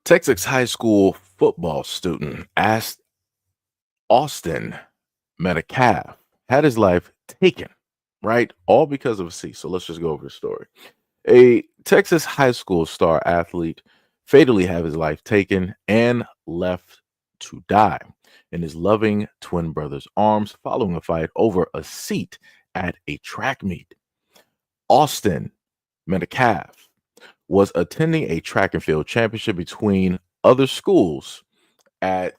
Texas high school football student asked Austin Metcalf had his life taken, right? All because of a C. So let's just go over the story. A Texas high school star athlete fatally had his life taken and left to die in his loving twin brother's arms following a fight over a seat at a track meet. Austin Metcalf was attending a track and field championship between other schools at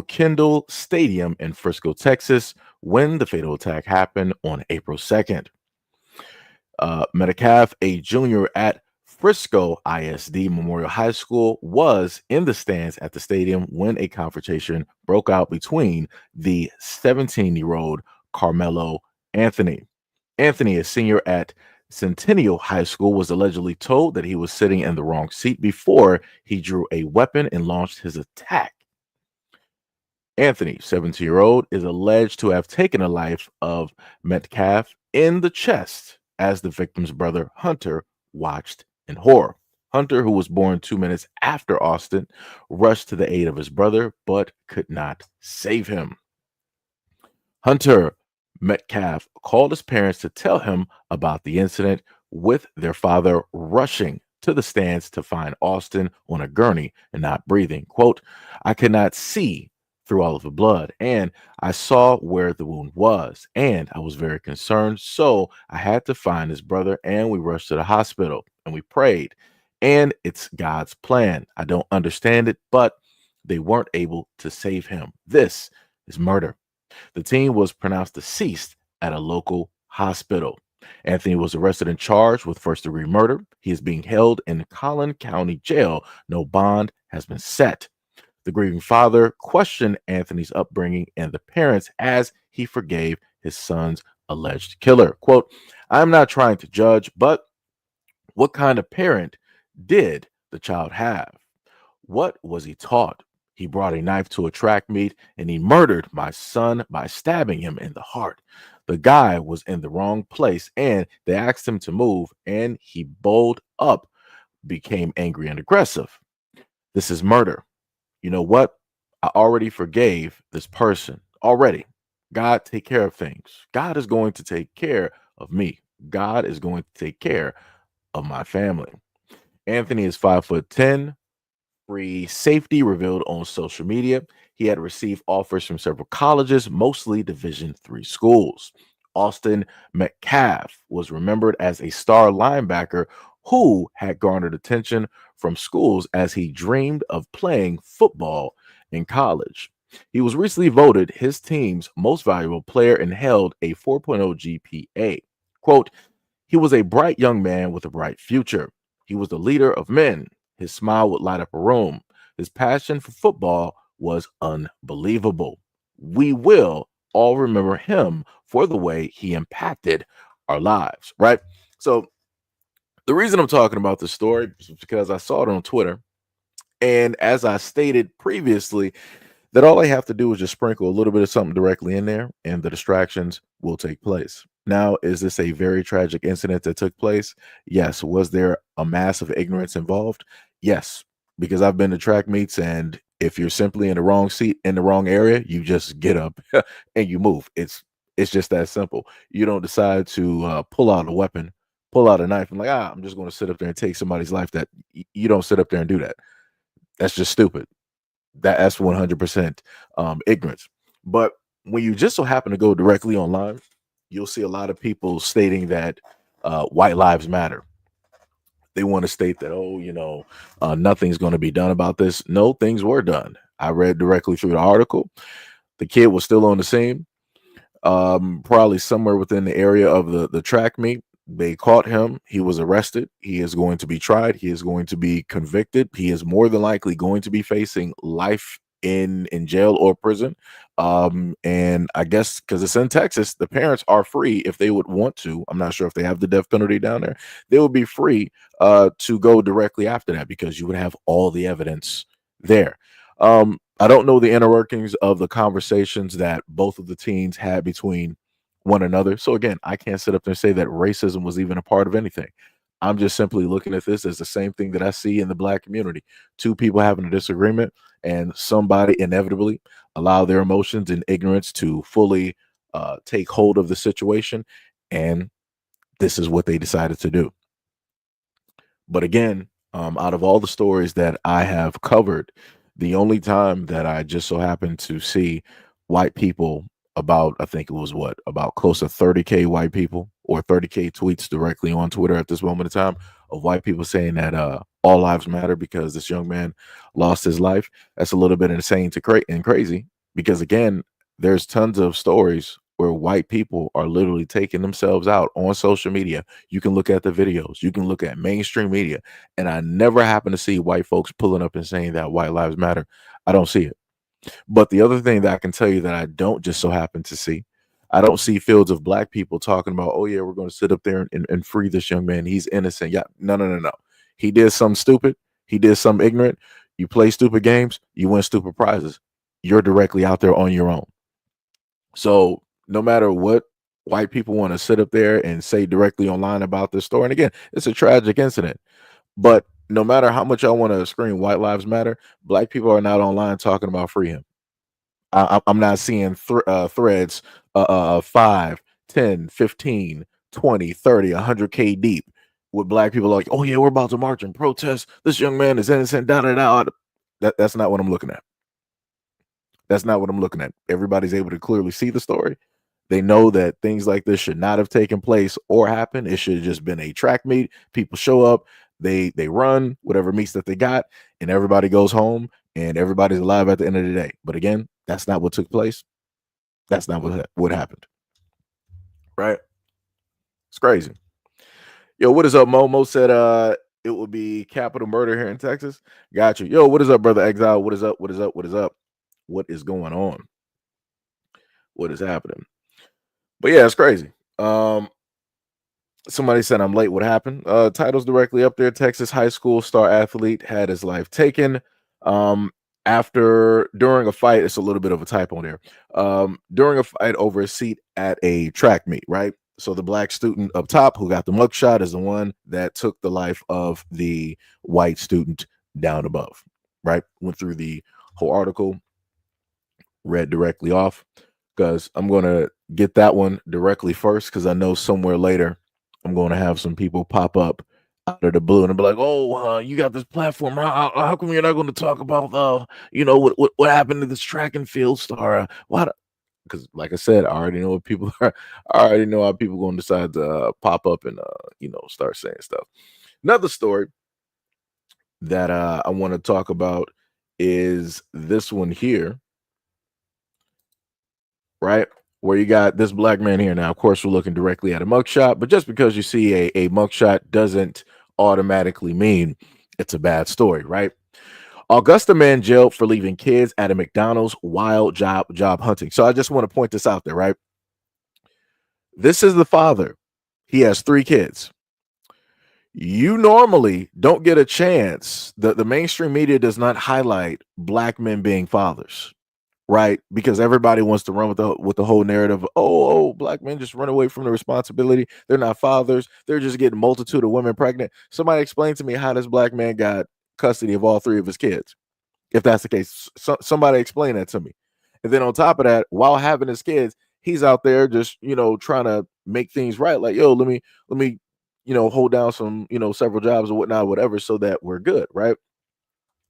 Kendall Stadium in Frisco, Texas, when the fatal attack happened on April 2nd. Metcalf, a junior at Frisco ISD Memorial High School, was in the stands at the stadium when a confrontation broke out between the 17-year-old Carmelo Anthony. Anthony, a senior at Centennial High School, was allegedly told that he was sitting in the wrong seat before he drew a weapon and launched his attack. Anthony, 17-year-old, is alleged to have taken the life of Metcalf in the chest as the victim's brother, Hunter, watched in horror. Hunter, who was born 2 minutes after Austin, rushed to the aid of his brother but could not save him. Hunter Metcalf called his parents to tell him about the incident, with their father rushing to the stands to find Austin on a gurney and not breathing. Quote, "I could not see through all of the blood, and I saw where the wound was, and I was very concerned. So I had to find his brother, and we rushed to the hospital, and we prayed. And it's God's plan. I don't understand it, but they weren't able to save him. This is murder." The teen was pronounced deceased at a local hospital. Anthony was arrested and charged with first-degree murder. He is being held in Collin County Jail. No bond has been set. The grieving father questioned Anthony's upbringing and the parents as he forgave his son's alleged killer. Quote, "I'm not trying to judge, but what kind of parent did the child have? What was he taught? He brought a knife to a track meet and he murdered my son by stabbing him in the heart. The guy was in the wrong place and they asked him to move and he bowled up, became angry and aggressive. This is murder. You know what? I already forgave this person already. God take care of things. God is going to take care of me. God is going to take care of my family." Anthony is 5'10", free safety revealed on social media. He had received offers from several colleges, mostly Division III schools. Austin Metcalf was remembered as a star linebacker who had garnered attention from schools as he dreamed of playing football in college. He was recently voted his team's most valuable player and held a 4.0 GPA. Quote, "He was a bright young man with a bright future. He was the leader of men. His smile would light up a room. His passion for football was unbelievable. We will all remember him for the way he impacted our lives," right? So the reason I'm talking about this story is because I saw it on Twitter. And as I stated previously, that all I have to do is just sprinkle a little bit of something directly in there and the distractions will take place. Now, is this a very tragic incident that took place? Yes. Was there a massive ignorance involved? Yes, because I've been to track meets, and if you're simply in the wrong seat in the wrong area, you just get up and you move. It's just that simple. You don't decide to pull out a weapon, pull out a knife, and like, I'm just going to sit up there and take somebody's life. That you don't sit up there and do that. That's just stupid. That's 100% ignorance. But when you just so happen to go directly online, you'll see a lot of people stating that white lives matter. They want to state that, oh, nothing's going to be done about this. No, things were done. I read directly through the article. The kid was still on the scene, probably somewhere within the area of the track meet. They caught him. He was arrested. He is going to be tried. He is going to be convicted. He is more than likely going to be facing life in jail or prison. And I guess because it's in Texas, the parents are free if they would want to. I'm not sure if they have the death penalty down there. They would be free to go directly after that because you would have all the evidence there. I don't know the inner workings of the conversations that both of the teens had between one another. So again, I can't sit up there and say that racism was even a part of anything. I'm just simply looking at this as the same thing that I see in the black community. Two people having a disagreement, and somebody inevitably allow their emotions and ignorance to fully take hold of the situation, and this is what they decided to do. But again, out of all the stories that I have covered, the only time that I just so happened to see white people, about, I think it was what, about close to 30K white people or 30K tweets directly on Twitter at this moment in time of white people saying that all lives matter because this young man lost his life. That's a little bit insane to and crazy, because again, there's tons of stories where white people are literally taking themselves out on social media. You can look at the videos, you can look at mainstream media, and I never happen to see white folks pulling up and saying that white lives matter. I don't see it. But the other thing that I can tell you that I don't just so happen to see, I don't see fields of black people talking about, oh yeah, we're going to sit up there and free this young man. He's innocent. Yeah, no, no, no, no. He did something stupid. He did something ignorant. You play stupid games, you win stupid prizes. You're directly out there on your own. So no matter what white people want to sit up there and say directly online about this story, and again, it's a tragic incident, but no matter how much I want to scream white lives matter, black people are not online talking about free him. I'm not seeing threads 5, 10, 15, 20, 30, 100K deep with black people like, oh yeah, we're about to march and protest. This young man is innocent. Da da da. That's not what I'm looking at. That's not what I'm looking at. Everybody's able to clearly see the story. They know that things like this should not have taken place or happened. It should have just been a track meet. People show up, they run whatever meets that they got, and everybody goes home and everybody's alive at the end of the day. But again, that's not what took place. That's not what happened. Right? It's crazy. Yo, what is up, Mo? Mo said it would be capital murder here in Texas. Got you. Yo, what is up, brother Exile? What is up? What is up? What is up? What is going on? What is happening? But yeah, it's crazy. Somebody said I'm late. What happened? Titles directly up there. Texas high school star athlete had his life taken. After during a fight, it's a little bit of a typo there. During a fight over a seat at a track meet, right? So the black student up top who got the mugshot is the one that took the life of the white student down above, right? Went through the whole article, read directly off, because I'm going to get that one directly first, because I know somewhere later I'm going to have some people pop up out of the blue and be like, "Oh, you got this platform. How come you're not going to talk about, what happened to this track and field star? Why?" Because, like I said, I already know what people are. I already know how people going to decide to pop up and start saying stuff. Another story that I want to talk about is this one here, right? Where you got this black man here. Now, of course, we're looking directly at a mugshot, but just because you see a mugshot doesn't automatically mean it's a bad story, right? Augusta man jailed for leaving kids at a McDonald's while job hunting. So I just want to point this out there, right? This is the father. He has 3 kids. You normally don't get a chance. The mainstream media does not highlight black men being fathers, right? Because everybody wants to run with the whole narrative. Oh, black men just run away from the responsibility. They're not fathers. They're just getting a multitude of women pregnant. Somebody explain to me how this black man got custody of all 3 of his kids. If that's the case, somebody explain that to me. And then on top of that, while having his kids, he's out there just trying to make things right. Like, yo, let me hold down some several jobs or whatnot, whatever, so that we're good, right?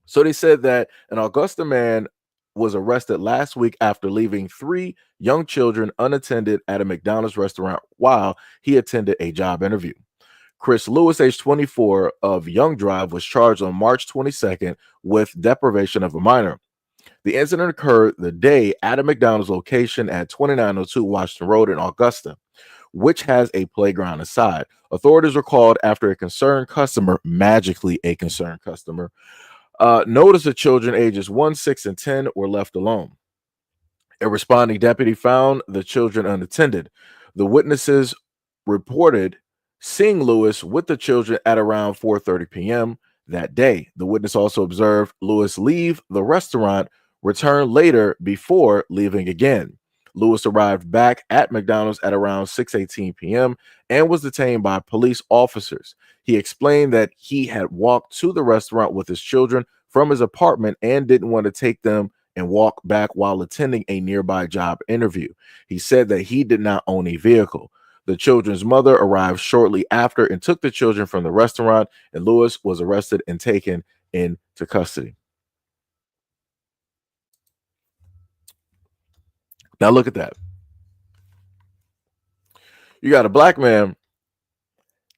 So they said that an Augusta man was arrested last week after leaving 3 young children unattended at a McDonald's restaurant while he attended a job interview. Chris Lewis, age 24, of Young Drive, was charged on March 22nd with deprivation of a minor. The incident occurred the day at a McDonald's location at 2902 Washington Road in Augusta, which has a playground inside. Authorities were called after a concerned customer, magically a concerned customer, noticed the children ages 1, 6, and 10 were left alone. A responding deputy found the children unattended. The witnesses reported seeing Lewis with the children at around 4:30 p.m. that day. The witness also observed Lewis leave the restaurant, return later before leaving again. Lewis arrived back at McDonald's at around 6:18 p.m. and was detained by police officers. He explained that he had walked to the restaurant with his children from his apartment and didn't want to take them and walk back while attending a nearby job interview. He said that he did not own a vehicle. The children's mother arrived shortly after and took the children from the restaurant, and Lewis was arrested and taken into custody. Now, look at that. You got a black man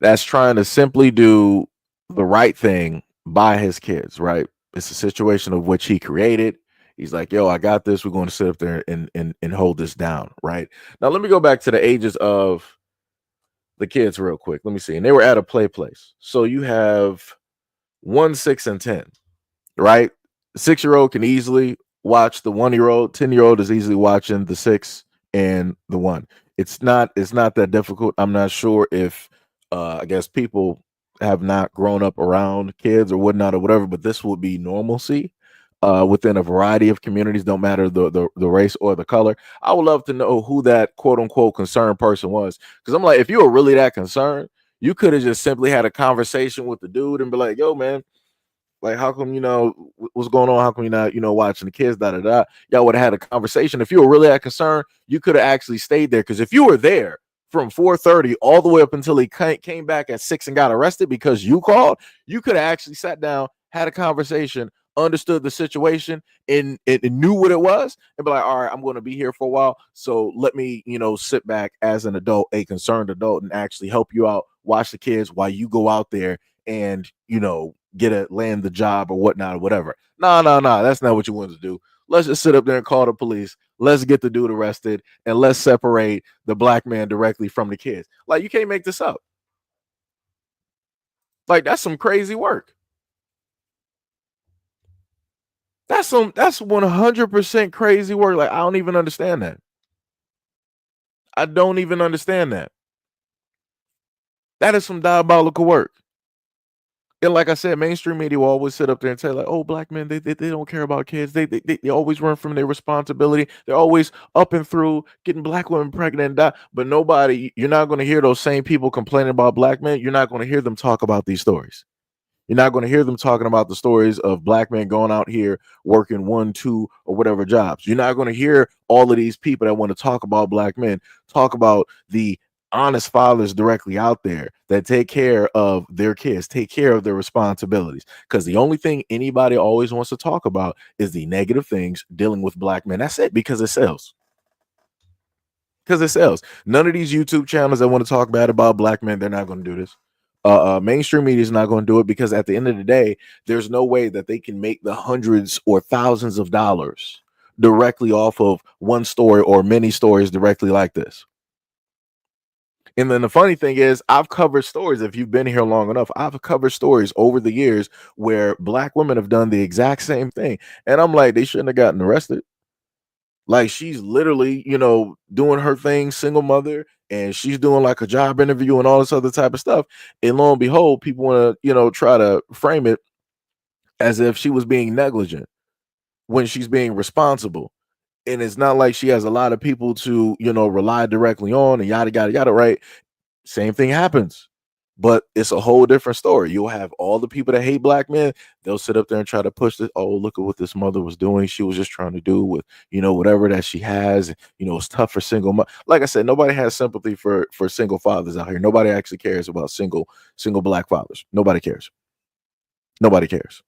that's trying to simply do the right thing by his kids, right? It's a situation of which he created. He's like, yo, I got this. We're going to sit up there and hold this down, right? Now, let me go back to the ages of the kids real quick. Let me see. And they were at a play place. So you have 1, 6, and 10, right? The 6-year-old can easily watch the 1-year-old. 10-year-old is easily watching the 6 and the 1. It's not that difficult. I'm not sure if I guess people have not grown up around kids or whatnot or whatever, but this would be normalcy within a variety of communities, don't matter the race or the color. I would love to know who that quote unquote concerned person was. Because I'm like, if you were really that concerned, you could have just simply had a conversation with the dude and be like, yo, man, like, how come, what's going on? How come you're not, watching the kids, da da da? Y'all would have had a conversation. If you were really that concerned, you could have actually stayed there. Because if you were there from 4:30 all the way up until he came back at 6 and got arrested because you called, you could have actually sat down, had a conversation, understood the situation, and knew what it was, and be like, all right, I'm going to be here for a while. So let me, sit back as an adult, a concerned adult, and actually help you out, watch the kids while you go out there and, land the job or whatnot or whatever. No, that's not what you wanted to do. Let's just sit up there and call the police. Let's get the dude arrested and let's separate the black man directly from the kids. Like, you can't make this up. Like, that's some crazy work. That's 100% crazy work. Like, I don't even understand that. I don't even understand that. That is some diabolical work. And like I said, mainstream media will always sit up there and say, like, oh, black men, they don't care about kids. They always run from their responsibility. They're always up and through getting black women pregnant and die. But you're not going to hear those same people complaining about black men. You're not going to hear them talk about these stories. You're not going to hear them talking about the stories of black men going out here working 1, 2, or whatever jobs. You're not going to hear all of these people that want to talk about black men talk about the honest fathers directly out there that take care of their kids, take care of their responsibilities. Because the only thing anybody always wants to talk about is the negative things dealing with black men. That's it, because it sells. Because it sells. None of these YouTube channels that want to talk bad about black men, they're not going to do this. Mainstream media is not going to do it, because at the end of the day, there's no way that they can make the hundreds or thousands of dollars directly off of one story or many stories directly like this. And then the funny thing is, I've covered stories. If you've been here long enough, I've covered stories over the years where black women have done the exact same thing. And I'm like, they shouldn't have gotten arrested. Like, she's literally, doing her thing, single mother, and she's doing like a job interview and all this other type of stuff. And lo and behold, people want to, try to frame it as if she was being negligent when she's being responsible. And it's not like she has a lot of people to, rely directly on and yada, yada, yada, right? Same thing happens. But it's a whole different story. You'll have all the people that hate black men. They'll sit up there and try to push this. Oh, look at what this mother was doing. She was just trying to do with, whatever that she has. It's tough for single. Like I said, nobody has sympathy for single fathers out here. Nobody actually cares about single black fathers. Nobody cares. Nobody cares.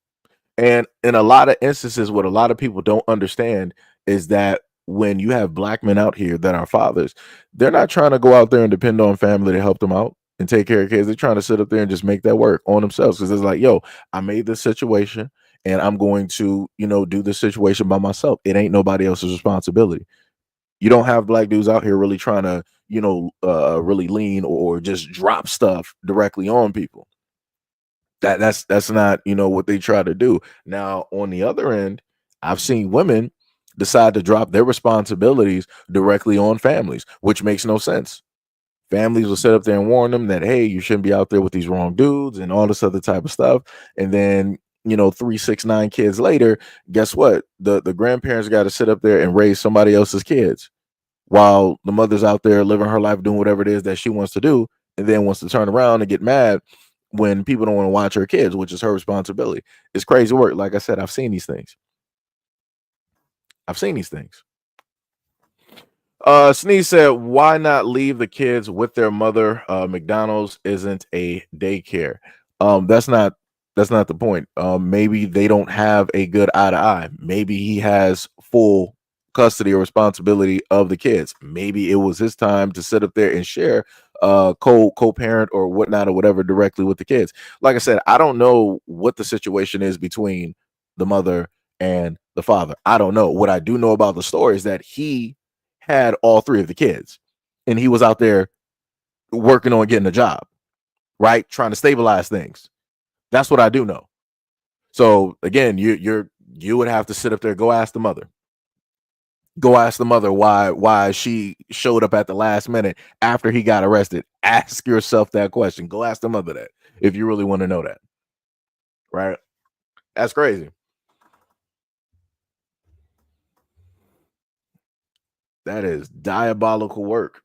And in a lot of instances, what a lot of people don't understand is that when you have black men out here that are fathers, they're not trying to go out there and depend on family to help them out and take care of kids. They're trying to sit up there and just make that work on themselves, because it's like, yo, I made this situation and I'm going to, do this situation by myself. It ain't nobody else's responsibility. You don't have black dudes out here really trying to, really lean or just drop stuff directly on people. That's not, what they try to do. Now, on the other end, I've seen women decide to drop their responsibilities directly on families, which makes no sense. Families will sit up there and warn them that, hey, you shouldn't be out there with these wrong dudes and all this other type of stuff. And then, 3, 6, 9 kids later, guess what? The grandparents got to sit up there and raise somebody else's kids. while the mother's out there living her life, doing whatever it is that she wants to do, and then wants to turn around and get mad when people don't want to watch her kids, which is her responsibility. It's crazy work. Like I said, I've seen these things. I've seen these things. Sneeze said, "Why not leave the kids with their mother? McDonald's isn't a daycare." That's not the point. Maybe they don't have a good eye to eye. Maybe he has full custody or responsibility of the kids. Maybe it was his time to sit up there and share co-parent or whatnot or whatever directly with the kids. Like I said, I don't know what the situation is between the mother and the father. I don't know. What I do know about the story is that he had all three of the kids and he was out there working on getting a job, right? Trying to stabilize things. That's what I do know. So again, you would have to sit up there, go ask the mother. Go ask the mother why she showed up at the last minute after he got arrested. Ask yourself that question. Go ask the mother that if you really want to know that. Right? That's crazy. That is diabolical work.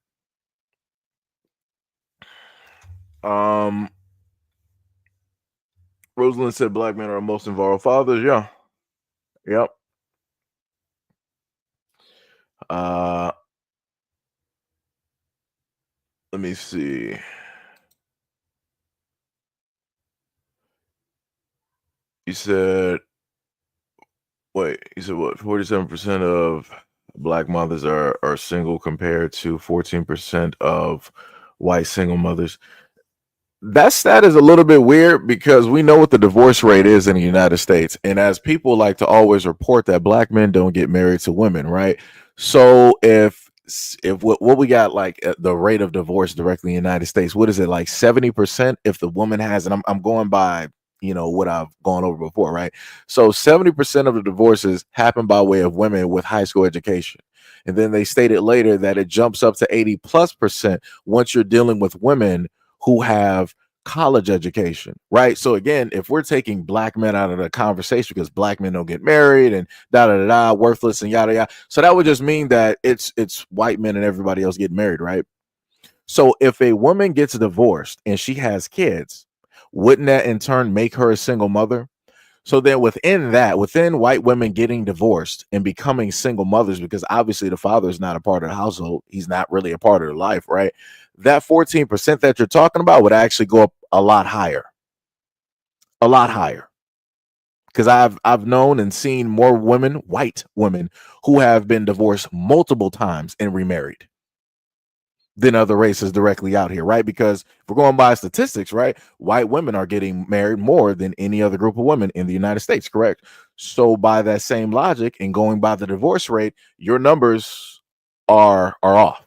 Um Rosalind said black men are most involved fathers. Yeah. Yep. Uh let me see. You said wait, you said what? 47% of black mothers are single compared to 14% of white single mothers. That stat is a little bit weird because we know what the divorce rate is in the United States. And as people like to always report that black men don't get married to women, right? So if what we got like the rate of divorce directly in the United States, what is it like 70% if the woman has, and I'm going by what I've gone over before, right? So 70% of the divorces happen by way of women with high school education. And then they stated later that it jumps up to 80+% once you're dealing with women who have college education, right? So again, if we're taking black men out of the conversation because black men don't get married and da da da da, worthless and yada yada, so that would just mean that it's white men and everybody else getting married, right? So if a woman gets divorced and she has kids, wouldn't that in turn make her a single mother? So then within white women getting divorced and becoming single mothers, because obviously the father is not a part of the household, he's not really a part of their life, right? That 14% that you're talking about would actually go up a lot higher. A lot higher. Because I've known and seen more women, white women, who have been divorced multiple times and remarried than other races directly out here, right? Because if we're going by statistics, right, white women are getting married more than any other group of women in the United States, correct? So by that same logic and going by the divorce rate, your numbers are off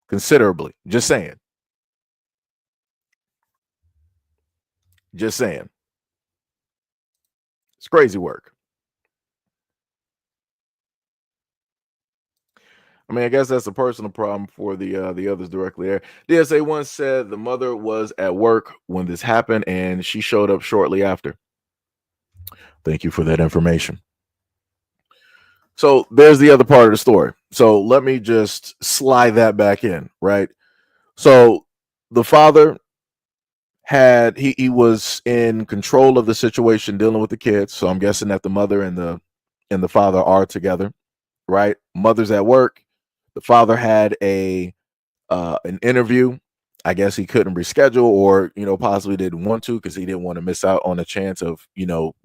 considerably. Just saying. Just saying. It's crazy work. I mean, I guess that's a personal problem for the others directly there. DSA once said the mother was at work when this happened and she showed up shortly after. Thank you for that information. So there's the other part of the story. So let me just slide that back in, right? So the father he was in control of the situation dealing with the kids. So I'm guessing that the mother and the father are together, right? Mother's at work. The father had an interview. I guess he couldn't reschedule or, possibly didn't want to because he didn't want to miss out on a chance of,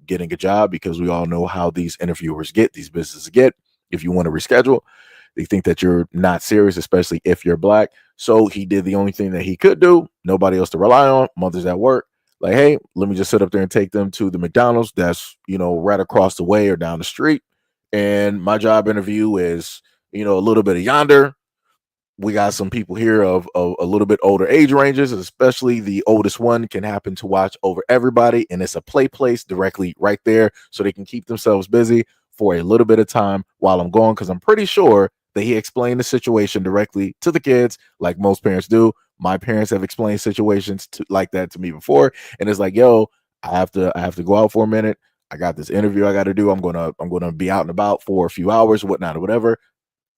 getting a job because we all know how these interviewers get, these businesses get. If you want to reschedule, they think that you're not serious, especially if you're black. So he did the only thing that he could do. Nobody else to rely on. Mother's at work. Like, hey, let me just sit up there and take them to the McDonald's that's, right across the way or down the street. And my job interview is, a little bit of yonder. We got some people here of a little bit older age ranges, especially the oldest one can happen to watch over everybody. And it's a play place directly right there so they can keep themselves busy for a little bit of time while I'm gone. Because I'm pretty sure that he explained the situation directly to the kids like most parents do. My parents have explained situations like that to me before. And it's like, yo, I have to go out for a minute. I got this interview I got to do. I'm gonna be out and about for a few hours, whatnot, or whatever.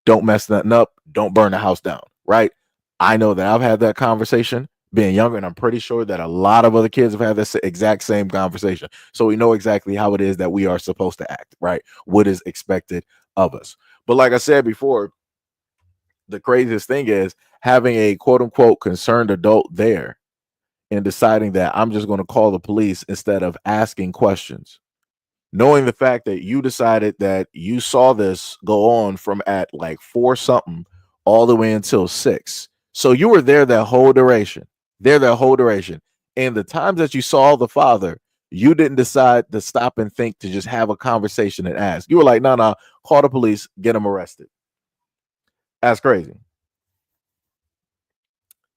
don't mess nothing up, don't burn the house down, right? I know that I've had that conversation being younger, and I'm pretty sure that a lot of other kids have had this exact same conversation. So we know exactly how it is that we are supposed to act, right? What is expected of us. But like I said before, the craziest thing is having a quote unquote concerned adult there and deciding that I'm just going to call the police instead of asking questions. Knowing the fact that you decided that you saw this go on from at like 4 something all the way until 6. So you were there that whole duration. And the times that you saw the father, you didn't decide to stop and think to just have a conversation and ask. You were like, no, call the police, get him arrested. That's crazy.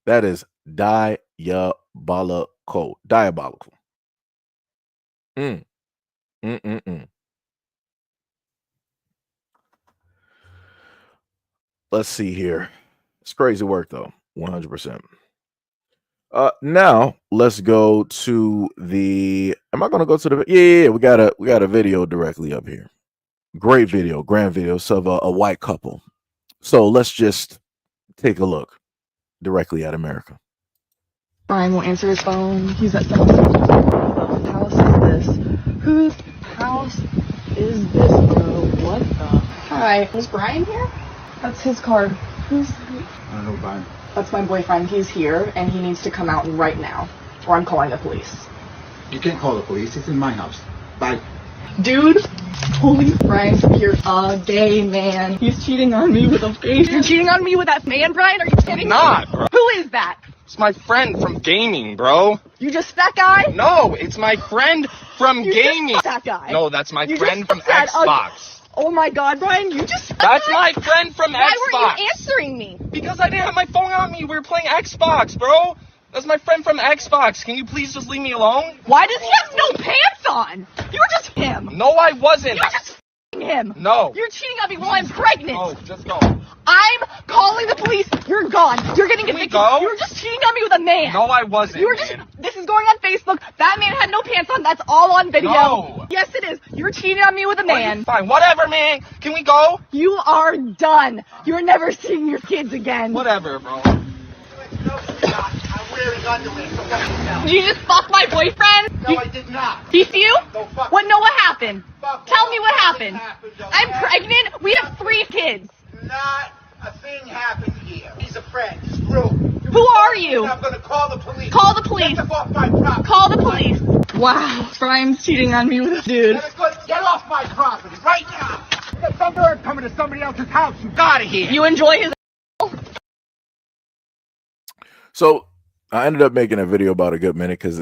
That is diabolical. Diabolical. Mm. Mm-mm-mm. Let's see here. It's crazy work though. 100%. Now let's go to the. Am I going to go to the? Yeah. We got a video directly up here. Great video, grand videos of a white couple. So let's just take a look directly at America. Brian will answer his phone. He's at someone's whose house is this? Whose house is this, bro? What the? Hi. Is Brian here? That's his card. Who's? I don't know Brian. That's my boyfriend. He's here, and he needs to come out right now, or I'm calling the police. You can't call the police. It's in my house. Bye. Dude, holy Brian's here a gay man. He's cheating on me with a face. You're cheating on me with that man, Brian? Are you kidding me? Not, bro. Who is that? It's my friend from gaming, bro. You just that guy? No, it's my friend from gaming. That guy. No, that's my friend from said, Xbox. Oh my God, Brian, you just. That's my friend from Why Xbox. weren't you answering me? Because I didn't have my phone on me. We were playing Xbox, bro. That's my friend from Xbox. Can you please just leave me alone? Why does he have no pants on? You were just him. No, I wasn't. You were just him. No. You're cheating on me while I'm pregnant. Oh, just go. I'm calling the police. You're gone. You're getting Can we evicted. go? You were just cheating on me with a man. No, I wasn't. You were just. Man. This is going on Facebook. That man had no pants on. That's all on video. No. Yes, it is. You're cheating on me with a man. Fine, whatever, man. Can we go? You are done. You're never seeing your kids again. Whatever, bro. I'm wearing underwear, so what you tell? Did you just fuck my boyfriend? No, I did not. He see you? No, fuck. What? No, what happened? Fuck. Tell me what happened. Nothing I'm pregnant. We have 3 kids. Not a thing happened here. He's a friend. Screw. Who are you? I'm gonna call the police. Call the police. Get off my property. Call the police. Wow, Brian's cheating on me with a dude. Get off my property right now. There's some bird coming to somebody else's house. You got it here. You enjoy his. So I ended up making a video about a good minute because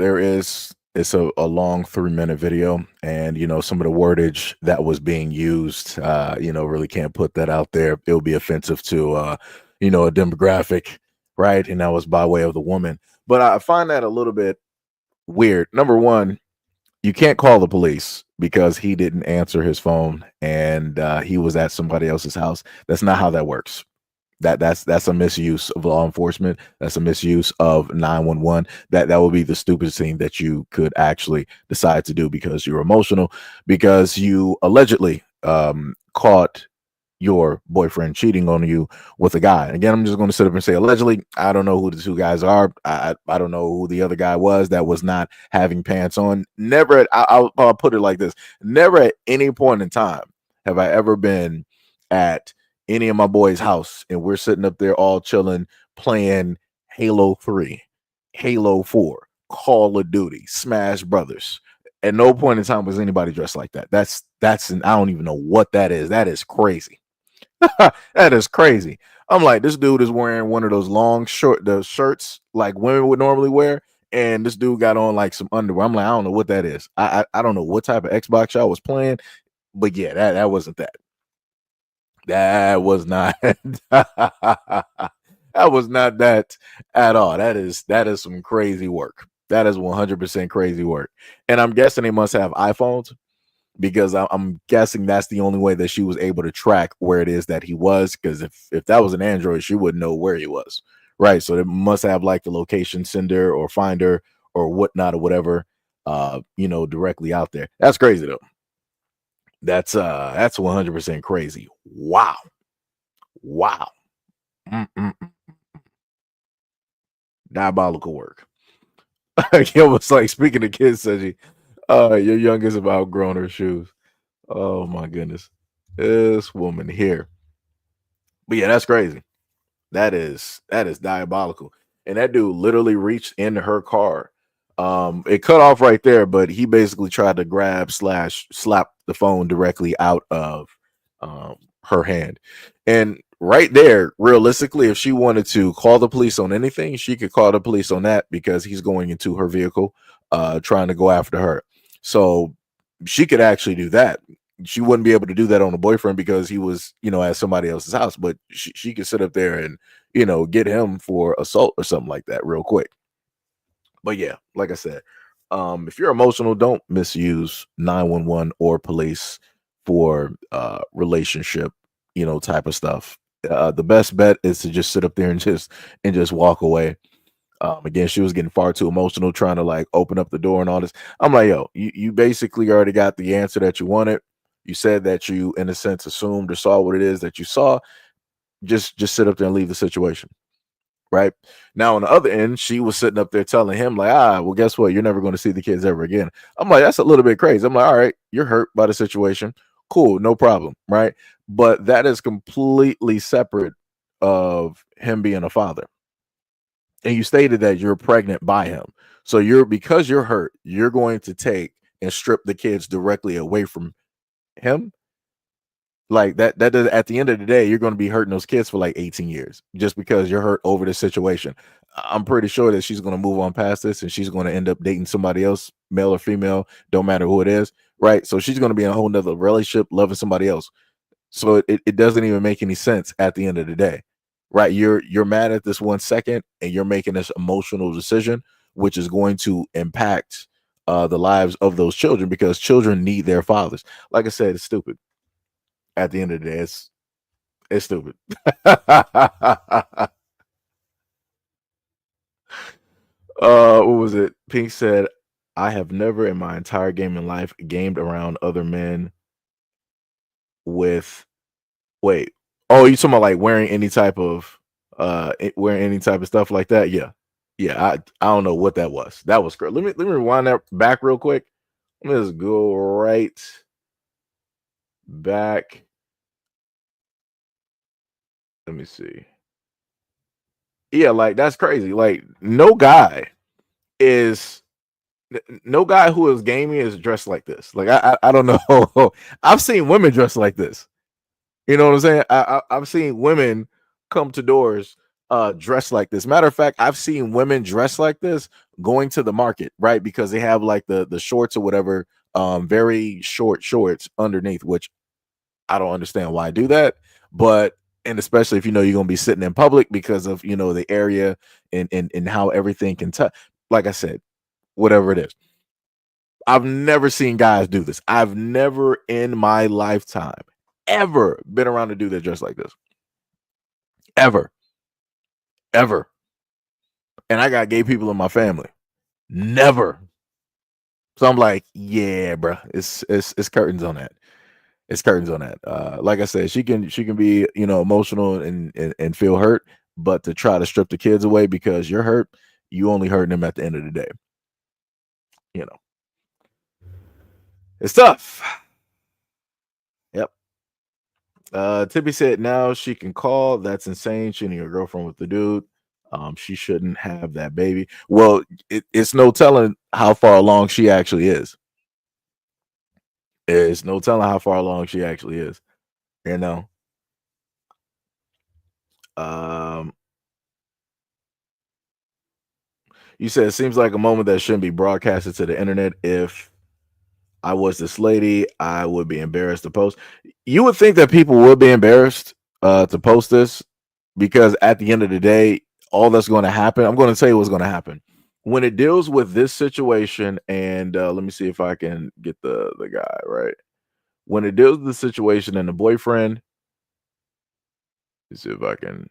it's a long 3-minute video, and some of the wordage that was being used, really can't put that out there. It'll be offensive to a demographic, right? And that was by way of the woman. But I find that a little bit weird. Number one, you can't call the police because he didn't answer his phone and he was at somebody else's house. That's not how that works. That's a misuse of law enforcement. That's a misuse of 911. That would be the stupidest thing that you could actually decide to do because you're emotional, because you allegedly caught your boyfriend cheating on you with a guy. And again, I'm just going to sit up and say allegedly. I don't know who the 2 guys are. I don't know who the other guy was that was not having pants on. Never. I'll put it like this: never at any point in time have I ever been at any of my boys' house and we're sitting up there all chilling, playing Halo 3, Halo 4, Call of Duty, Smash Brothers. At no point in time was anybody dressed like that. That's I don't even know what that is. That is crazy. That is crazy. I'm like, this dude is wearing one of those long the shirts like women would normally wear, and this dude got on like some underwear. I'm like, I don't know what that is. I don't know what type of Xbox y'all was playing, but yeah, that wasn't that. That was not that was not that at all. That is some crazy work. That is 100% crazy work. And I'm guessing they must have iPhones, because I'm guessing that's the only way that she was able to track where it is that he was, because if that was an Android, she wouldn't know where he was, right? So they must have like the location sender or finder or whatnot or whatever, directly out there. That's crazy though. That's 100% crazy. Wow. Wow. Mm-mm. Diabolical work. It was like, speaking of kids, Seji, your youngest have outgrown her shoes. Oh my goodness. This woman here. But yeah, that's crazy. That is diabolical. And that dude literally reached into her car. It cut off right there, but he basically tried to grab slash slap the phone directly out of her hand. And right there, realistically, if she wanted to call the police on anything, she could call the police on that because he's going into her vehicle, trying to go after her. So she could actually do that. She wouldn't be able to do that on a boyfriend because he was, at somebody else's house, but she could sit up there and, get him for assault or something like that real quick. But yeah, like I said, if you're emotional, don't misuse 911 or police for relationship, type of stuff. The best bet is to just sit up there and just walk away. Again, she was getting far too emotional, trying to like open up the door and all this. I'm like, yo, you basically already got the answer that you wanted. You said that you, in a sense, assumed or saw what it is that you saw. Just sit up there and leave the situation. Right now, on the other end, she was sitting up there telling him, like, well, guess what? You're never going to see the kids ever again. I'm like, that's a little bit crazy. I'm like, all right, you're hurt by the situation. Cool, no problem. Right. But that is completely separate of him being a father. And you stated that you're pregnant by him. So because you're hurt, you're going to take and strip the kids directly away from him. Like that does, at the end of the day, you're going to be hurting those kids for like 18 years just because you're hurt over this situation. I'm pretty sure that she's going to move on past this and she's going to end up dating somebody else, male or female, don't matter who it is, right? So she's going to be in a whole nother relationship, loving somebody else. So it doesn't even make any sense at the end of the day, right? You're mad at this 1 second and you're making this emotional decision, which is going to impact the lives of those children because children need their fathers. Like I said, it's stupid. At the end of the day, it's stupid. What was it? Pink said, I have never in my entire gaming life gamed around other men with wait. Oh, you talking about like wearing any type of stuff like that? Yeah. Yeah, I don't know what that was. That was great. Let me rewind that back real quick. Let me just go right back. Let me see. Yeah, like that's crazy. Like is no guy who is gaming is dressed like this. Like I don't know. I've seen women dressed like this. You know what I'm saying? I've seen women come to doors dressed like this. Matter of fact, I've seen women dressed like this going to the market, right? Because they have like the shorts or whatever, very short shorts underneath, which I don't understand why I do that. But and especially if you're gonna be sitting in public because of the area and how everything can touch. Like I said, whatever it is. I've never seen guys do this. I've never in my lifetime ever been around a dude that dressed like this. Ever. Ever. And I got gay people in my family. Never. So I'm like, yeah, bro. It's curtains on that. It's curtains on that. Like I said, she can be, emotional and feel hurt, but to try to strip the kids away because you're hurt, you only hurting them at the end of the day. You know. It's tough. Yep. Tippy said now she can call. That's insane. Cheating your girlfriend with the dude. She shouldn't have that baby. Well, it's no telling how far along she actually is. It's no telling how far along she actually is. You know. Um, you said it seems like a moment that shouldn't be broadcasted to the internet. If I was this lady, I would be embarrassed to post. You would think that people would be embarrassed to post this because at the end of the day, all that's going to happen, I'm going to tell you what's going to happen. When it deals with this situation, and let me see if I can get the guy right. When it deals with the situation and the boyfriend, let's see if I can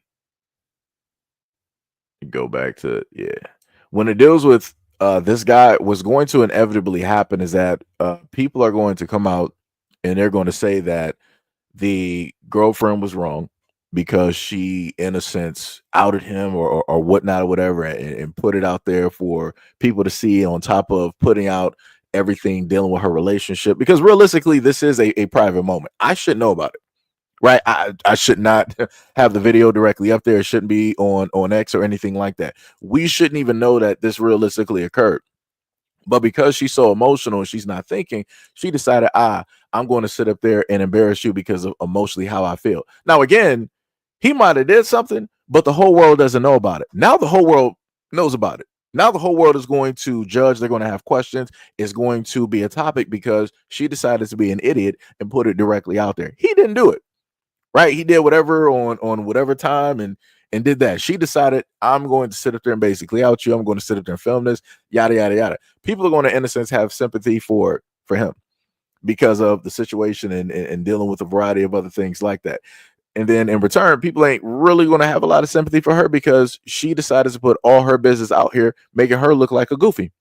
go back to when it deals with this guy, what's going to inevitably happen is that people are going to come out and they're going to say that the girlfriend was wrong, because she, in a sense, outed him or whatnot or whatever, and put it out there for people to see, on top of putting out everything dealing with her relationship. Because realistically, this is a private moment. I should know about it, right? I should not have the video directly up there. It shouldn't be on X or anything like that. We shouldn't even know that this realistically occurred. But because she's so emotional and she's not thinking, she decided, I'm going to sit up there and embarrass you because of emotionally how I feel. Now, again, he might have did something, but the whole world doesn't know about it. Now the whole world knows about it. Now the whole world is going to judge. They're going to have questions. It's going to be a topic because she decided to be an idiot and put it directly out there. He didn't do it, right? He did whatever on whatever time and did that. She decided, I'm going to sit up there and basically out you. I'm going to sit up there and film this, yada, yada, yada. People are going to, in a sense, have sympathy for him because of the situation and dealing with a variety of other things like that. And then in return, people ain't really going to have a lot of sympathy for her because she decided to put all her business out here, making her look like a goofy.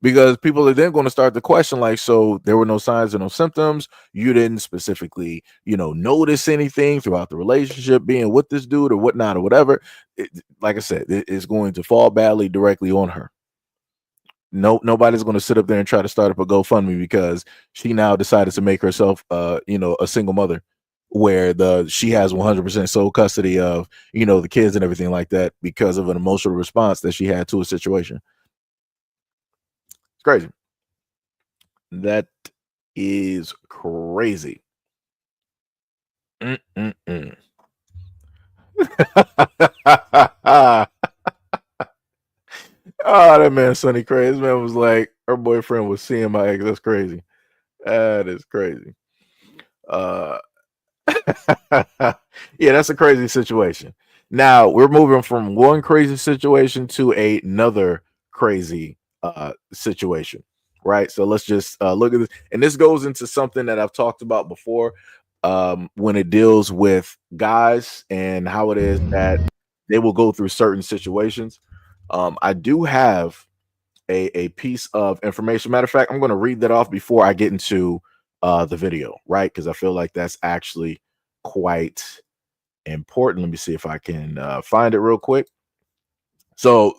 Because people are then going to start to question, like, so there were no signs or no symptoms. You didn't specifically, notice anything throughout the relationship being with this dude or whatnot or whatever. Like I said, it is going to fall badly directly on her. Nobody's going to sit up there and try to start up a GoFundMe because she now decided to make herself, a single mother where she has 100% sole custody of, the kids and everything like that because of an emotional response that she had to a situation. It's crazy. That is crazy. Oh, that man, Sonny crazy. This man was like, her boyfriend was seeing my ex. That's crazy. That is crazy. Yeah, that's a crazy situation. Now we're moving from one crazy situation to another crazy situation, right? So let's just look at this, and this goes into something that I've talked about before when it deals with guys and how it is that they will go through certain situations. I do have a piece of information. Matter of fact, I'm going to read that off before I get into the video, right? Because I feel like that's actually quite important. Let me see if I can find it real quick. So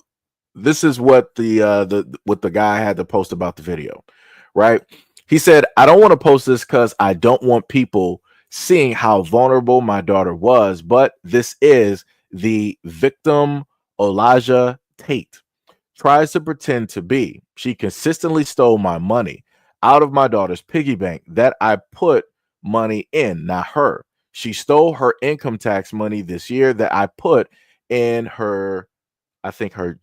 this is what the guy had to post about the video, right? He said, I don't want to post this because I don't want people seeing how vulnerable my daughter was, but this is the victim, Elijah Tate. Tries to pretend to be. She consistently stole my money out of my daughter's piggy bank that I put money in, not her. She stole her income tax money this year that I put in her, I think her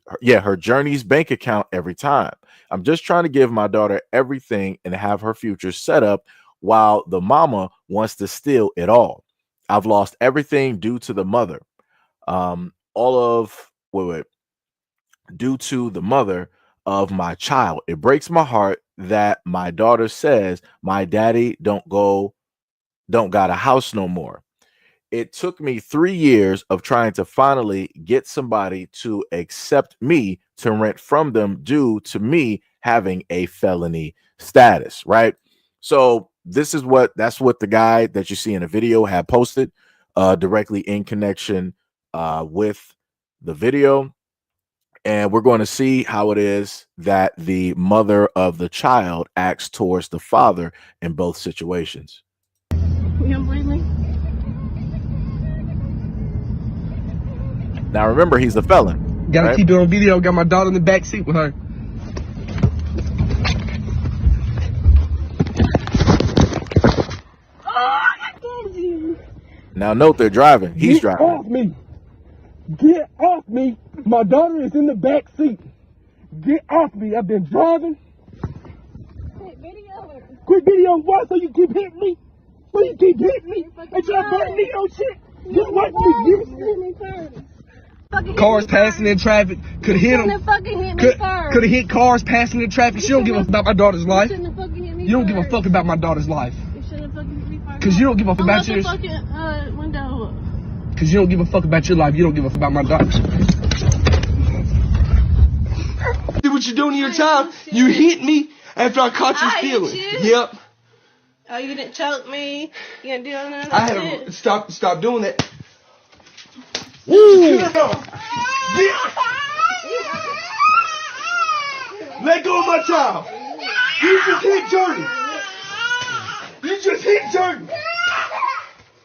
Journey's bank account every time. I'm just trying to give my daughter everything and have her future set up while the mama wants to steal it all. I've lost everything due to the mother. Due to the mother of my child. It breaks my heart that my daughter says my daddy don't got a house no more. It took me 3 years of trying to finally get somebody to accept me to rent from them due to me having a felony status, right? So that's what the guy that you see in the video had posted directly in connection with the video. And we're going to see how it is that the mother of the child acts towards the father in both situations. Now, remember, he's a felon. Gotta right? keep it on video. Got my daughter in the back seat with her. Now, note they're driving. He's Get driving. off me. Get off me. My daughter is in the back seat. Get off me. I've been driving. Quit videoing what? So you keep hitting me? So you keep hitting me? And trying to burn me on shit? Get away from me. Cars passing in traffic. Could hit them. Could have hit cars passing in traffic. She don't give a fuck about my daughter's life. You don't give a fuck about my daughter's life. Because you don't give a fuck about yours. Because you don't give a fuck about your life. You don't give a fuck about my daughter. Do what you're doing in your time. You hit me after I caught you stealing. Yep. Oh, you didn't choke me. You didn't do none of that I had shit. to stop doing that. Woo! Let go of my child. You just hit Journey. You just hit Journey.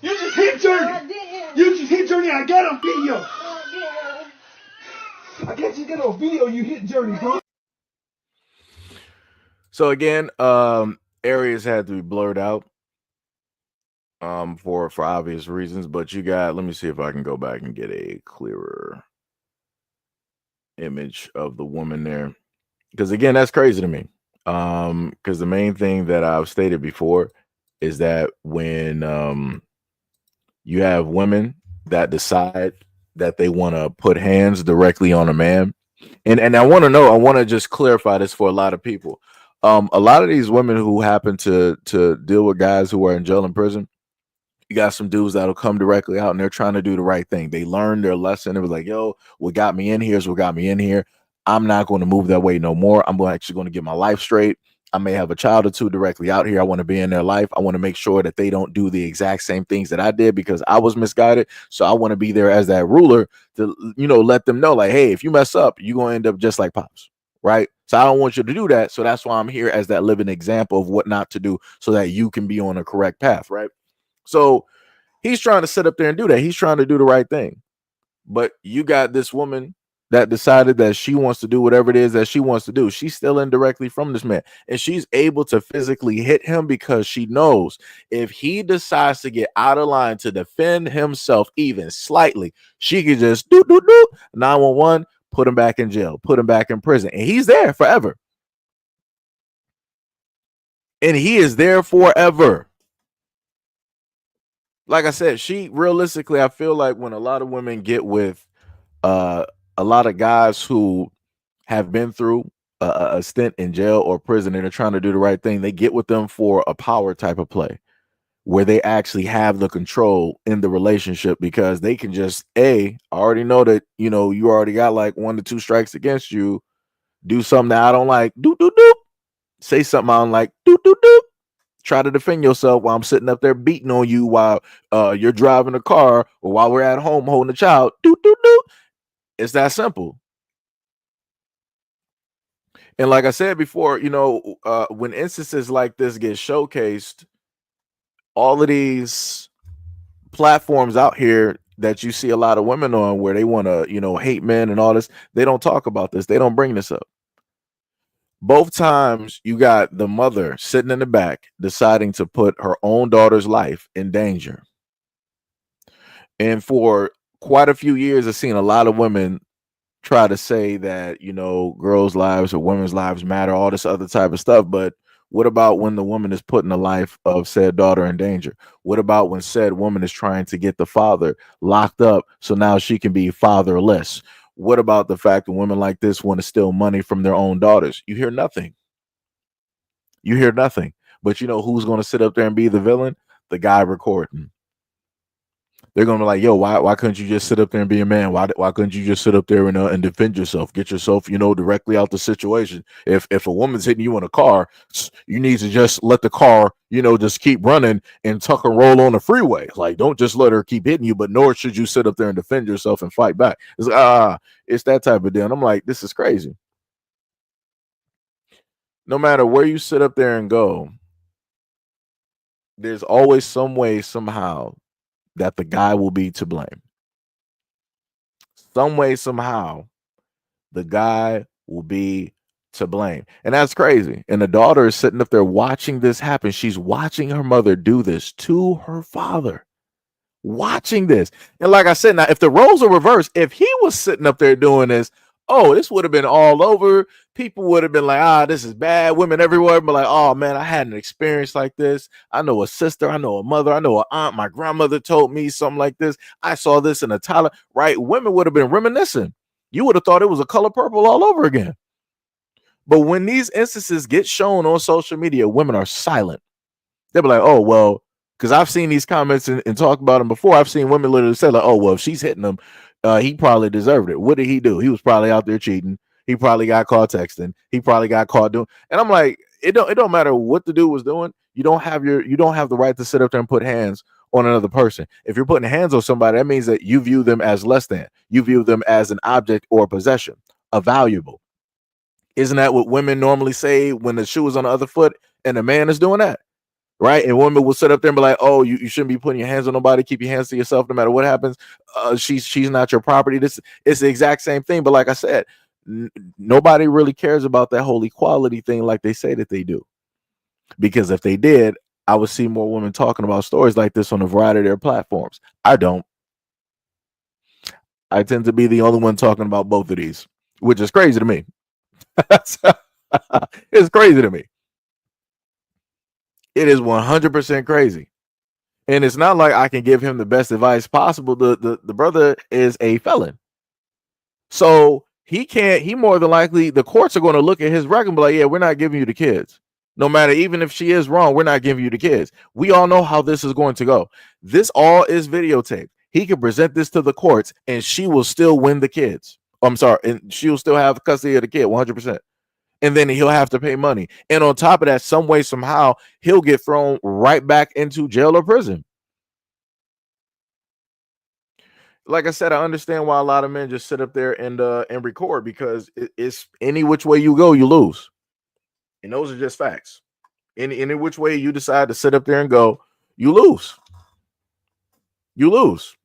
You just hit Journey. You just hit Journey. I got on video. I can't just get on video. You hit Journey, bro. So again, areas had to be blurred out for obvious reasons, but you got, let me see if I can go back and get a clearer image of the woman there, because again, that's crazy to me. Because the main thing that I've stated before is that when you have women that decide that they want to put hands directly on a man, and I want to just clarify this for a lot of people. A lot of these women who happen to deal with guys who are in jail and prison, you got some dudes that'll come directly out and they're trying to do the right thing. They learned their lesson. It was like, yo, what got me in here is what got me in here. I'm not going to move that way no more. I'm actually going to get my life straight. I may have a child or two directly out here. I want to be in their life. I want to make sure that they don't do the exact same things that I did because I was misguided. So I want to be there as that ruler to, let them know, like, hey, if you mess up, you're going to end up just like Pops. Right. So I don't want you to do that. So that's why I'm here as that living example of what not to do so that you can be on a correct path. Right. So he's trying to sit up there and do that. He's trying to do the right thing. But you got this woman that decided that she wants to do whatever it is that she wants to do. She's still indirectly from this man. And she's able to physically hit him because she knows if he decides to get out of line to defend himself even slightly, she could just do 911, put him back in jail, put him back in prison. And he's there forever. And he is there forever. Like I said, she realistically, I feel like when a lot of women get with a lot of guys who have been through a stint in jail or prison and are trying to do the right thing, they get with them for a power type of play where they actually have the control in the relationship because they can just, I already know that, you already got like 1 to 2 strikes against you. Do something that I don't like. Say something I don't like. Try to defend yourself while I'm sitting up there beating on you while you're driving a car or while we're at home holding a child. It's that simple. And like I said before, when instances like this get showcased, all of these platforms out here that you see a lot of women on where they want to, hate men and all this, they don't talk about this. They don't bring this up. Both times you got the mother sitting in the back deciding to put her own daughter's life in danger. And for quite a few years, I've seen a lot of women try to say that, girls' lives or women's lives matter, all this other type of stuff. But what about when the woman is putting the life of said daughter in danger? What about when said woman is trying to get the father locked up so now she can be fatherless? What about the fact that women like this want to steal money from their own daughters? You hear nothing. You hear nothing. But you know who's going to sit up there and be the villain? The guy recording. They're going to be like, yo, why couldn't you just sit up there and be a man? Why couldn't you just sit up there and defend yourself? Get yourself, directly out the situation. If a woman's hitting you in a car, you need to just let the car, just keep running and tuck and roll on the freeway. Like, don't just let her keep hitting you, but nor should you sit up there and defend yourself and fight back. It's like, it's that type of deal. And I'm like, this is crazy. No matter where you sit up there and go, there's always some way, somehow, that the guy will be to blame. Some way, somehow, the guy will be to blame. And that's crazy. And the daughter is sitting up there watching this happen. She's watching her mother do this to her father. Watching this. And like I said, now, if the roles are reversed, if he was sitting up there doing this, this would have been all over. People would have been like, this is bad. Women everywhere, but like, oh man, I had an experience like this. I know a sister, I know a mother, I know an aunt. My grandmother told me something like this. I saw this in a Tyler, right? Women would have been reminiscing. You would have thought it was A Color Purple all over again. But when these instances get shown on social media, women are silent. They'll be like, oh, well, because I've seen these comments and talked about them before. I've seen women literally say like, oh, well, if she's hitting him, he probably deserved it. What did he do? He was probably out there cheating. He probably got caught texting. He probably got caught doing. And I'm like, it don't matter what the dude was doing. You don't have the right to sit up there and put hands on another person. If you're putting hands on somebody, that means that you view them as less than. You view them as an object or a possession, a valuable. Isn't that what women normally say when the shoe is on the other foot and the man is doing that? Right? And women will sit up there and be like, "Oh, you shouldn't be putting your hands on nobody. Keep your hands to yourself, no matter what happens. She's not your property." This it's the exact same thing. But like I said, nobody really cares about that whole equality thing like they say that they do. Because if they did, I would see more women talking about stories like this on a variety of their platforms. I don't. I tend to be the only one talking about both of these, which is crazy to me. It's crazy to me. It is 100% crazy. And it's not like I can give him the best advice possible. The brother is a felon. So he more than likely, the courts are going to look at his record and be like, yeah, we're not giving you the kids. No matter, even if she is wrong, we're not giving you the kids. We all know how this is going to go. This all is videotaped. He can present this to the courts and she will still win the kids. I'm sorry. And she will still have custody of the kid 100%. And then he'll have to pay money. And on top of that, some way, somehow, he'll get thrown right back into jail or prison. Like I said, I understand why a lot of men just sit up there and record, because it's any which way you go, you lose. And those are just facts. Any which way you decide to sit up there and go, you lose. You lose.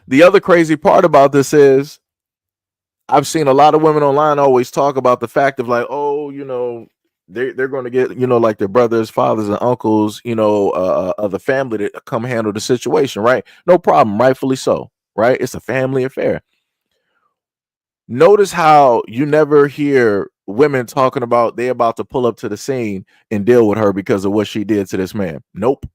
The other crazy part about this is I've seen a lot of women online always talk about the fact of like, oh, they're going to get, like their brothers, fathers, and uncles, of the family to come handle the situation, right? No problem, rightfully so, right? It's a family affair. Notice how you never hear women talking about they about to pull up to the scene and deal with her because of what she did to this man. Nope.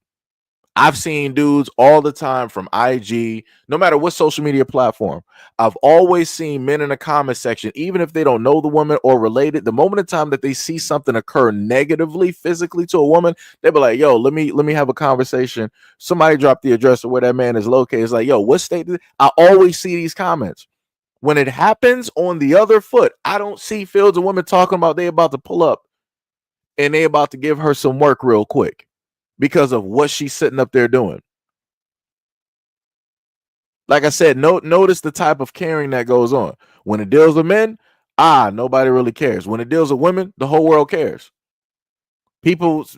I've seen dudes all the time from IG, no matter what social media platform. I've always seen men in the comment section, even if they don't know the woman or related, the moment in time that they see something occur negatively, physically to a woman, they be like, yo, let me have a conversation. Somebody drop the address of where that man is located. It's like, yo, what state? I always see these comments. When it happens on the other foot, I don't see fields of women talking about they about to pull up and they about to give her some work real quick because of what she's sitting up there doing. Like I said, notice the type of caring that goes on. When it deals with men, nobody really cares. When it deals with women, the whole world cares.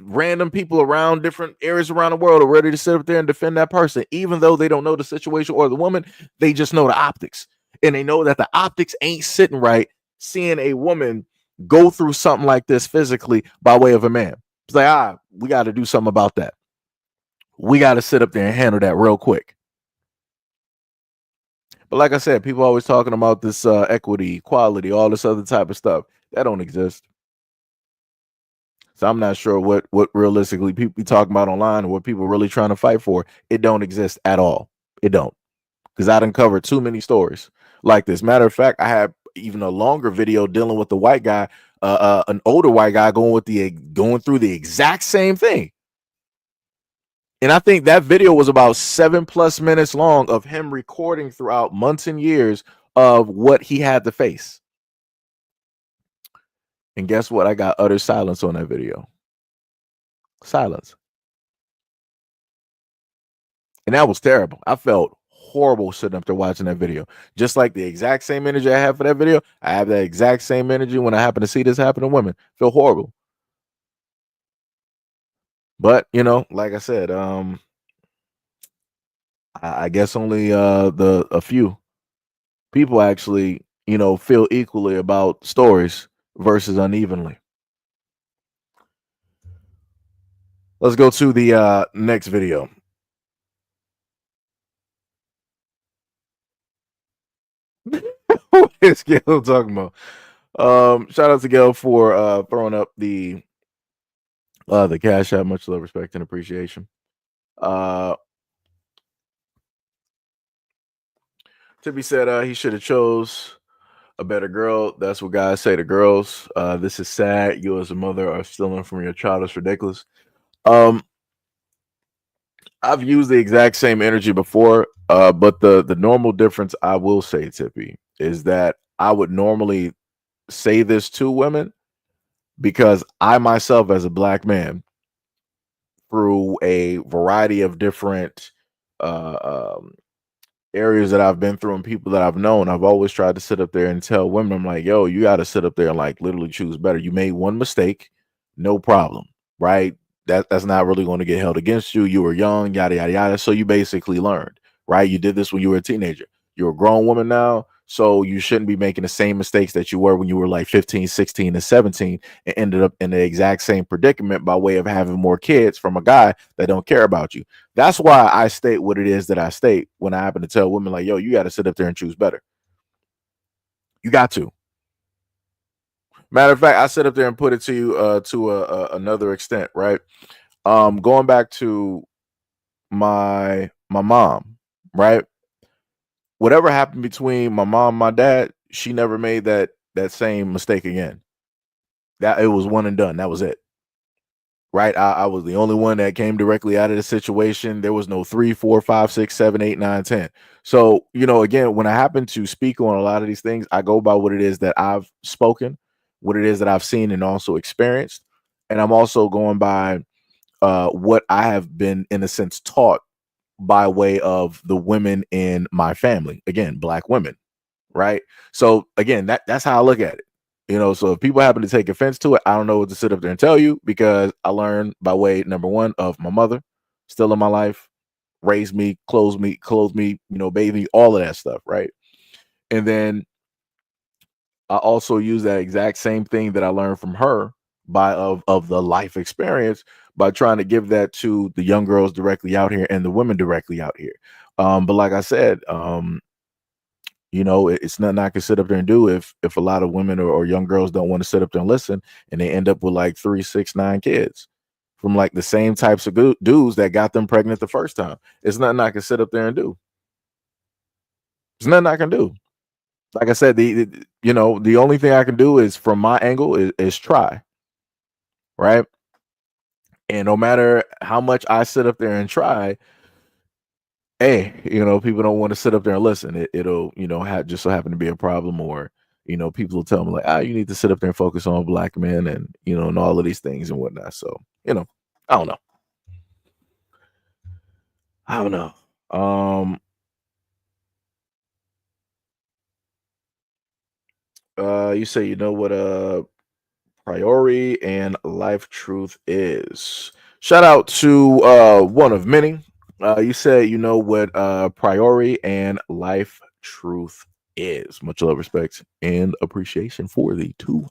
Random people around different areas around the world are ready to sit up there and defend that person, even though they don't know the situation or the woman. They just know the optics. And they know that the optics ain't sitting right seeing a woman go through something like this physically by way of a man. It's like, we got to do something about that. We got to sit up there and handle that real quick. But like I said, people always talking about this equity, equality, all this other type of stuff. That don't exist. So I'm not sure what realistically people be talking about online or what people really trying to fight for. It don't exist at all. It don't. Because I done covered too many stories like this. Matter of fact, I have even a longer video dealing with the white guy, an older white guy going through the exact same thing. And I think that video was about 7+ minutes long of him recording throughout months and years of what he had to face. And guess what? I got utter silence on that video. Silence. And that was terrible. I felt horrible sitting up there watching that video. Just like the exact same energy I have for that video, I have that exact same energy when I happen to see this happen to women. Feel horrible. But, like I said, I guess only a few people actually, feel equally about stories versus unevenly. Let's go to the next video. What is Gail talking about? Shout out to Gail for throwing up the Cashapp. Much love, respect, and appreciation. Tippy said he should have chose a better girl. That's what guys say to girls. This is sad. You as a mother are stealing from your child. It's ridiculous. I've used the exact same energy before, but the normal difference, I will say, Tippy, is that I would normally say this to women because I myself, as a black man, through a variety of different uh, um, areas that I've been through and people that I've known, I've always tried to sit up there and tell women, I'm like, yo, you got to sit up there and like literally choose better. You made one mistake, no problem, right? That's not really going to get held against you. You were young, yada yada yada. So you basically learned, right? You did this when you were a teenager. You're a grown woman now, so you shouldn't be making the same mistakes that you were when you were like 15, 16, and 17 and ended up in the exact same predicament by way of having more kids from a guy that don't care about you. That's why I state what it is that I state when I happen to tell women like, yo, you got to sit up there and choose better. You got to. Matter of fact, I sit up there and put it to you another extent, right? Going back to my mom, right? Whatever happened between my mom and my dad, she never made that same mistake again. That it was one and done. That was it. Right. I was the only one that came directly out of the situation. There was no 3, 4, 5, 6, 7, 8, 9, 10. So, again, when I happen to speak on a lot of these things, I go by what it is that I've spoken, what it is that I've seen and also experienced. And I'm also going by what I have been, in a sense, taught by way of the women in my family. Again, Black women. Right. So again, that's how I look at it. So if people happen to take offense to it, I don't know what to sit up there and tell you, because I learned by way, number one, of my mother still in my life, raised me, clothed me, bathed me, all of that stuff. Right. And then I also use that exact same thing that I learned from her by of the life experience, by trying to give that to the young girls directly out here and the women directly out here. But like I said, it's nothing I can sit up there and do if a lot of women or young girls don't want to sit up there and listen, and they end up with like 3, 6, 9 kids from like the same types of dudes that got them pregnant the first time. It's nothing I can sit up there and do. There's nothing I can do. Like I said, the only thing I can do is, from my angle, is try, right? And no matter how much I sit up there and try, hey, people don't want to sit up there and listen. It'll, just so happen to be a problem, or, people will tell me like, you need to sit up there and focus on Black men, and, and all of these things and whatnot. So, I don't know. I don't know. You say, what priority and life truth is. Shout out to one of many. You said, what priority and life truth is. Much love, respect, and appreciation for the $2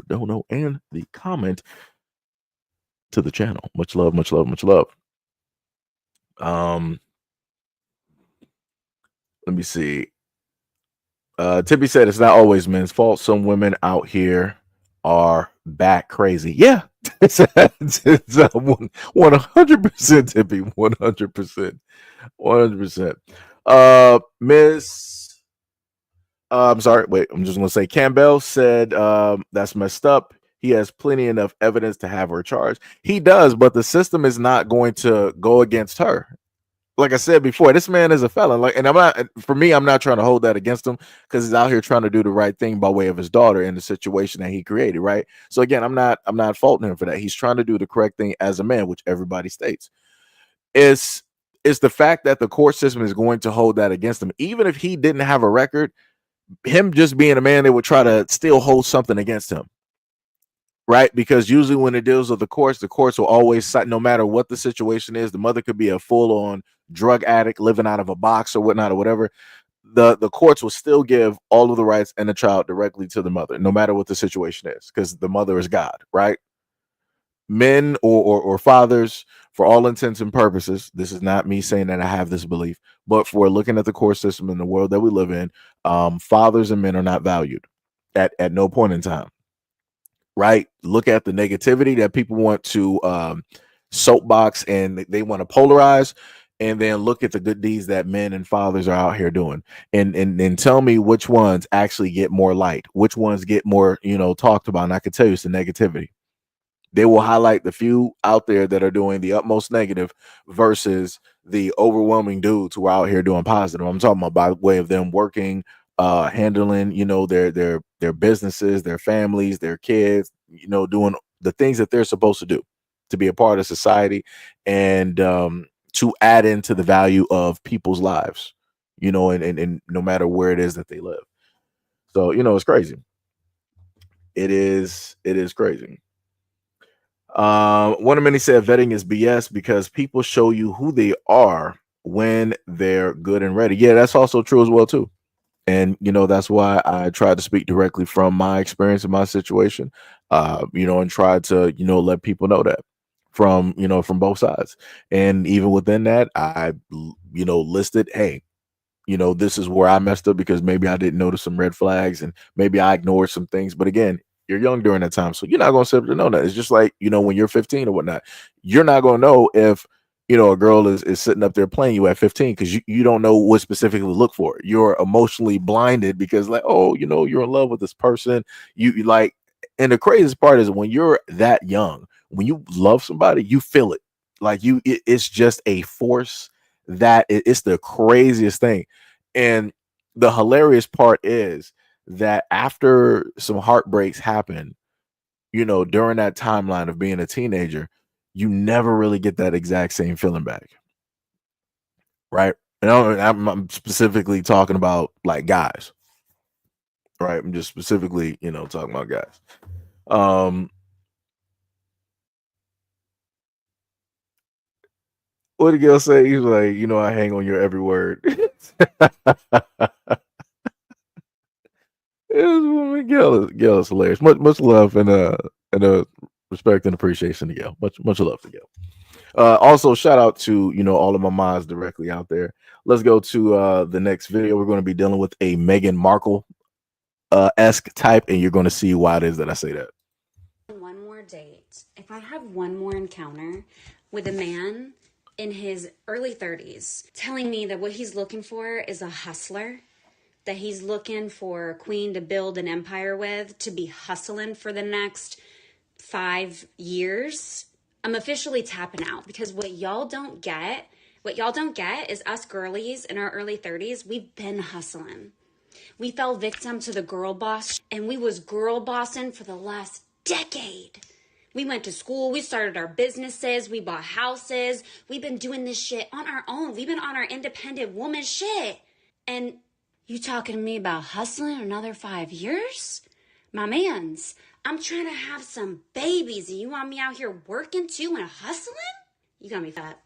dono and the comment to the channel. Much love, much love, much love. Let me see. Tippy said it's not always men's fault. Some women out here are back crazy. Yeah, it's 100% Tippy, 100%, 100%. Miss, I'm sorry. Wait, I'm just gonna say Campbell said that's messed up. He has plenty enough evidence to have her charged. He does, but the system is not going to go against her. Like I said before, this man is a felon. Like, and I'm not trying to hold that against him, because he's out here trying to do the right thing by way of his daughter in the situation that he created, right? So again, I'm not faulting him for that. He's trying to do the correct thing as a man, which everybody states. It's the fact that the court system is going to hold that against him, even if he didn't have a record. Him just being a man, they would try to still hold something against him. Right, because usually when it deals with the courts will always cite, no matter what the situation is. The mother could be a full-on drug addict living out of a box or whatnot or whatever. The courts will still give all of the rights and the child directly to the mother, no matter what the situation is, because the mother is God, right? Men or fathers, for all intents and purposes, this is not me saying that I have this belief, but for looking at the court system in the world that we live in, fathers and men are not valued at no point in time. Right? Look at the negativity that people want to soapbox, and they want to polarize, and then look at the good deeds that men and fathers are out here doing, and tell me which ones actually get more light, which ones get more talked about. And I can tell you it's the negativity. They will highlight the few out there that are doing the utmost negative versus the overwhelming dudes who are out here doing positive. I'm talking about by way of them working, handling, their businesses, their families, their kids, doing the things that they're supposed to do. to be a part of society, and to add into the value of people's lives, and no matter where it is that they live. So, it's crazy. It is crazy. One of many said vetting is BS because people show you who they are when they're good and ready. Yeah, that's also true as well too. And that's why I tried to speak directly from my experience in my situation, and try to let people know that from both sides. And even within that, I listed, hey, this is where I messed up because maybe I didn't notice some red flags and maybe I ignored some things. But again, you're young during that time, so you're not going to sit up to know that. It's just like, when you're 15 or whatnot, you're not going to know if, a girl is sitting up there playing you at 15 because you don't know what specifically to look for. You're emotionally blinded because, like, oh, you're in love with this person. You like, and the craziest part is when you're that young, when you love somebody, you feel it. Like it's just a force that it's the craziest thing. And the hilarious part is that after some heartbreaks happen, during that timeline of being a teenager, you never really get that exact same feeling back. Right. And I'm specifically talking about like guys. Right. I'm just specifically, talking about guys. What did Gail say? He's like, I hang on your every word. Gail is hilarious. Much love and respect and appreciation to Gail. Much love to Gail. Also, shout out to all of my mods directly out there. Let's go to the next video. We're going to be dealing with a Meghan Markle esque type, and you're going to see why it is that I say that. One more date. If I have one more encounter with a man in his early 30s telling me that what he's looking for is a hustler, that he's looking for a queen to build an empire with, to be hustling for the next 5 years, I'm officially tapping out, because what y'all don't get is us girlies in our early 30s, we've been hustling. We fell victim to the girl boss, and we was girl bossing for the last decade. We went to school, we started our businesses, we bought houses, we've been doing this shit on our own. We've been on our independent woman shit. And you talking to me about hustling another 5 years? My mans, I'm trying to have some babies, and you want me out here working too and hustling? You got me fat.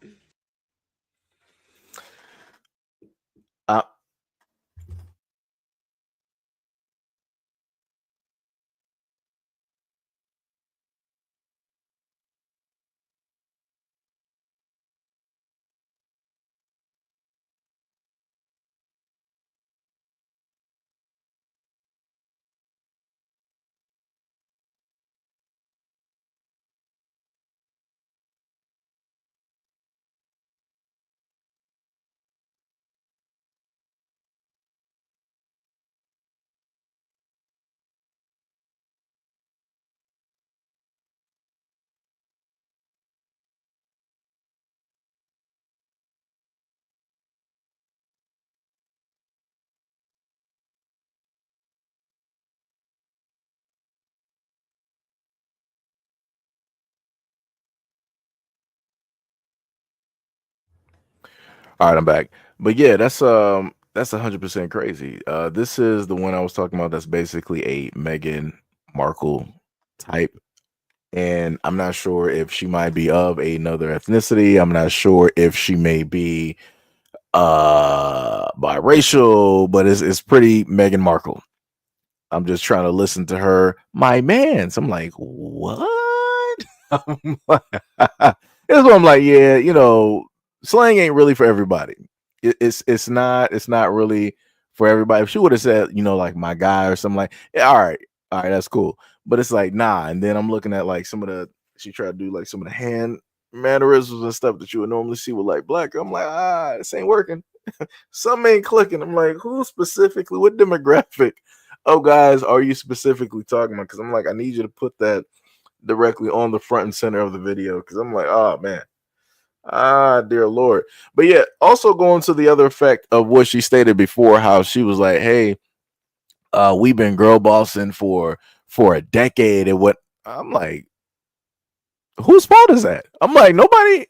All right, I'm back. But yeah, that's 100% crazy. This is the one I was talking about. That's basically a Meghan Markle type, and I'm not sure if she might be of another ethnicity. I'm not sure if she may be biracial, but it's pretty Meghan Markle. I'm just trying to listen to her, my man. So I'm like, what? Here's what I'm like, yeah, slang ain't really for everybody. It's not really for everybody. If she would have said, like my guy or something like, yeah, all right, that's cool. But it's like, nah. And then I'm looking at like she tried to do like some of the hand mannerisms and stuff that you would normally see with like black. I'm like, this ain't working. Something ain't clicking. I'm like, who specifically, what demographic of guys are you specifically talking about? Because I'm like, I need you to put that directly on the front and center of the video, because I'm like, oh man, dear Lord. But yeah, also going to the other effect of what she stated before, how she was like, hey, we've been girl bossing for a decade, and what I'm like, Whose fault is that? I'm like, nobody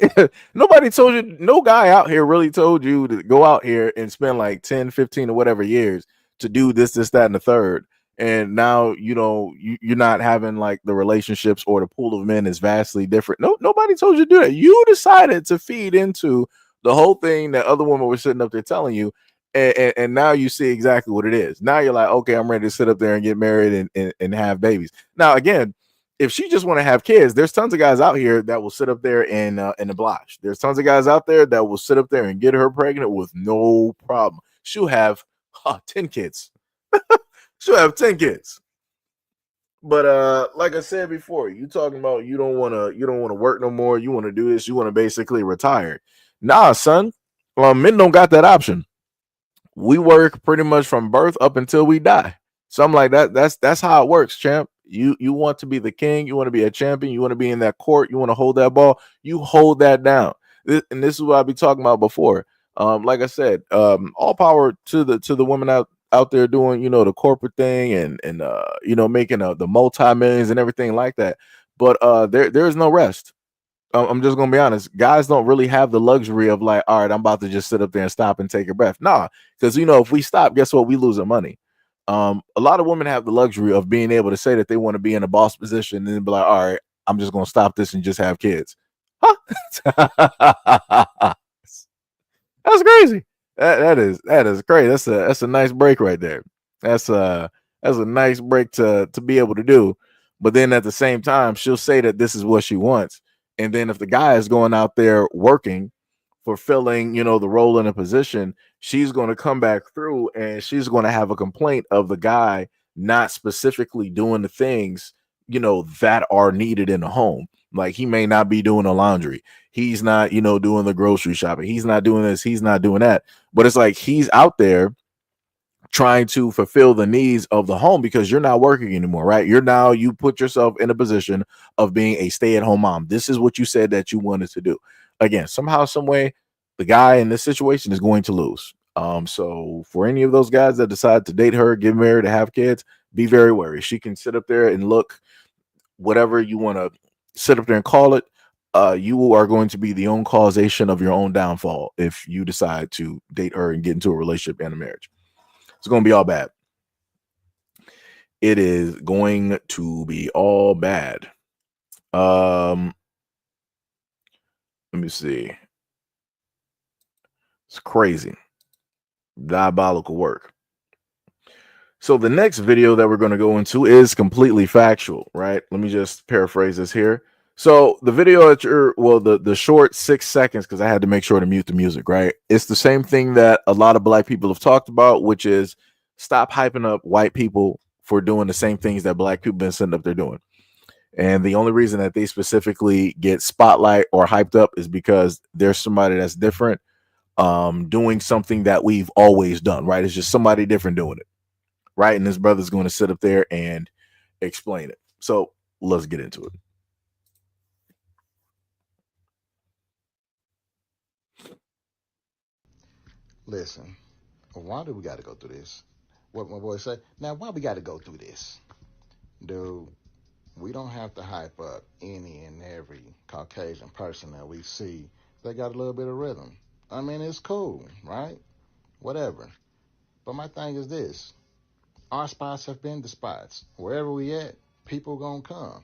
nobody told you, no guy out here really told you to go out here and spend like 10, 15, or whatever years to do this, that, and the third. And now, you're not having like the relationships, or the pool of men is vastly different. No, nobody told you to do that. You decided to feed into the whole thing that other women were sitting up there telling you. And now you see exactly what it is. Now you're like, okay, I'm ready to sit up there and get married and have babies. Now, again, if she just want to have kids, there's tons of guys out here that will sit up there and oblige. There's tons of guys out there that will sit up there and get her pregnant with no problem. She'll have 10 kids. She'll have 10 kids. But like I said before, you talking about you don't want to work no more. You want to do this. You want to basically retire. Nah, son. Men don't got that option. We work pretty much from birth up until we die. Something like that. That's how it works, champ. You want to be the king. You want to be a champion. You want to be in that court. You want to hold that ball. You hold that down. And this is what I be talking about before. Like I said, all power to the women out there doing the corporate thing and making the multi millions and everything like that. But there's no rest. I'm just gonna be honest. Guys don't really have the luxury of like, all right, I'm about to just sit up there and stop and take a breath. Nah, because if we stop, guess what? We lose our money. A lot of women have the luxury of being able to say that they want to be in a boss position and then be like, all right, I'm just gonna stop this and just have kids. Huh? That's crazy. That is crazy. That's a nice break right there. That's a nice break to be able to do. But then at the same time, she'll say that this is what she wants. And then if the guy is going out there working, fulfilling, the role in a position, she's going to come back through and she's going to have a complaint of the guy not specifically doing the things, that are needed in the home. Like he may not be doing the laundry. He's not, doing the grocery shopping. He's not doing this. He's not doing that. But it's like he's out there trying to fulfill the needs of the home because you're not working anymore, right? You put yourself in a position of being a stay-at-home mom. This is what you said that you wanted to do. Again, somehow, some way, the guy in this situation is going to lose. So for any of those guys that decide to date her, get married, to have kids, be very wary. She can sit up there and look whatever you want to sit up there and call it. You are going to be the own causation of your own downfall if you decide to date her and get into a relationship and a marriage. It's going to be all bad. It is going to be all bad. Let me see. It's crazy. Diabolical work. So the next video that we're going to go into is completely factual, right? Let me just paraphrase this here. So the video that the short 6 seconds, because I had to make sure to mute the music, right? It's the same thing that a lot of black people have talked about, which is stop hyping up white people for doing the same things that black people been sitting up there doing. And the only reason that they specifically get spotlight or hyped up is because there's somebody that's different, doing something that we've always done, right? It's just somebody different doing it, right? And this brother's going to sit up there and explain it. So let's get into it. Listen, why do we got to go through this? What my boy say? Now, why we got to go through this? Dude, we don't have to hype up any and every Caucasian person that we see that got a little bit of rhythm. I mean, it's cool, right? Whatever. But my thing is this. Our spots have been the spots. Wherever we at, people gonna come.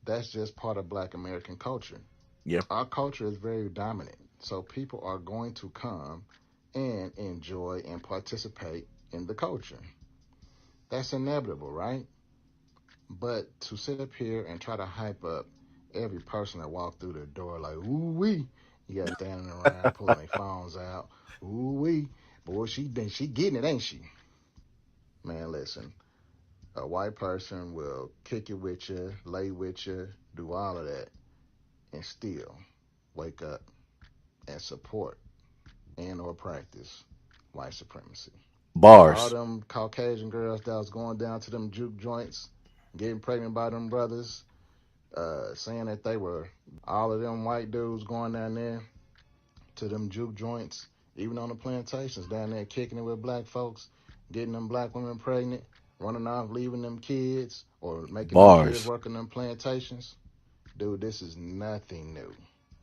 That's just part of Black American culture. Yeah. Our culture is very dominant. So people are going to come and enjoy and participate in the culture. That's inevitable, right? But to sit up here and try to hype up every person that walked through the door like, ooh wee, you got standing around pulling their phones out, ooh wee, boy, she getting it, ain't she? Man, listen, a white person will kick it with you, lay with you, do all of that, and still wake up and support and or practice white supremacy. All Bars. them Caucasian girls that was going down to them juke joints, getting pregnant by them brothers, saying that they were all of them white dudes going down there to them juke joints, even on the plantations down there kicking it with black folks, getting them black women pregnant, running off, leaving them kids, or making them kids Bars. work on them plantations. Dude, this is nothing new.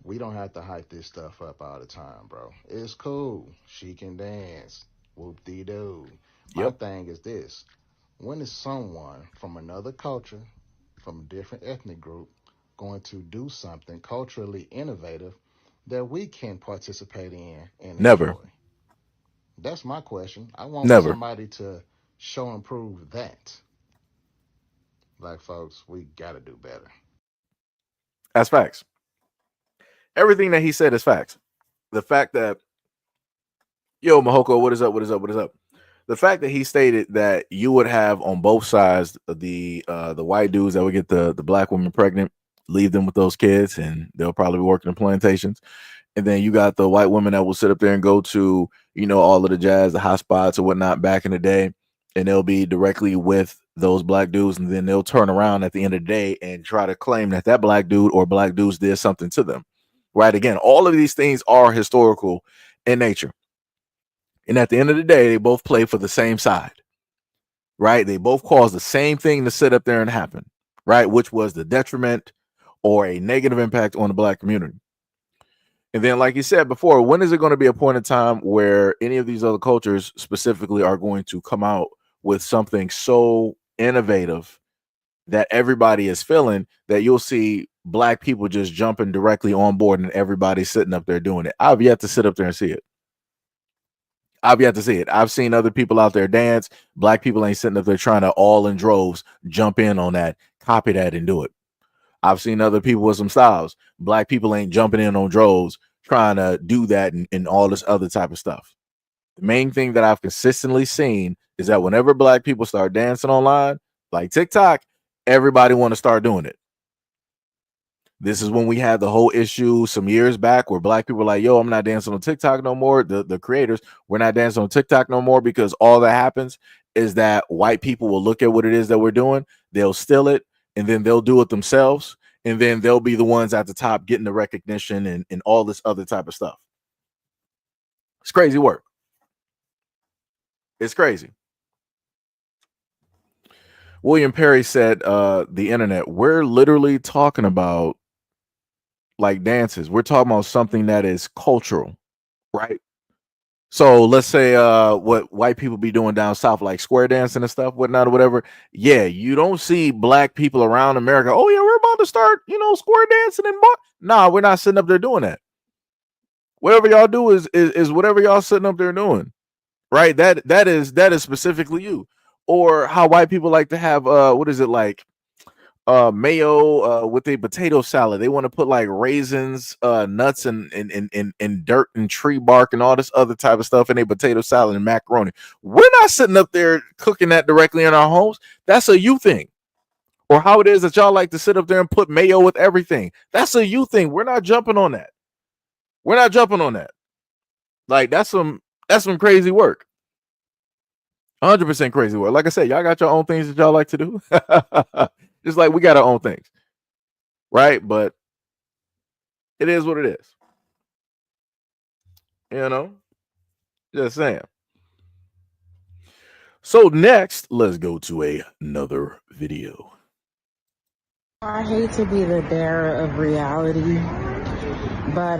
We don't have to hype this stuff up all the time, bro. It's cool. She can dance. Whoop-de-doo. My Yep. thing is this. When is someone from another culture, from a different ethnic group, going to do something culturally innovative that we can participate in and Never. enjoy? That's my question. I want Never. somebody to show and prove that. Black folks, we got to do better. That's facts. Everything that he said is facts. The fact that, yo, Mahoko, what is up? What is up? What is up? The fact that he stated that you would have on both sides the white dudes that would get the black women pregnant, leave them with those kids, and they'll probably be working in plantations. And then you got the white women that will sit up there and go to, all of the jazz, the hot spots or whatnot back in the day, and they'll be directly with those black dudes, and then they'll turn around at the end of the day and try to claim that that black dude or black dudes did something to them. Right? Again, all of these things are historical in nature. And at the end of the day, they both play for the same side, right? They both cause the same thing to sit up there and happen, right? Which was the detriment or a negative impact on the black community. And then, like you said before, when is it going to be a point in time where any of these other cultures specifically are going to come out with something so innovative that everybody is feeling that you'll see black people just jumping directly on board and everybody sitting up there doing it? I've yet to sit up there and see it. I've yet to see it. I've seen other people out there dance. Black people ain't sitting up there trying to all in droves jump in on that, copy that, and do it. I've seen other people with some styles. Black people ain't jumping in on droves trying to do that and all this other type of stuff. The main thing that I've consistently seen is that whenever black people start dancing online, like TikTok, everybody want to start doing it. This is when we had the whole issue some years back where black people were like, yo, I'm not dancing on TikTok no more. The creators, we're not dancing on TikTok no more, because all that happens is that white people will look at what it is that we're doing. They'll steal it, and then they'll do it themselves. And then they'll be the ones at the top getting the recognition and all this other type of stuff. It's crazy work. It's crazy. William Perry said, the internet, we're literally talking about like dances. We're talking about something that is cultural, right? So let's say what white people be doing down south, like square dancing and stuff, whatnot, or whatever. Yeah, you don't see black people around America. Oh yeah, we're about to start, square dancing and nah, we're not sitting up there doing that. Whatever y'all do is whatever y'all sitting up there doing, right? That is specifically you. Or how white people like to have what is it like? Mayo with a potato salad. They want to put like raisins, nuts, and dirt and tree bark and all this other type of stuff in a potato salad and macaroni. We're not sitting up there cooking that directly in our homes. That's a you thing. Or how it is that y'all like to sit up there and put mayo with everything. That's a you thing. We're not jumping on that. We're not jumping on that. Like that's some crazy work. 100% crazy work. Like I said, y'all got your own things that y'all like to do. Just like we got our own things, right? But it is what it is. Just saying. So next, let's go to another video. I hate to be the bearer of reality, but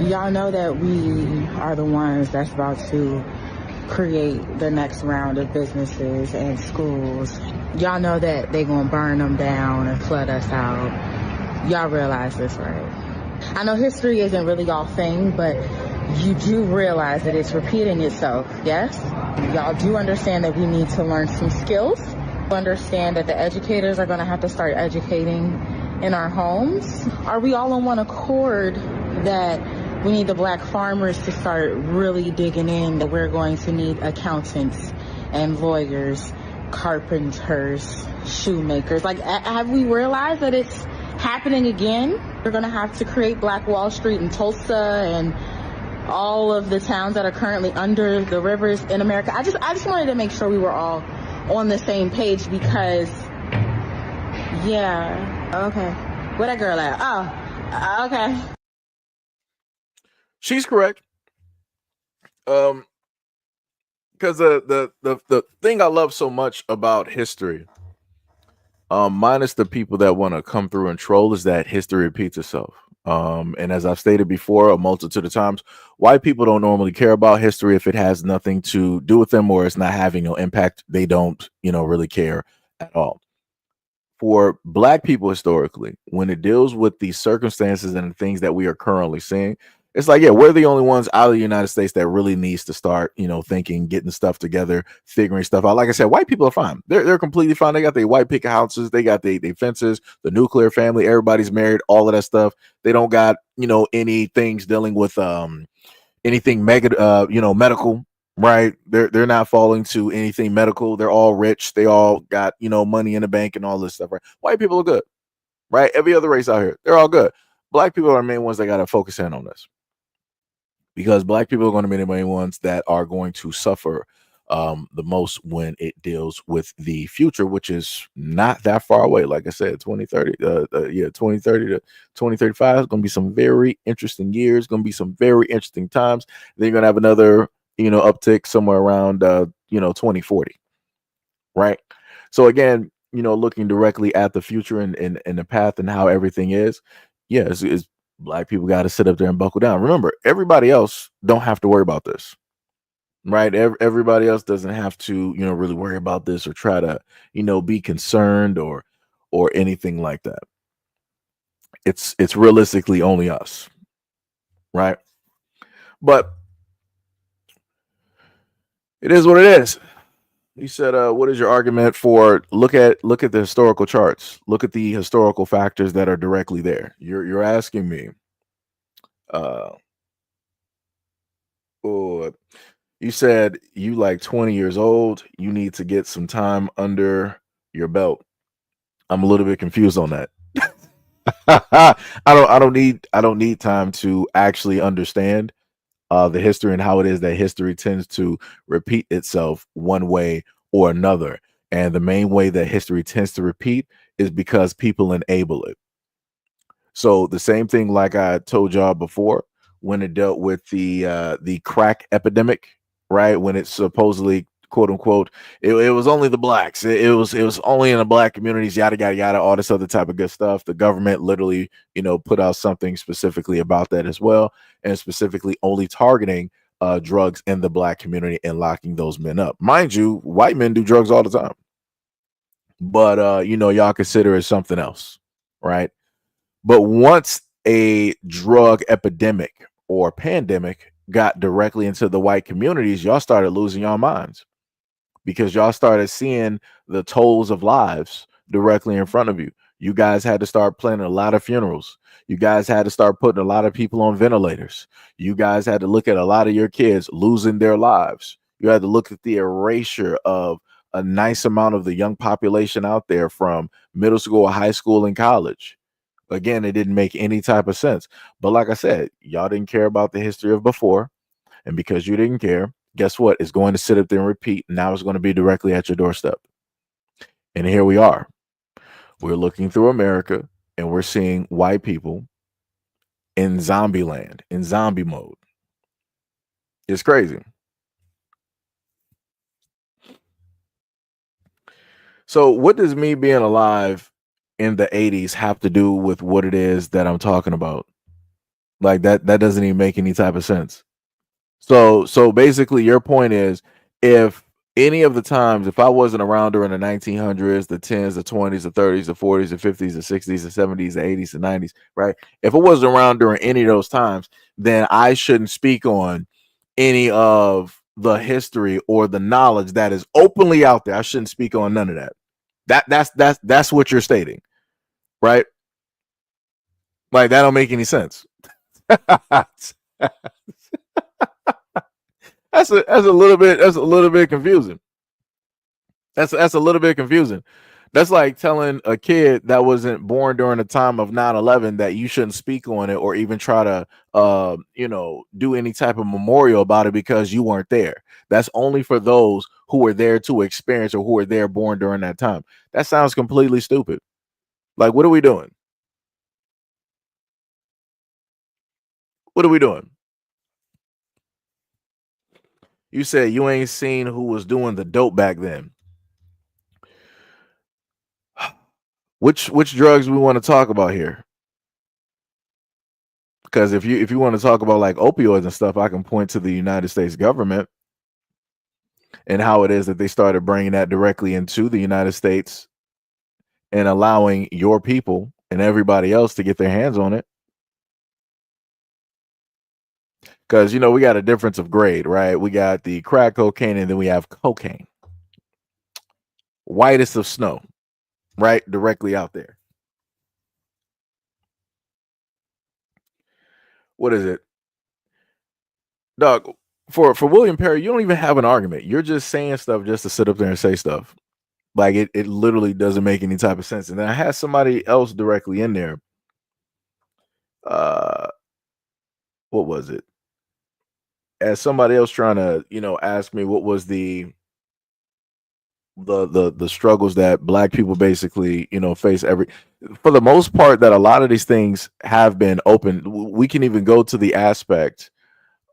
y'all know that we are the ones that's about to create the next round of businesses and schools. Y'all know that they gonna burn them down and flood us out. Y'all realize this, right? I know history isn't really y'all thing, but you do realize that it's repeating itself, yes? Y'all do understand that we need to learn some skills. Understand that the educators are gonna have to start educating in our homes. Are we all on one accord that we need the black farmers to start really digging in, that we're going to need accountants and lawyers, carpenters, shoemakers? Like, have we realized that it's happening again? We're going to have to create Black Wall Street in Tulsa and all of the towns that are currently under the rivers in America. I just wanted to make sure we were all on the same page because, yeah, okay. Where that girl at? Oh, okay. She's correct. Because the thing I love so much about history, Minus the people that want to come through and troll, is that history repeats itself. And as I've stated before a multitude of times, white people don't normally care about history if it has nothing to do with them or it's not having no impact. They don't, really care at all. For black people historically, when it deals with the circumstances and the things that we are currently seeing, it's like, yeah, we're the only ones out of the United States that really needs to start, thinking, getting stuff together, figuring stuff out. Like I said, white people are fine. They're completely fine. They got their white picket houses, they got their fences, the nuclear family, everybody's married, all of that stuff. They don't got, any things dealing with anything mega medical, right? They're not falling to anything medical. They're all rich. They all got, money in the bank and all this stuff, right? White people are good, right? Every other race out here, they're all good. Black people are the main ones that got to focus in on this, because black people are going to be the main ones that are going to suffer the most when it deals with the future, which is not that far away. Like I said, 2030, 2030 to 2035 is going to be some very interesting years, going to be some very interesting times. Then you're going to have another, uptick somewhere around, 2040, right? So again, looking directly at the future and the path and how everything is, yeah, it's black people got to sit up there and buckle down. Remember, everybody else don't have to worry about this, right? Everybody else doesn't have to, really worry about this or try to, be concerned or anything like that. It's realistically only us, right? But it is what it is. You said, what is your argument for look at the historical charts, look at the historical factors that are directly there. You're asking me, uh, oh, you said you like 20 years old, you need to get some time under your belt. I'm a little bit confused on that. I don't need time to actually understand the history and how it is that history tends to repeat itself one way or another. And the main way that history tends to repeat is because people enable it. So the same thing, like I told y'all before, when it dealt with the crack epidemic, right? When it supposedly, quote unquote, it was only the blacks. It was only in the black communities, yada yada yada, all this other type of good stuff. The government literally, put out something specifically about that as well, and specifically only targeting drugs in the black community and locking those men up. Mind you, white men do drugs all the time, but y'all consider it something else, right? But once a drug epidemic or pandemic got directly into the white communities, y'all started losing your minds, because y'all started seeing the tolls of lives directly in front of you. You guys had to start planning a lot of funerals. You guys had to start putting a lot of people on ventilators. You guys had to look at a lot of your kids losing their lives. You had to look at the erasure of a nice amount of the young population out there from middle school, high school, and college. Again, it didn't make any type of sense. But like I said, y'all didn't care about the history of before. And because you didn't care, guess what? It's going to sit up there and repeat. Now it's going to be directly at your doorstep. And here we are. We're looking through America and we're seeing white people in zombie land, in zombie mode. It's crazy. So, what does me being alive in the 80s have to do with what it is that I'm talking about? Like that doesn't even make any type of sense. So basically your point is, if any of the times, if I wasn't around during the 1900s, the 10s, the 20s, the 30s, the 40s, the 50s, the 60s, the 70s, the 80s, the 90s, right? If I wasn't around during any of those times, then I shouldn't speak on any of the history or the knowledge that is openly out there. I shouldn't speak on none of that. That's what you're stating, right? Like that don't make any sense. That's a little bit confusing. That's a little bit confusing. That's like telling a kid that wasn't born during the time of 9/11 that you shouldn't speak on it or even try to do any type of memorial about it because you weren't there. That's only for those who were there to experience or who were there born during that time. That sounds completely stupid. Like, what are we doing? What are we doing? You said you ain't seen who was doing the dope back then. Which drugs we want to talk about here? Because if you want to talk about like opioids and stuff, I can point to the United States government and how it is that they started bringing that directly into the United States and allowing your people and everybody else to get their hands on it. Because we got a difference of grade, right? We got the crack cocaine and then we have cocaine, whitest of snow, right? Directly out there. What is it, dog? For William Perry, you don't even have an argument. You're just saying stuff just to sit up there and say stuff. Like it literally doesn't make any type of sense. And then I had somebody else directly in there. Uh, what was it? As somebody else trying to, ask me what was the struggles that black people basically, face for the most part, that a lot of these things have been open. We can even go to the aspect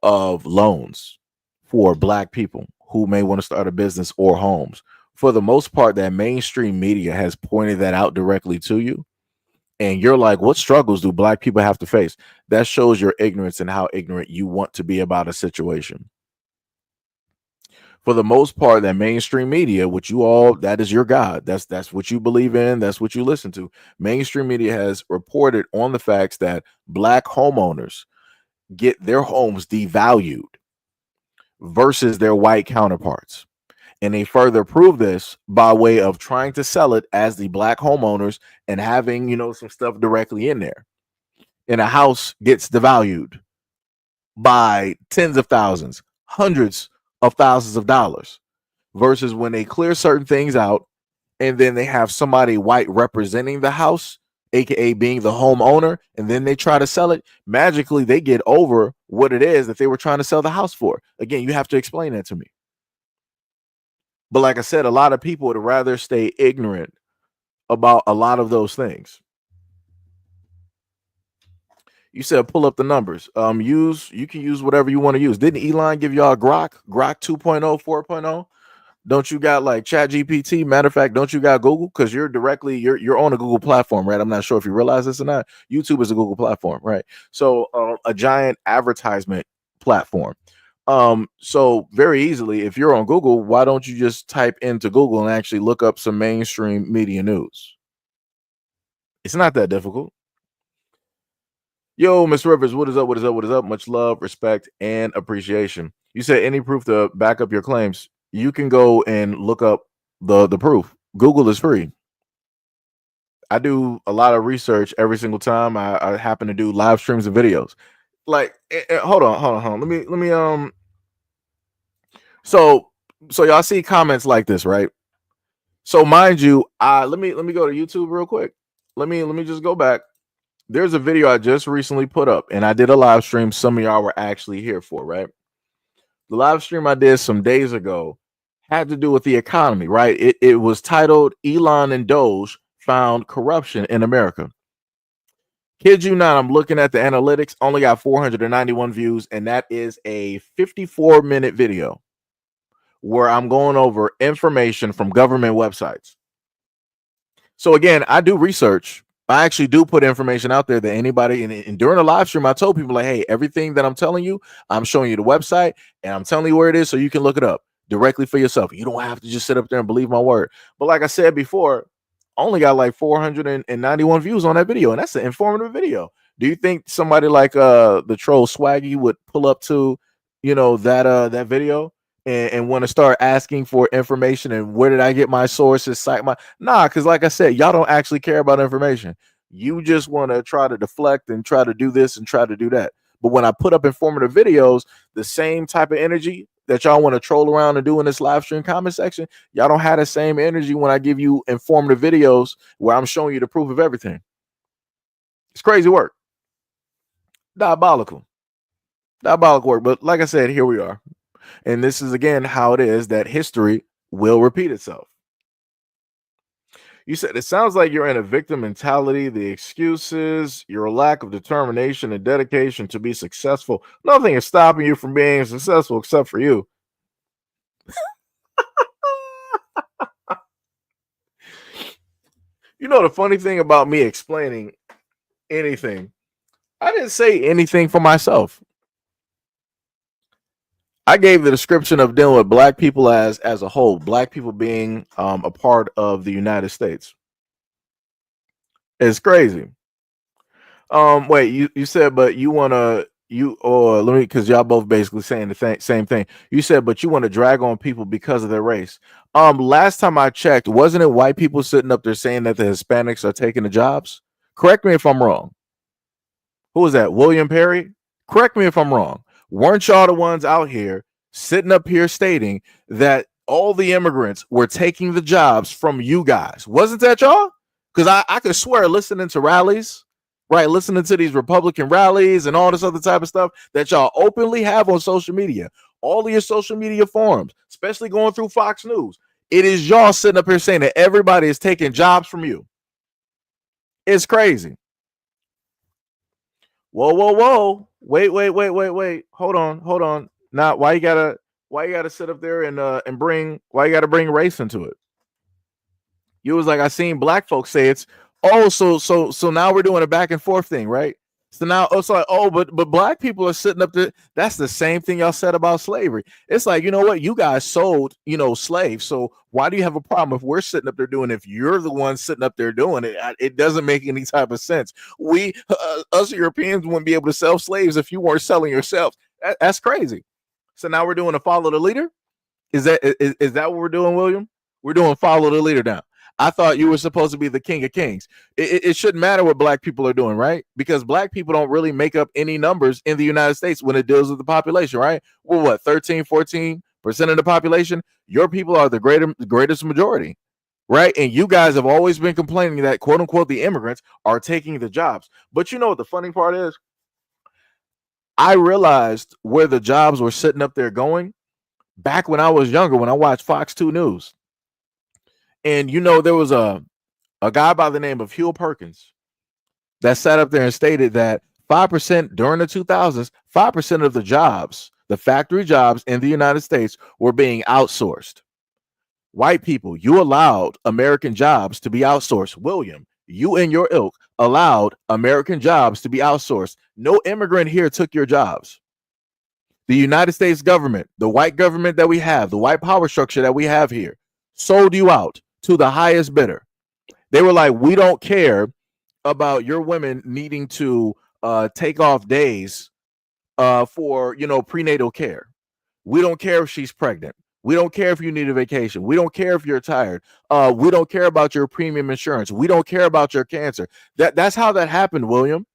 of loans for black people who may want to start a business or homes. For the most part, that mainstream media has pointed that out directly to you. And you're like, what struggles do black people have to face? That shows your ignorance and how ignorant you want to be about a situation. For the most part, that mainstream media, which that is your God. That's what you believe in. That's what you listen to. Mainstream media has reported on the facts that black homeowners get their homes devalued versus their white counterparts. And they further prove this by way of trying to sell it as the black homeowners and having, some stuff directly in there. And a house gets devalued by tens of thousands, hundreds of thousands of dollars versus when they clear certain things out and then they have somebody white representing the house, aka being the homeowner, and then they try to sell it. Magically, they get over what it is that they were trying to sell the house for. Again, you have to explain that to me. But like I said, a lot of people would rather stay ignorant about a lot of those things. You said pull up the numbers. You can use whatever you want to use. Didn't Elon give y'all Grok 2.0, 4.0? Don't you got like Chat GPT? Matter of fact, don't you got Google? Because you're on a Google platform, right? I'm not sure if you realize this or not. YouTube is a Google platform, right? So a giant advertisement platform. So very easily, if you're on Google, why don't you just type into Google and actually look up some mainstream media news? It's not that difficult. Yo, Miss Rivers, what is up? What is up? What is up? Much love, respect, and appreciation. You said any proof to back up your claims. You can go and look up the proof. Google is free. I do a lot of research every single time I happen to do live streams and videos. Like, hold on. Let me So y'all see comments like this, right? So mind you, let me go to YouTube real quick. Let me just go back. There's a video I just recently put up, and I did a live stream. Some of y'all were actually here for, right? The live stream I did some days ago had to do with the economy, right? It was titled Elon and Doge Found Corruption in America. Kid you not, I'm looking at the analytics, only got 491 views, and that is a 54-minute video where I'm going over information from government websites. So again, I do research. I actually do put information out there that anybody, and during the live stream, I told people like, hey, everything that I'm telling you, I'm showing you the website and I'm telling you where it is so you can look it up directly for yourself. You don't have to just sit up there and believe my word. But like I said before, I only got like 491 views on that video, and that's an informative video. Do you think somebody like the troll Swaggy would pull up to, that video and want to start asking for information and where did I get my sources, cite my because like I said, y'all don't actually care about information. You just want to try to deflect and try to do this and try to do that. But when I put up informative videos, the same type of energy that y'all want to troll around and do in this live stream comment section, y'all don't have the same energy when I give you informative videos where I'm showing you the proof of everything. It's crazy work. Diabolical work. But like I said, here we are. And this is again how it is that history will repeat itself. You said it sounds like you're in a victim mentality, the excuses, your lack of determination and dedication to be successful. Nothing is stopping you from being successful except for you. You know the funny thing about me explaining anything, I didn't say anything for myself. I gave the description of dealing with black people as a whole, black people being a part of the United States. It's crazy. Wait, you said, but you wanna you or let me because y'all both basically saying the same thing. You said, but you want to drag on people because of their race. Last time I checked, wasn't it white people sitting up there saying that the Hispanics are taking the jobs? Correct me if I'm wrong. Who was that? William Perry? Correct me if I'm wrong. Weren't y'all the ones out here sitting up here stating that all the immigrants were taking the jobs from you guys? Wasn't that y'all? Because I could swear listening to rallies, right? Listening to these Republican rallies and all this other type of stuff that y'all openly have on social media, all of your social media forums, especially going through Fox News. It is y'all sitting up here saying that everybody is taking jobs from you. It's crazy. Whoa, whoa, whoa. Wait. Hold on. Now, why you gotta sit up there and bring why you gotta bring race into it? You was like, I seen black folks say it's so now we're doing a back and forth thing, right? So now it's like, but black people are sitting up there. That's the same thing y'all said about slavery. It's like, you know what, you guys sold, slaves. So why do you have a problem if we're sitting up there doing it? If you're the one sitting up there doing it, it doesn't make any type of sense. We us Europeans wouldn't be able to sell slaves if you weren't selling yourselves. That's crazy. So now we're doing a follow the leader. Is that what we're doing, William? We're doing follow the leader now. I thought you were supposed to be the king of kings. It shouldn't matter what black people are doing, right? Because black people don't really make up any numbers in the United States when it deals with the population, right? Well, what, 13, 14% of the population? Your people are the greatest majority, right? And you guys have always been complaining that, quote unquote, the immigrants are taking the jobs. But you know what the funny part is? I realized where the jobs were sitting up there going back when I was younger, when I watched Fox 2 News. And there was a guy by the name of Hugh Perkins that sat up there and stated that 5% during the 2000s, 5% of the jobs, the factory jobs in the United States, were being outsourced. White people, you allowed American jobs to be outsourced. William, you and your ilk allowed American jobs to be outsourced. No immigrant here took your jobs. The United States government, the white government that we have, the white power structure that we have here, sold you out to the highest bidder. They were like, we don't care about your women needing to take off days for prenatal care. We don't care if she's pregnant. We don't care if you need a vacation. We don't care if you're tired. We don't care about your premium insurance. We don't care about your cancer. That's how that happened, William.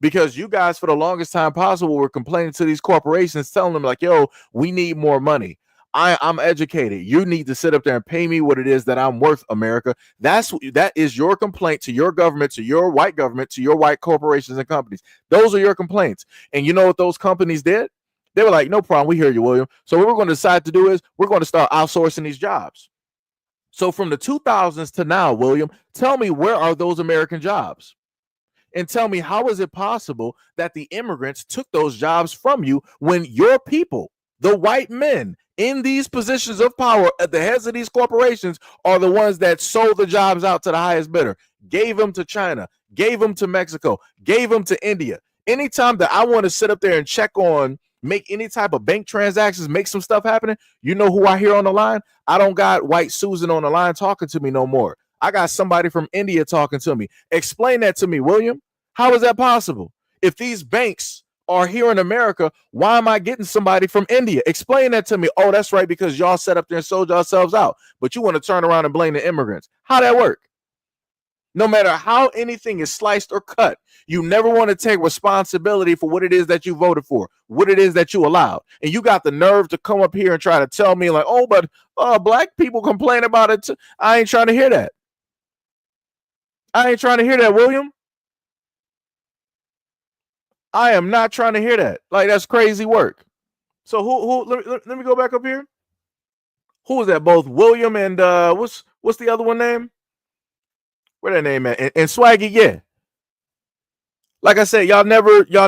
Because you guys, for the longest time possible, were complaining to these corporations, telling them like, yo, we need more money. I'm educated. You need to sit up there and pay me what it is that I'm worth, America. That is your complaint to your government, to your white government, to your white corporations and companies. Those are your complaints. And you know what those companies did? They were like, no problem. We hear you, William. So what we're going to decide to do is we're going to start outsourcing these jobs. So from the 2000s to now, William, tell me, where are those American jobs? And tell me, how is it possible that the immigrants took those jobs from you when your people, the white men in these positions of power at the heads of these corporations, are the ones that sold the jobs out to the highest bidder, gave them to China, gave them to Mexico, gave them to India? Anytime that I want to sit up there and check on, make any type of bank transactions, make some stuff happening, you know who I hear on the line? I don't got white Susan on the line talking to me no more. I got somebody from India talking to me. Explain that to me, William. How is that possible? If these banks are here in America, why am I getting somebody from India? Explain that to me. Oh, that's right, because y'all set up there and sold yourselves out. But you want to turn around and blame the immigrants. How that work? No matter how anything is sliced or cut, you never want to take responsibility for what it is that you voted for, what it is that you allowed. And you got the nerve to come up here and try to tell me like, oh, but black people complain about it too. I ain't trying to hear that. I ain't trying to hear that, William. I am not trying to hear that. Like, that's crazy work. So who let me go back up here. Who was that? Both William and what's the other one name? Where that name at? And Swaggy, yeah. Like I said, y'all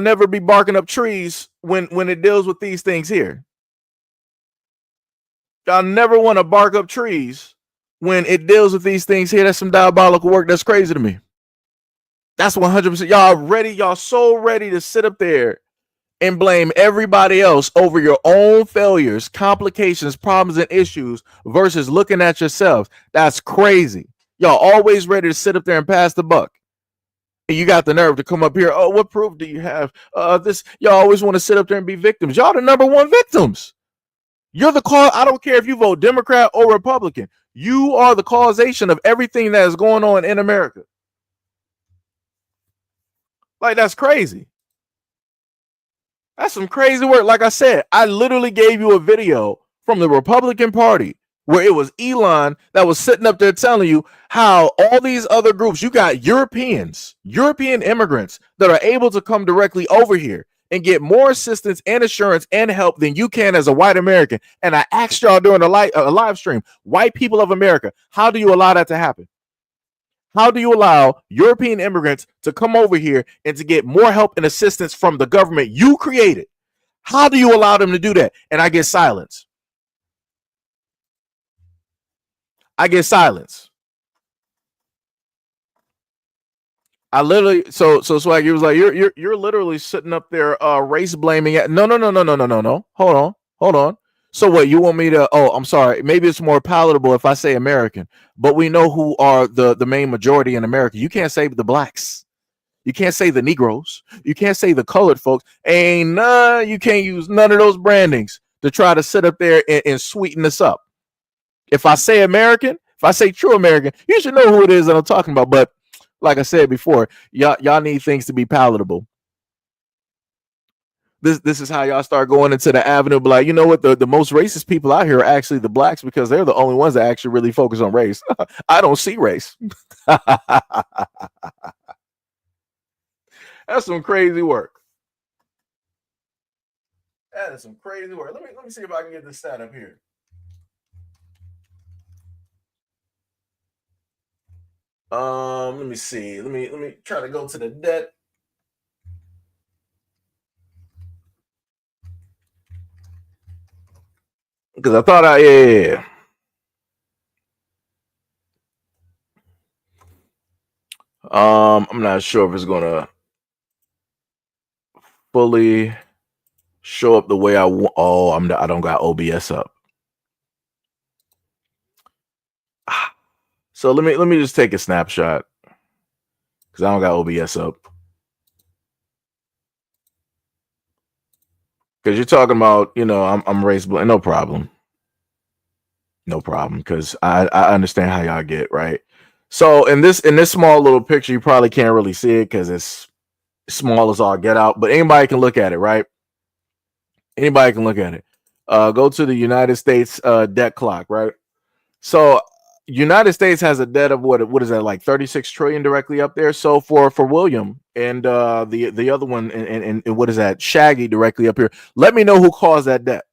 never be barking up trees when it deals with these things here. Y'all never want to bark up trees when it deals with these things here, that's some diabolical work. That's crazy to me. That's 100%. Y'all so ready to sit up there and blame everybody else over your own failures, complications, problems, and issues versus looking at yourselves. That's crazy. Y'all always ready to sit up there and pass the buck. And you got the nerve to come up here. Oh, what proof do you have? Y'all always want to sit up there and be victims. Y'all the number one victims. You're the cause. I don't care if you vote Democrat or Republican. You are the causation of everything that is going on in America. Like, that's crazy. That's some crazy work. Like I said, I literally gave you a video from the Republican Party where it was Elon that was sitting up there telling you how all these other groups, you got European immigrants that are able to come directly over here and get more assistance and assurance and help than you can as a white American. And I asked y'all during a live stream, white people of America, how do you allow that to happen? How do you allow European immigrants to come over here and to get more help and assistance from the government you created? How do you allow them to do that? And I get silence. I literally, so Swag, he was like, you're literally sitting up there race blaming it. No. Hold on. So what, you want me to, I'm sorry, maybe it's more palatable if I say American, but we know who are the main majority in America. You can't say the blacks. You can't say the Negroes. You can't say the colored folks. You can't use none of those brandings to try to sit up there and sweeten this up. If I say American, if I say true American, you should know who it is that I'm talking about. But like I said before, y'all need things to be palatable. This is how y'all start going into the avenue. But like, you know what? The most racist people out here are actually the blacks because they're the only ones that actually really focus on race. I don't see race. That's some crazy work. That is some crazy work. Let me see if I can get this stat up here. Let me see. Let me try to go to the debt. Because I thought I'm not sure if it's gonna fully show up the way I want. Oh, I don't got OBS up. So let me just take a snapshot because I don't got OBS up. Because you're talking about, I'm race blind. No problem. Because I understand how y'all get, right? So in this small little picture, you probably can't really see it because it's small as all get out. But anybody can look at it, right? Anybody can look at it. Go to the United States debt clock, right? So United States has a debt of what is that, like 36 trillion directly up there. So for William and the other one and what is that, Shaggy directly up here. Let me know who caused that debt.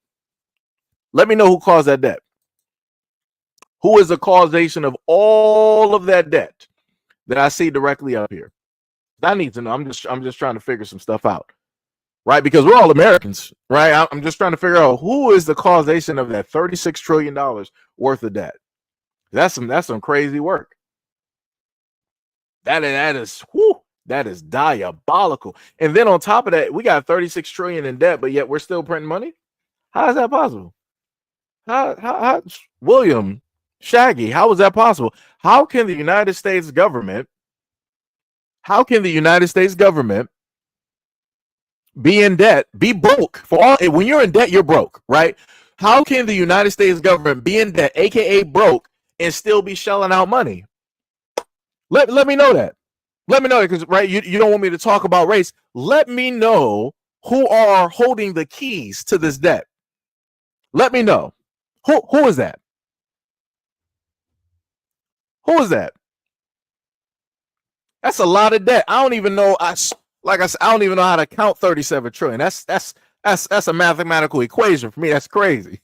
Who is the causation of all of that debt that I see directly up here? I need to know. I'm just trying to figure some stuff out, right? Because we're all Americans, right? I'm just trying to figure out who is the causation of that $36 trillion worth of debt. That's some crazy work. That is diabolical. And then on top of that, we got 36 trillion in debt, but yet we're still printing money. How is that possible? How William, Shaggy, how is that possible? How can the United States government be in debt, be broke for all? When you're in debt, you're broke, right? How can the United States government be in debt, aka broke, and still be shelling out money? Let me know that. Let me know that, because right, you don't want me to talk about race. Let me know who are holding the keys to this debt. Let me know. Who is that? Who is that? That's a lot of debt. I don't even know. Like I said, I don't even know how to count 37 trillion. That's a mathematical equation for me. That's crazy.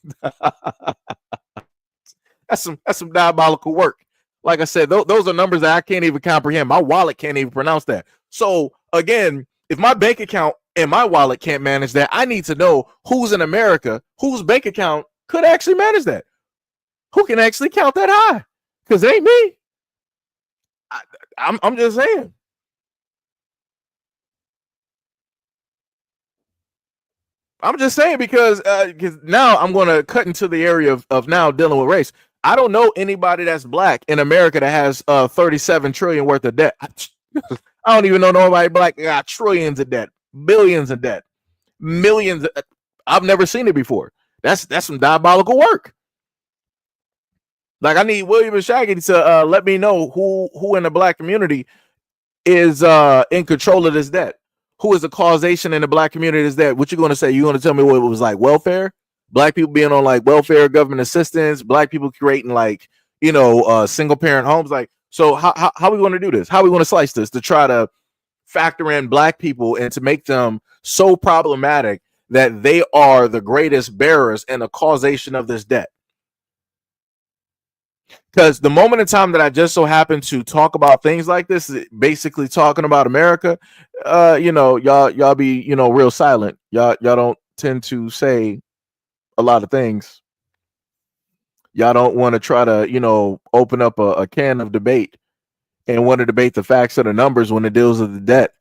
That's some diabolical work. Like I said, those are numbers that I can't even comprehend. My wallet can't even pronounce that. So again, if my bank account and my wallet can't manage that, I need to know who's in America, whose bank account could actually manage that. Who can actually count that high? Because it ain't me. I'm just saying. I'm just saying because now I'm going to cut into the area of now dealing with race. I don't know anybody that's black in America that has 37 trillion worth of debt. I don't even know nobody black that got trillions of debt, billions of debt, millions. I've never seen it before. That's some diabolical work. Like I need William and Shaggy to let me know who in the black community is in control of this debt. Who is the causation in the black community is that? What you going to say? You going to tell me what it was like welfare? Black people being on like welfare, government assistance, black people creating like, single parent homes. Like, so how are we going to do this? How are we going to slice this to try to factor in black people and to make them so problematic that they are the greatest bearers and the causation of this debt? Because the moment in time that I just so happen to talk about things like this, basically talking about America, y'all be real silent. Y'all don't tend to say a lot of things. Y'all don't want to try to open up a can of debate and want to debate the facts of the numbers when it deals with the debt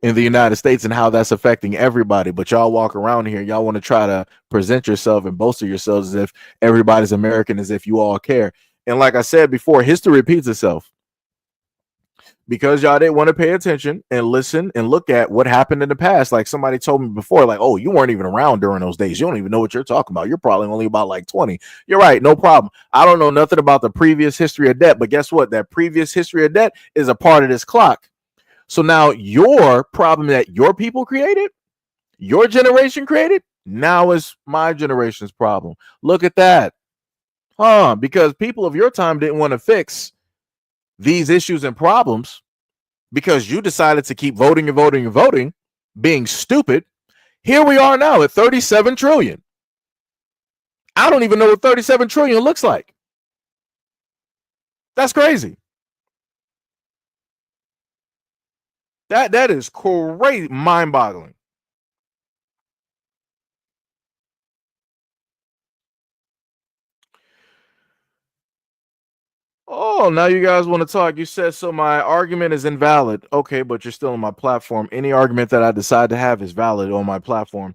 in the United States and how that's affecting everybody. But y'all walk around here, y'all want to try to present yourself and boast of yourselves as if everybody's American, as if you all care. And like I said before, history repeats itself because y'all didn't want to pay attention and listen and look at what happened in the past. Like somebody told me before, like, oh, you weren't even around during those days. You don't even know what you're talking about. You're probably only about like 20. You're right. No problem. I don't know nothing about the previous history of debt, but guess what? That previous history of debt is a part of this clock. So now your problem that your people created, your generation created, now is my generation's problem. Look at that. Because people of your time didn't want to fix these issues and problems because you decided to keep voting and voting and voting, being stupid. Here we are now at 37 trillion. I don't even know what 37 trillion looks like. That's crazy. That is crazy, mind-boggling. Oh, now you guys want to talk. You said so my argument is invalid. Okay, but you're still on my platform. Any argument that I decide to have is valid on my platform.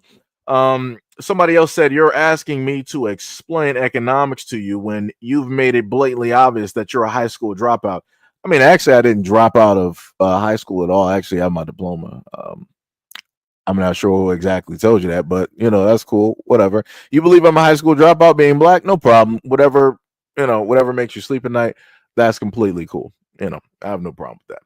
Somebody else said you're asking me to explain economics to you when you've made it blatantly obvious that you're a high school dropout. I mean, actually, I didn't drop out of high school at all. I actually have my diploma. I'm not sure who exactly told you that, but that's cool. Whatever. You believe I'm a high school dropout being black? No problem. Whatever makes you sleep at night, that's completely cool. I have no problem with that.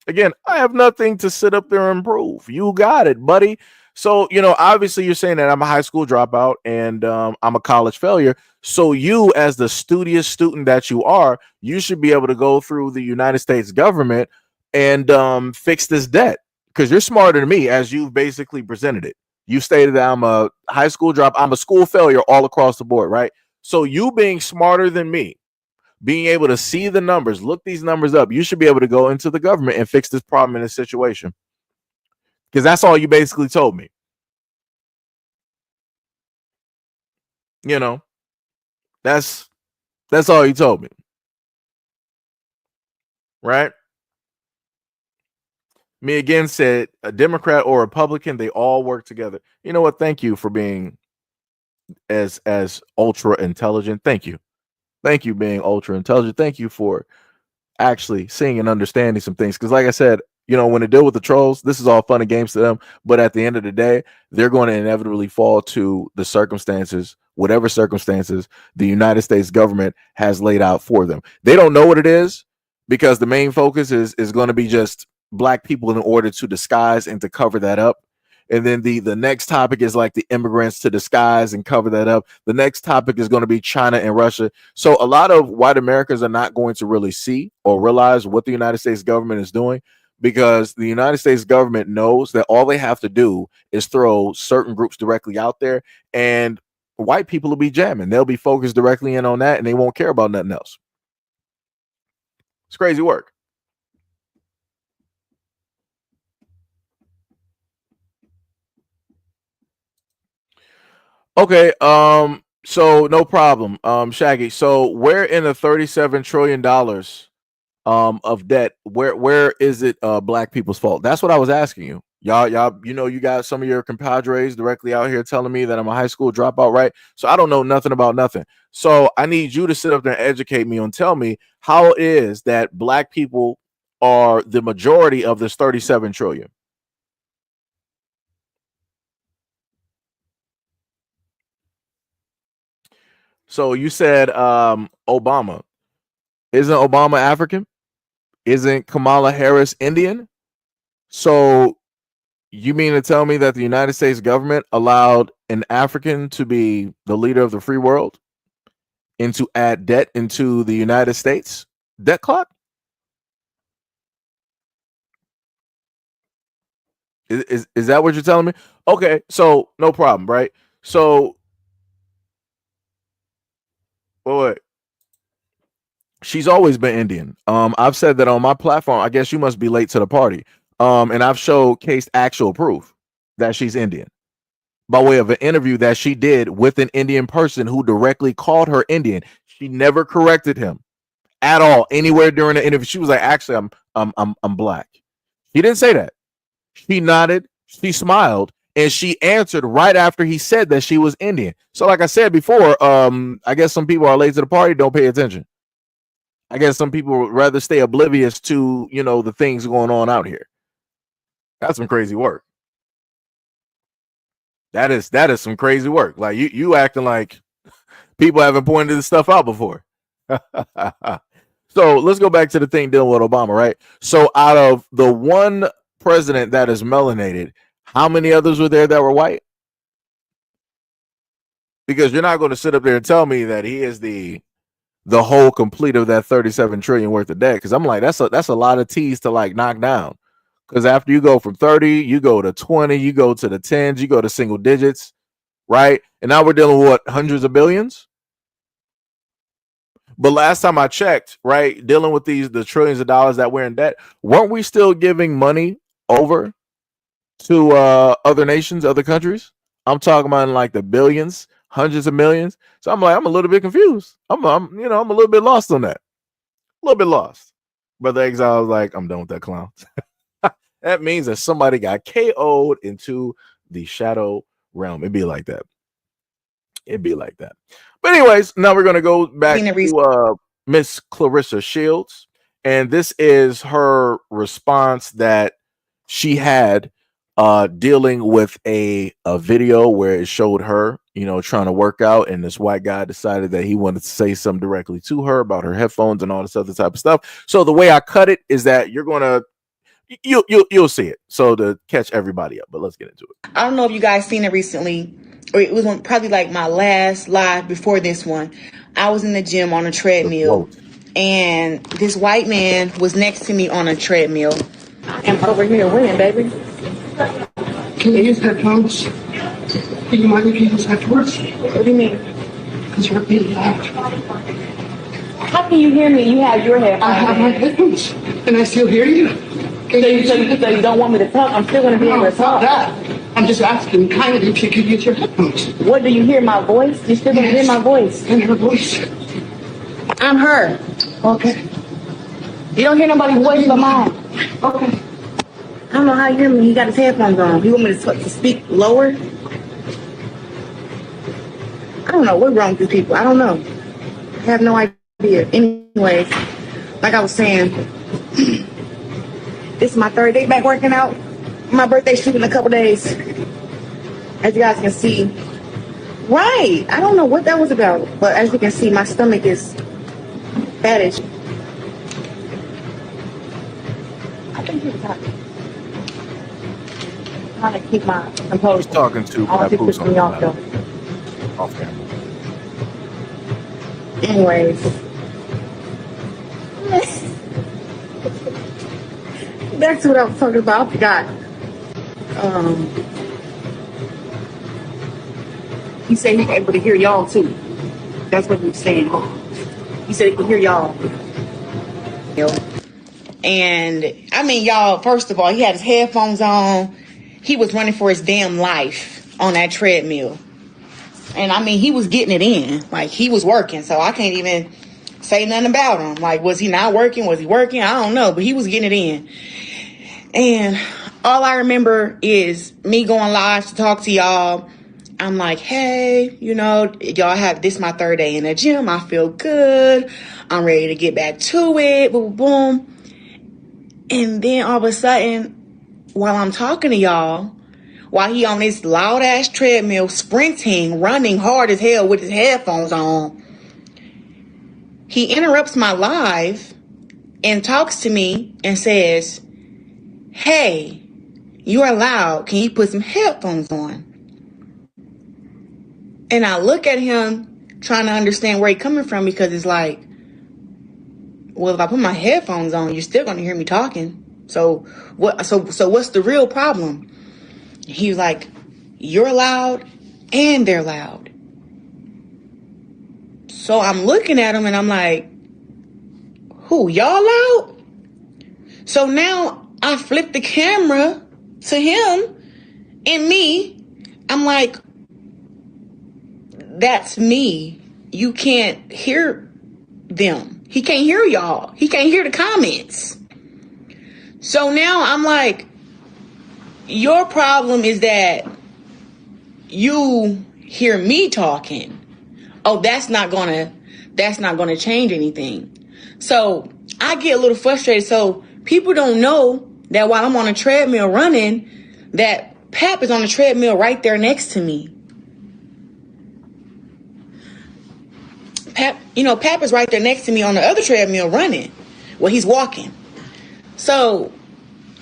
Again, I have nothing to sit up there and prove. You got it, buddy. So, obviously you're saying that I'm a high school dropout and I'm a college failure. So you, as the studious student that you are, you should be able to go through the United States government and fix this debt because you're smarter than me as you've basically presented it. You stated that I'm a high school drop. I'm a school failure all across the board, right? So you being smarter than me, being able to see the numbers, look these numbers up, you should be able to go into the government and fix this problem in this situation. Because that's all you basically told me. That's all you told me. Right? Me again said a Democrat or Republican, they all work together. You know what? Thank you for being as ultra intelligent. Thank you. Thank you being ultra intelligent. Thank you for actually seeing and understanding some things. Because, like I said, when they deal with the trolls, this is all fun and games to them. But at the end of the day, they're going to inevitably fall to the circumstances, whatever circumstances the United States government has laid out for them. They don't know what it is because the main focus is going to be just black people in order to disguise and to cover that up. And then the next topic is like the immigrants to disguise and cover that up. The next topic is going to be China and Russia. So a lot of white Americans are not going to really see or realize what the United States government is doing because the United States government knows that all they have to do is throw certain groups directly out there and white people will be jamming. They'll be focused directly in on that and they won't care about nothing else. It's crazy work. Okay, So no problem, Shaggy. So we're in a $37 trillion of debt. Where is it black people's fault? That's what I was asking you. Y'all, you got some of your compadres directly out here telling me that I'm a high school dropout, right? So I don't know nothing about nothing. So I need you to sit up there and educate me and tell me how it is that black people are the majority of this 37 trillion. So you said Obama. Isn't Obama African? Isn't Kamala Harris Indian? So you mean to tell me that the United States government allowed an African to be the leader of the free world and to add debt into the United States debt clock? Is that what you're telling me? Okay, so no problem, right? So wait. She's always been Indian. I've said that on my platform. I guess you must be late to the party. And I've showcased actual proof that she's Indian by way of an interview that she did with an Indian person who directly called her Indian. She never corrected him at all anywhere during the interview. She was like, "Actually, I'm black." He didn't say that. She nodded, she smiled, and she answered right after he said that she was Indian. So, like I said before, I guess some people are late to the party, don't pay attention. I guess some people would rather stay oblivious to, the things going on out here. That's some crazy work. That is some crazy work. Like you acting like people haven't pointed this stuff out before. So let's go back to the thing dealing with Obama, right? So out of the one president that is melanated, how many others were there that were white? Because you're not going to sit up there and tell me that he is the whole complete of that 37 trillion worth of debt. Because I'm like, that's a lot of T's to like knock down. Because after you go from 30, you go to 20, you go to the tens, you go to single digits, right? And now we're dealing with what, hundreds of billions? But last time I checked, right, dealing with the trillions of dollars that we're in debt, weren't we still giving money over to other nations, other countries? I'm talking about like the billions, hundreds of millions. So I'm like, I'm a little bit confused. I'm a little bit lost on that. A little bit lost. Brother Exile was like, I'm done with that clown. That means that somebody got KO'd into the shadow realm. It'd be like that. It'd be like that. But anyways, now we're going to go back to Miss Clarissa Shields. And this is her response that she had dealing with a video where it showed her, trying to work out. And this white guy decided that he wanted to say something directly to her about her headphones and all this other type of stuff. So the way I cut it is that you're going to, you'll see it. So to catch everybody up, but let's get into it. I don't know if you guys seen it recently, or it was probably like my last live before this one. I was in the gym on a treadmill, and this white man was next to me on a treadmill. And over here winning, baby. Can you use headphones? Do you mind if you use afterwards? What do you mean? Because you're being loud. How can you hear me? You have your headphones. I have my headphones, and I still hear you. So you don't want me to talk? I'm still going to be able to talk. That. I'm just asking kindly if you could use your headphones. What, do you hear my voice? You're still going to hear my voice. And her voice. I'm her. Okay. You don't hear nobody's voice but mine. Okay. I don't know how you hear me. He got his headphones on. You want me to speak lower? I don't know. What's wrong with these people? I don't know. I have no idea. Anyways, like I was saying, this is my third day back working out. My birthday's shooting in a couple days. As you guys can see. Right. I don't know what that was about. But as you can see, my stomach is fattish. I think he was happy. I'm trying to keep my composure. He's talking to I want to piss me off though. Off camera. Anyways. That's what I was talking about. I forgot. He said he's able to hear y'all too. That's what he was saying. He said he could hear y'all. And I mean, y'all, first of all, he had his headphones on. He was running for his damn life on that treadmill. And I mean, he was getting it in. Like, he was working, so I can't even say nothing about him. Like, was he not working? Was he working? I don't know, but he was getting it in. And all I remember is me going live to talk to y'all. I'm like, hey, you know, y'all have this my third day in the gym. I feel good. I'm ready to get back to it. Boom, boom. And then all of a sudden, while I'm talking to y'all, while he on this loud ass treadmill, sprinting, running hard as hell with his headphones on, he interrupts my live and talks to me and says, hey, you are loud. Can you put some headphones on? And I look at him trying to understand where he's coming from, because it's like, well, if I put my headphones on, you're still going to hear me talking. So what? So what's the real problem? He was like, you're loud and they're loud. So I'm looking at him and I'm like, who, y'all loud? So now I flip the camera to him and me. I'm like, that's me. You can't hear them. He can't hear y'all. He can't hear the comments. So now I'm like, your problem is that you hear me talking. Oh, that's not gonna change anything. So I get a little frustrated. So people don't know that while I'm on a treadmill running, that Pap is on the treadmill right there next to me. Pap is right there next to me on the other treadmill running. Well, he's walking. So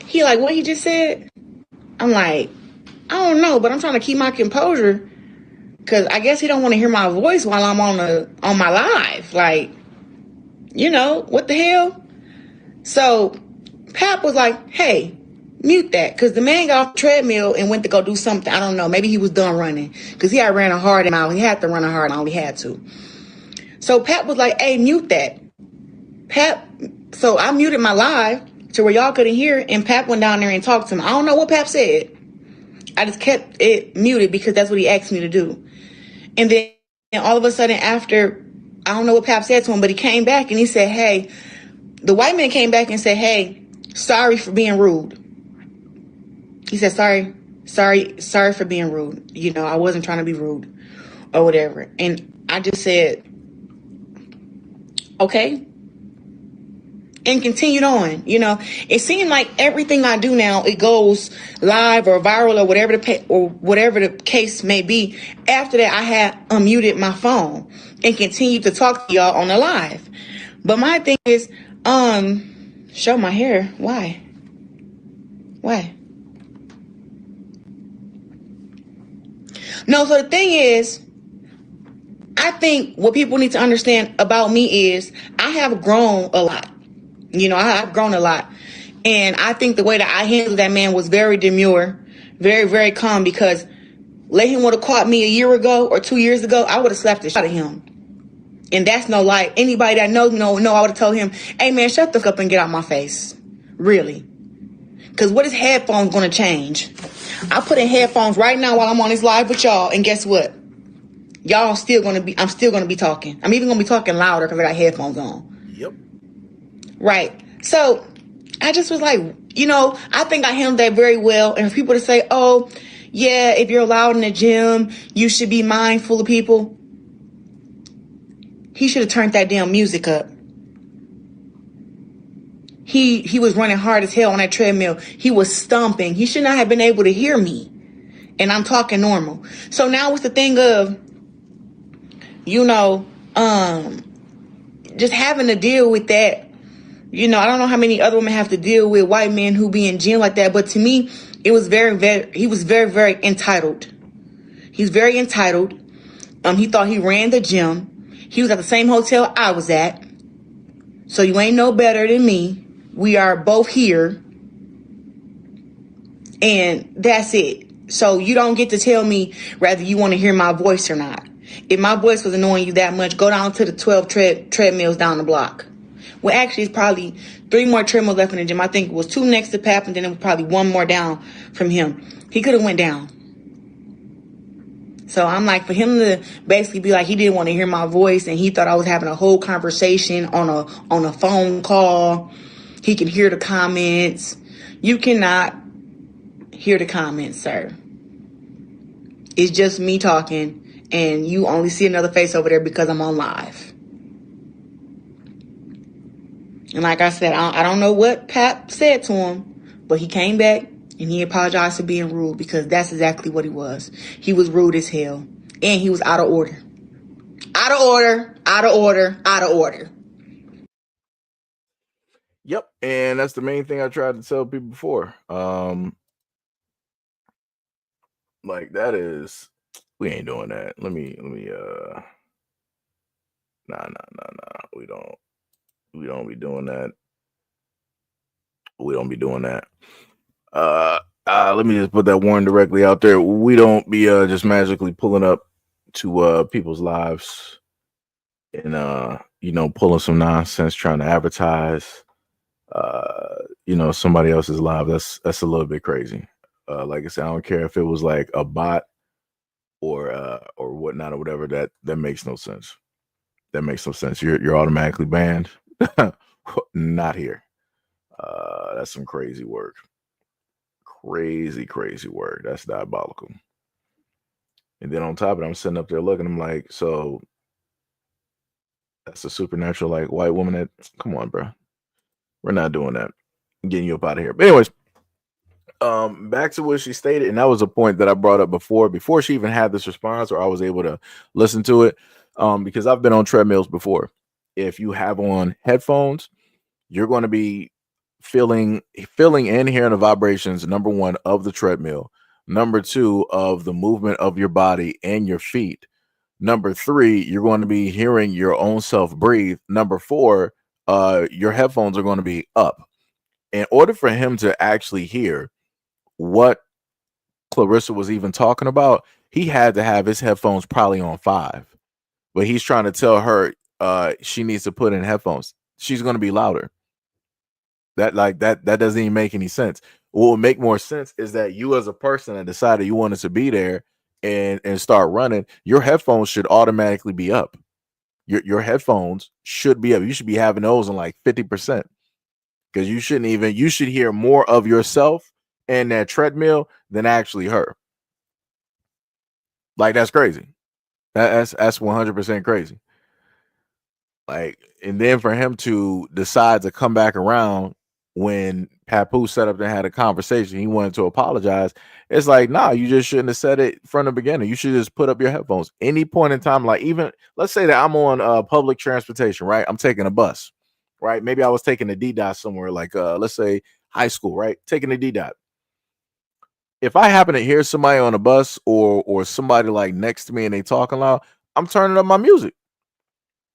he like, what he just said? I'm like, I don't know, but I'm trying to keep my composure, because I guess he don't want to hear my voice while I'm on my live. Like, you know, what the hell? So Pap was like, hey, mute that, because the man got off the treadmill and went to go do something. I don't know. Maybe he was done running, because he had ran a hard mile. He had to run a hard mile. He had to. So Pap was like, hey, mute that. So I muted my live to where y'all couldn't hear, and Pap went down there and talked to him. I don't know what Pap said. I just kept it muted because that's what he asked me to do. And then all of a sudden after, I don't know what Pap said to him, but he came back and he said, hey, the white man came back and said, hey, sorry for being rude. He said, sorry for being rude. You know, I wasn't trying to be rude or whatever. And I just said, okay. And continued on. You know, it seemed like everything I do now, it goes live or viral or whatever the case may be. After that, I had unmuted my phone and continued to talk to y'all on the live. But my thing is, show my hair. Why? No, so the thing is, I think what people need to understand about me is I have grown a lot. You know, I've grown a lot. And I think the way that I handled that man was very demure, very, very calm, because let him would have caught me a year ago or 2 years ago, I would have slapped the shit out of him. And that's no lie. Anybody that knows me know I would have told him, hey man, shut the fuck up and get out my face. Really. Because what is headphones going to change? I put in headphones right now while I'm on this live with y'all, and guess what? I'm still going to be talking. I'm even going to be talking louder because I got headphones on. Yep. Right. So I just was like, you know, I think I handled that very well. And for people to say, oh, yeah, if you're loud in the gym, you should be mindful of people. He should have turned that damn music up. He was running hard as hell on that treadmill. He was stomping. He should not have been able to hear me. And I'm talking normal. So now it's the thing of, you know, just having to deal with that. You know, I don't know how many other women have to deal with white men who be in gym like that. But to me, it was he was very, very entitled. He's very entitled. He thought he ran the gym. He was at the same hotel I was at. So you ain't no better than me. We are both here. And that's it. So you don't get to tell me whether you want to hear my voice or not. If my voice was annoying you that much, go down to the 12 treadmills down the block. Well, actually, it's probably 3 more treadmills left in the gym. I think it was 2 next to Pap, and then it was probably 1 more down from him. He could have went down. So I'm like, for him to basically be like, he didn't want to hear my voice and he thought I was having a whole conversation on a phone call. He can hear the comments. You cannot hear the comments, sir. It's just me talking and you only see another face over there because I'm on live. And like I said, I don't know what Pap said to him, but he came back and he apologized for being rude because that's exactly what he was. He was rude as hell. And he was out of order. Out of order, out of order, out of order. Yep, and that's the main thing I tried to tell people before. Like that is, we ain't doing that. Let me nah. We don't be doing that. We don't be doing that. Let me just put that warning directly out there. We don't be just magically pulling up to people's lives and pulling some nonsense trying to advertise somebody else's live. That's a little bit crazy. Like I said, I don't care if it was like a bot or whatnot or whatever. That makes no sense. That makes no sense. You're automatically banned. Not here. That's some crazy work. Crazy work. That's diabolical. And then on top of it, I'm sitting up there looking. I'm like, so that's a supernatural like white woman. That come on, bro. We're not doing that. I'm getting you up out of here. But anyways, back to what she stated, and that was a point that I brought up before she even had this response, or I was able to listen to it. Because I've been on treadmills before. If you have on headphones, you're going to be feeling and hearing the vibrations, number one, of the treadmill, number two, of the movement of your body and your feet, number three, you're going to be hearing your own self breathe, number four, your headphones are going to be up. In order for him to actually hear what Clarissa was even talking about, he had to have his headphones probably on 5, but he's trying to tell her she needs to put in headphones. She's going to be louder. That doesn't even make any sense. What would make more sense is that you as a person that decided you wanted to be there and start running, your headphones should automatically be up. Your headphones should be up. You should be having those in like 50%. Because you should hear more of yourself in that treadmill than actually her. Like that's crazy. That's 100% crazy. Like, and then for him to decide to come back around when Papoose set up and had a conversation, he wanted to apologize. It's like, nah, you just shouldn't have said it from the beginning. You should just put up your headphones. Any point in time, like even let's say that I'm on public transportation, right? I'm taking a bus, right? Maybe I was taking a D-dot somewhere, like let's say high school, right? Taking a D-dot. If I happen to hear somebody on a bus or somebody like next to me and they talking loud, I'm turning up my music.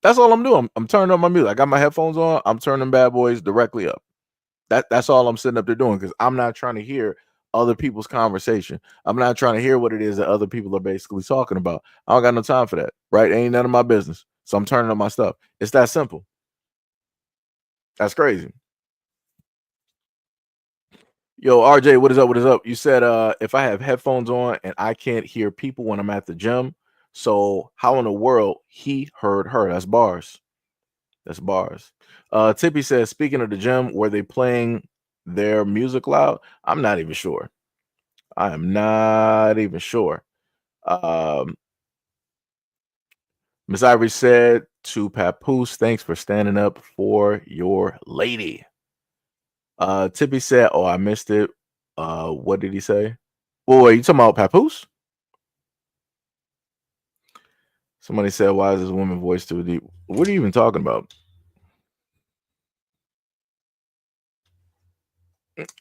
That's all I'm doing. I'm turning up my music. I got my headphones on. I'm turning them bad boys directly up. That's all I'm sitting up there doing because I'm not trying to hear other people's conversation. I'm not trying to hear what it is that other people are basically talking about. I don't got no time for that, right? Ain't none of my business. So I'm turning up my stuff. It's that simple. That's crazy. Yo, RJ, what is up? What is up? You said if I have headphones on and I can't hear people when I'm at the gym, so how in the world he heard her? That's bars. That's bars. Tippy says, speaking of the gym, were they playing their music loud? I'm not even sure. I am not even sure. Miss Ivory said to Papoose, thanks for standing up for your lady. Tippy said, oh, I missed it. What did he say? Well, wait, you talking about Papoose? Somebody said, why is this woman voice too deep? What are you even talking about?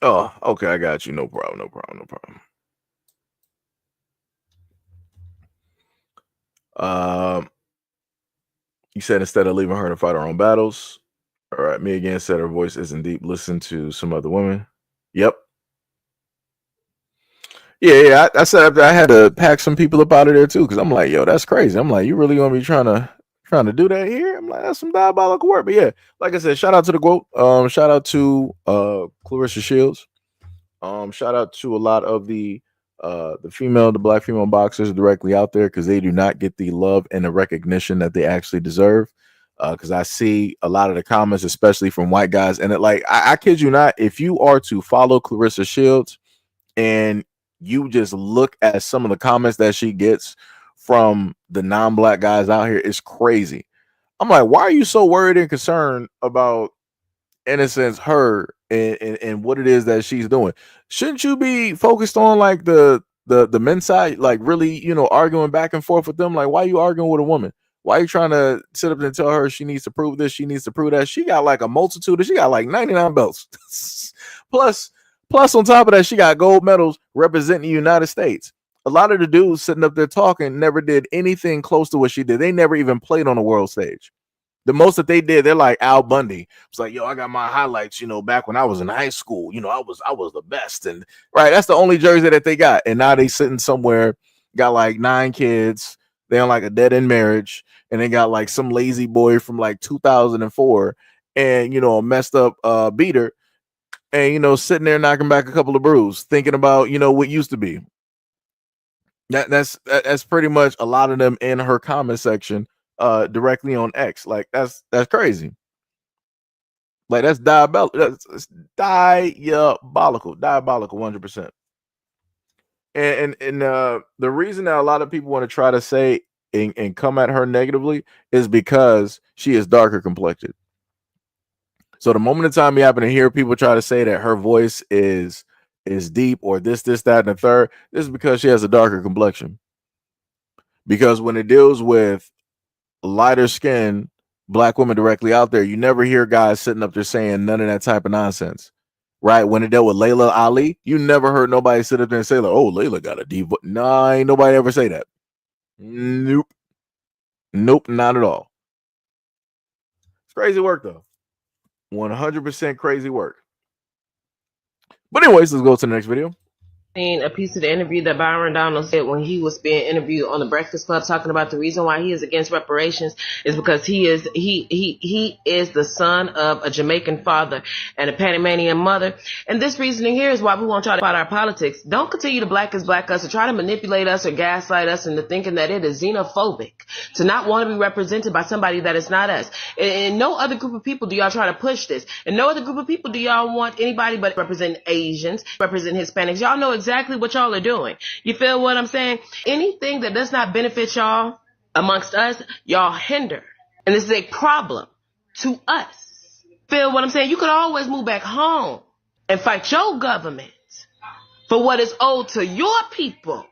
Oh, okay, I got you. No problem. You said instead of leaving her to fight her own battles. All right, me again said her voice isn't deep. Listen to some other women. Yep. Yeah. I said I had to pack some people up out of there too because I'm like, yo, that's crazy. I'm like, you really gonna be trying to do that here? I'm like, that's some diabolical work. But yeah, like I said, shout out to the quote. Shout out to Clarissa Shields. Shout out to a lot of the The black female boxers directly out there because they do not get the love and the recognition that they actually deserve. Because I see a lot of the comments, especially from white guys, and I kid you not, if you are to follow Clarissa Shields and you just look at some of the comments that she gets from the non-black guys out here, it's crazy. I'm like, why are you so worried and concerned about, in a sense, her and what it is that she's doing? Shouldn't you be focused on like the men's side, like really, arguing back and forth with them? Like, why are you arguing with a woman? Why are you trying to sit up and tell her she needs to prove this, she needs to prove that? She got like a multitude, she got like 99 belts. plus on top of that, she got gold medals representing the United States. A lot of the dudes sitting up there talking never did anything close to what she did. They never even played on the world stage. The most that they did, they're like Al Bundy. It's like, yo, I got my highlights, back when I was in high school, I was the best. And right, that's the only jersey that they got. And now they sitting somewhere, got like 9 kids, they on like a dead end marriage, and they got like some lazy boy from like 2004 and a messed up beater, and sitting there knocking back a couple of brews, thinking about what used to be. That's pretty much a lot of them in her comment section directly on X. Like that's crazy. Like that's diabolical. That's diabolical 100%. And the reason that a lot of people want to try to say and come at her negatively is because she is darker complected. So the moment in time you happen to hear people try to say that her voice is deep or this, that, and the third, this is because she has a darker complexion. Because when it deals with lighter skin black women directly out there, you never hear guys sitting up there saying none of that type of nonsense. Right? When it dealt with Layla Ali, you never heard nobody sit up there and say, like, oh, Layla got a deep voice. Nah, ain't nobody ever say that. Nope, not at all. It's crazy work, though. 100% crazy work. But anyways, let's go to the next video. A piece of the interview that Byron Donald said when he was being interviewed on the Breakfast Club, talking about the reason why he is against reparations is because he is the son of a Jamaican father and a Panamanian mother. And this reasoning here is why we won't try to fight our politics. Don't continue to black us or try to manipulate us or gaslight us into thinking that it is xenophobic to not want to be represented by somebody that is not us. And no other group of people do y'all try to push this. And no other group of people do y'all want anybody but represent Asians, represent Hispanics. Y'all know exactly what y'all are doing. You feel what I'm saying? Anything that does not benefit y'all amongst us, y'all hinder. And this is a problem to us. Feel what I'm saying? You could always move back home and fight your government for what is owed to your people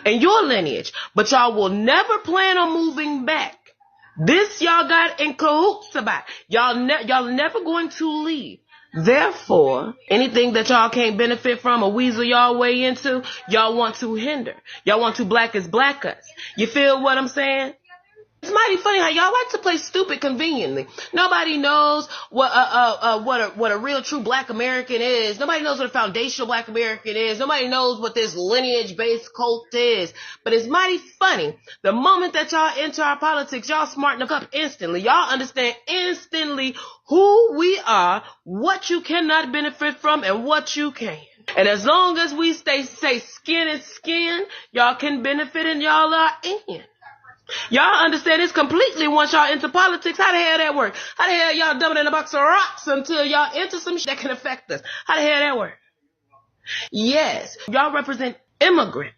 and your lineage, but y'all will never plan on moving back. This y'all got in cahoots about. Y'all never going to leave. Therefore, anything that y'all can't benefit from or weasel y'all way into, y'all want to hinder. Y'all want to black us. You feel what I'm saying? It's mighty funny how y'all like to play stupid conveniently. Nobody knows what a real true black American is. Nobody knows what a foundational black American is. Nobody knows what this lineage-based cult is. But it's mighty funny. The moment that y'all enter our politics, y'all smarten up instantly. Y'all understand instantly who we are, what you cannot benefit from, and what you can. And as long as we say skin is skin, y'all can benefit and y'all are in. Y'all understand this completely once y'all into politics. How the hell that work? How the hell y'all dumping in a box of rocks until y'all enter some shit that can affect us? How the hell that work? Yes, y'all represent immigrants.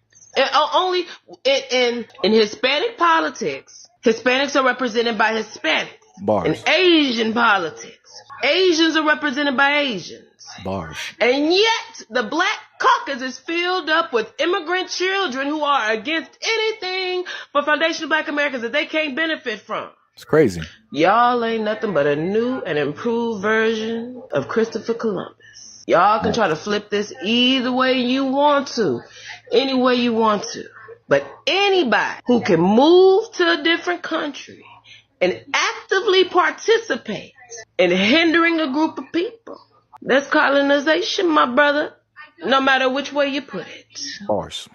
Only in Hispanic politics, Hispanics are represented by Hispanics. Bars. In Asian politics, Asians are represented by Asians. Bars. And yet, the black caucus is filled up with immigrant children who are against anything for foundational black Americans that they can't benefit from. It's crazy. Y'all ain't nothing but a new and improved version of Christopher Columbus. Y'all can try to flip this either way you want to, any way you want to. But anybody who can move to a different country and actively participate in hindering a group of people, that's colonization, my brother. No matter which way you put it. Bars.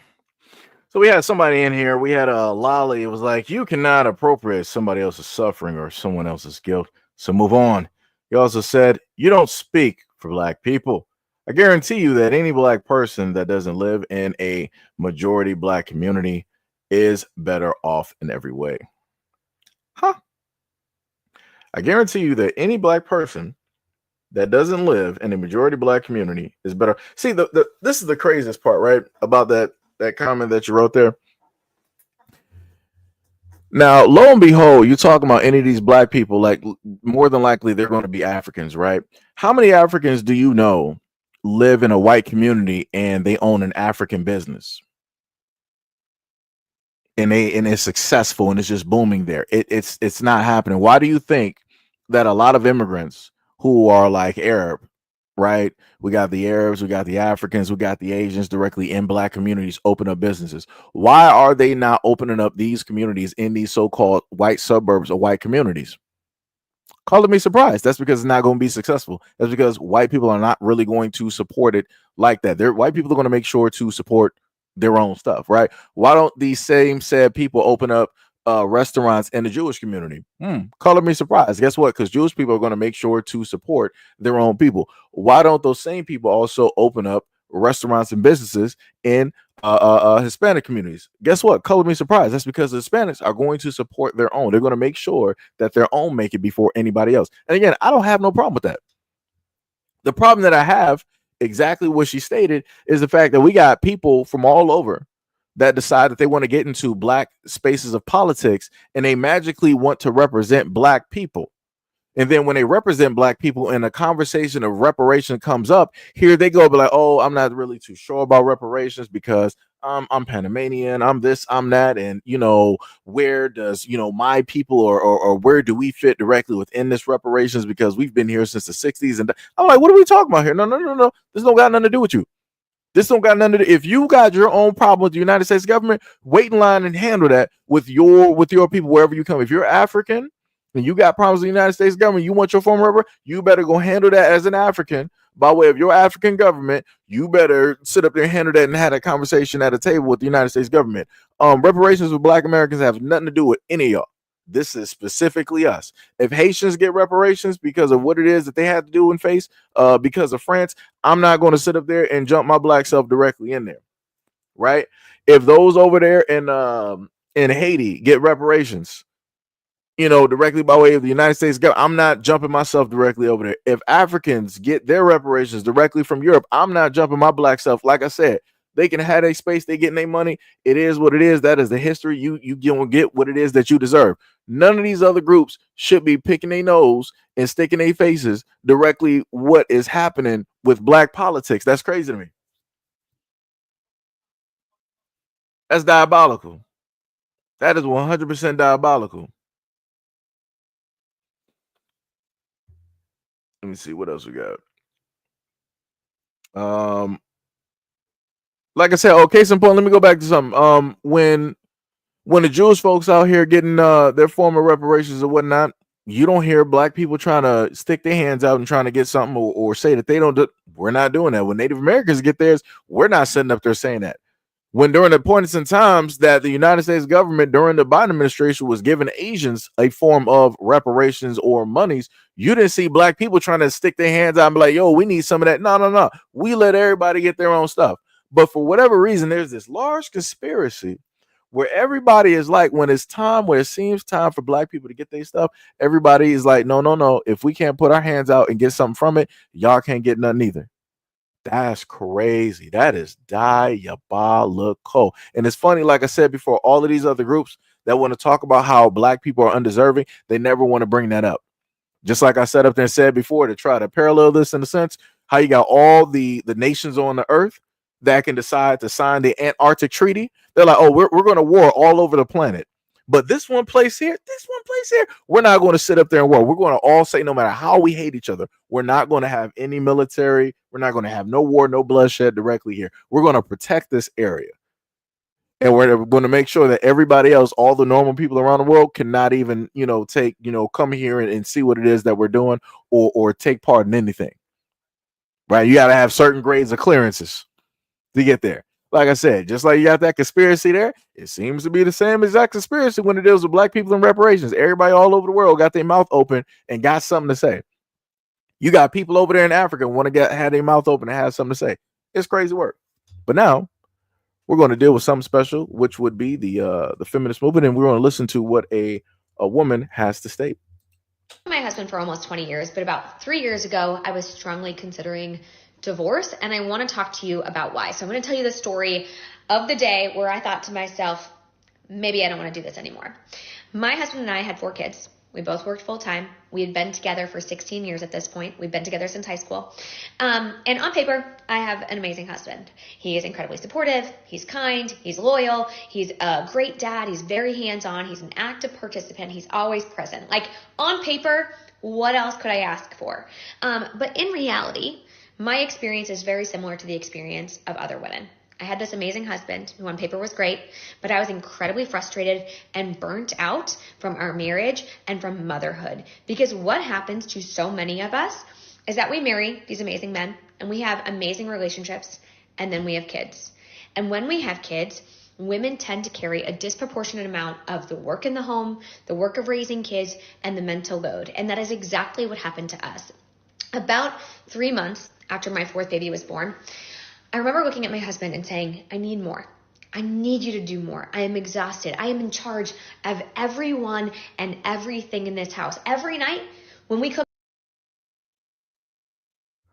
So we had somebody in here. We had a Lolly. It was like, you cannot appropriate somebody else's suffering or someone else's guilt. So move on. He also said, you don't speak for black people. I guarantee you that any black person that doesn't live in a majority black community is better off in every way. Huh? I guarantee you that any black person that doesn't live in a majority black community is better. See, this is the craziest part, right? About that comment that you wrote there. Now, lo and behold, you're talking about any of these black people, like more than likely they're going to be Africans, right? How many Africans do you know live in a white community and they own an African business? And it's successful and it's just booming there. It's not happening. Why do you think that a lot of immigrants who are like Arab, right? We got the Arabs, we got the Africans, we got the Asians directly in black communities open up businesses. Why are they not opening up these communities in these so-called white suburbs or white communities? Color me surprised. That's because it's not going to be successful. That's because white people are not really going to support it like that. White people are going to make sure to support their own stuff, right? Why don't these same said people open up restaurants in the Jewish community? Color me surprised. Guess what? Because Jewish people are going to make sure to support their own people. Why don't those same people also open up restaurants and businesses in Hispanic communities? Guess what? Color me surprised. That's because the Hispanics are going to support their own. They're going to make sure that their own make it before anybody else. And again, I don't have no problem with that. The problem that I have, exactly what she stated, is the fact that we got people from all over that decide that they want to get into black spaces of politics and they magically want to represent black people. And then when they represent black people and a conversation of reparation comes up, here they go, be like, oh, I'm not really too sure about reparations because I'm Panamanian, I'm this, I'm that. And, where does, my people or where do we fit directly within this reparations? Because we've been here since the 60s. And I'm like, what are we talking about here? No. This don't got nothing to do with you. This don't got nothing to do. If you got your own problem with the United States government, wait in line and handle that with your people wherever you come. If you're African and you got problems with the United States government, you want your former rubber, you better go handle that as an African by way of your African government. You better sit up there and handle that and have a conversation at a table with the United States government. Reparations with black Americans have nothing to do with any of y'all. This is specifically us. If Haitians get reparations because of what it is that they had to do and face because of France, I'm not going to sit up there and jump my black self directly in there, right? If those over there in Haiti get reparations, directly by way of the United States government, I'm not jumping myself directly over there. If Africans get their reparations directly from Europe, I'm not jumping my black self. Like I said, they can have a space, they getting their money. It is what it is. That is the history. You gonna get what it is that you deserve. None of these other groups should be picking their nose and sticking their faces directly what is happening with black politics. That's crazy to me. That's diabolical. That is 100% diabolical. Let me see what else we got. Like I said, case in point, let me go back to something. When the Jewish folks out here getting their former reparations or whatnot, you don't hear black people trying to stick their hands out and trying to get something or say that they don't do. We're not doing that. When Native Americans get theirs, we're not sitting up there saying that. When during the points and times that the United States government during the Biden administration was giving Asians a form of reparations or monies, you didn't see black people trying to stick their hands out and be like, yo, we need some of that. No. We let everybody get their own stuff. But for whatever reason, there's this large conspiracy where everybody is like, when it's time, where it seems time for black people to get their stuff, everybody is like, no. If we can't put our hands out and get something from it, y'all can't get nothing either. That's crazy. That is diabolical. And it's funny, like I said before, all of these other groups that want to talk about how black people are undeserving, they never want to bring that up. Just like I said up there and said before, to try to parallel this in a sense, how you got all the nations on the earth that can decide to sign the Antarctic Treaty. They're like, oh, we're going to war all over the planet. But this one place here, we're not going to sit up there and war. We're going to all say, no matter how we hate each other, we're not going to have any military. We're not going to have no war, no bloodshed directly here. We're going to protect this area. And we're going to make sure that everybody else, all the normal people around the world, cannot even, come here and see what it is that we're doing or take part in anything. Right? You got to have certain grades of clearances to get there. Like I said, just like you got that conspiracy there, it seems to be the same exact conspiracy when it deals with black people and reparations. Everybody all over the world got their mouth open and got something to say. You got people over there in Africa want to have their mouth open and have something to say. It's crazy work. But now we're going to deal with something special, which would be the feminist movement, and we're going to listen to what a woman has to state. My husband for almost 20 years, but about 3 years ago, I was strongly considering divorce, and I want to talk to you about why. So I'm going to tell you the story of the day where I thought to myself, maybe I don't want to do this anymore. My husband and I had 4 kids. We both worked full time. We had been together for 16 years at this point. We've been together since high school. And on paper, I have an amazing husband. He is incredibly supportive. He's kind. He's loyal. He's a great dad. He's very hands-on. He's an active participant. He's always present. Like, on paper, what else could I ask for? But in reality, my experience is very similar to the experience of other women. I had this amazing husband who on paper was great, but I was incredibly frustrated and burnt out from our marriage and from motherhood. Because what happens to so many of us is that we marry these amazing men and we have amazing relationships and then we have kids. And when we have kids, women tend to carry a disproportionate amount of the work in the home, the work of raising kids, and the mental load. And that is exactly what happened to us. About 3 months after my 4th baby was born, I remember looking at my husband and saying, I need more. I need you to do more. I am exhausted. I am in charge of everyone and everything in this house. Every night when we cook.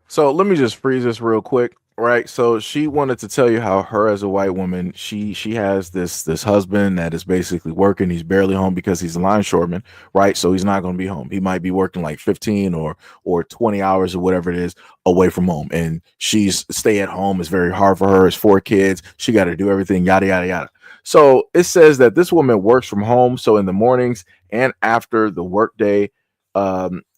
So let me just freeze this real quick. Right. So she wanted to tell you how her as a white woman, she has this husband that is basically working. He's barely home because he's a longshoreman. Right. So he's not going to be home. He might be working like 15 or 20 hours or whatever it is away from home. And she's stay at home. It's very hard for her. It's 4 kids. She got to do everything, yada, yada, yada. So it says that this woman works from home. So in the mornings and after the workday,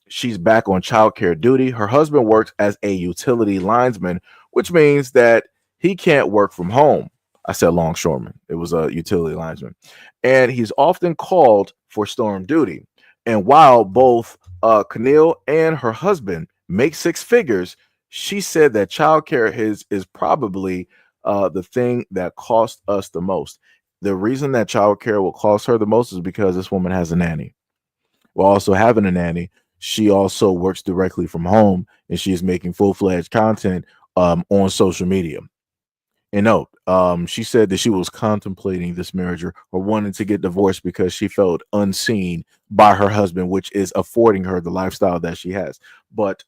she's back on childcare duty. Her husband works as a utility linesman, which means that he can't work from home. I said longshoreman. It was a utility linesman. And he's often called for storm duty. And while both Keneal and her husband make 6 figures, she said that childcare is probably the thing that cost us the most. The reason that childcare will cost her the most is because this woman has a nanny. While also having a nanny, she also works directly from home and she's making full-fledged content on social media. And note, she said that she was contemplating this marriage or wanting to get divorced because she felt unseen by her husband, which is affording her the lifestyle that she has. But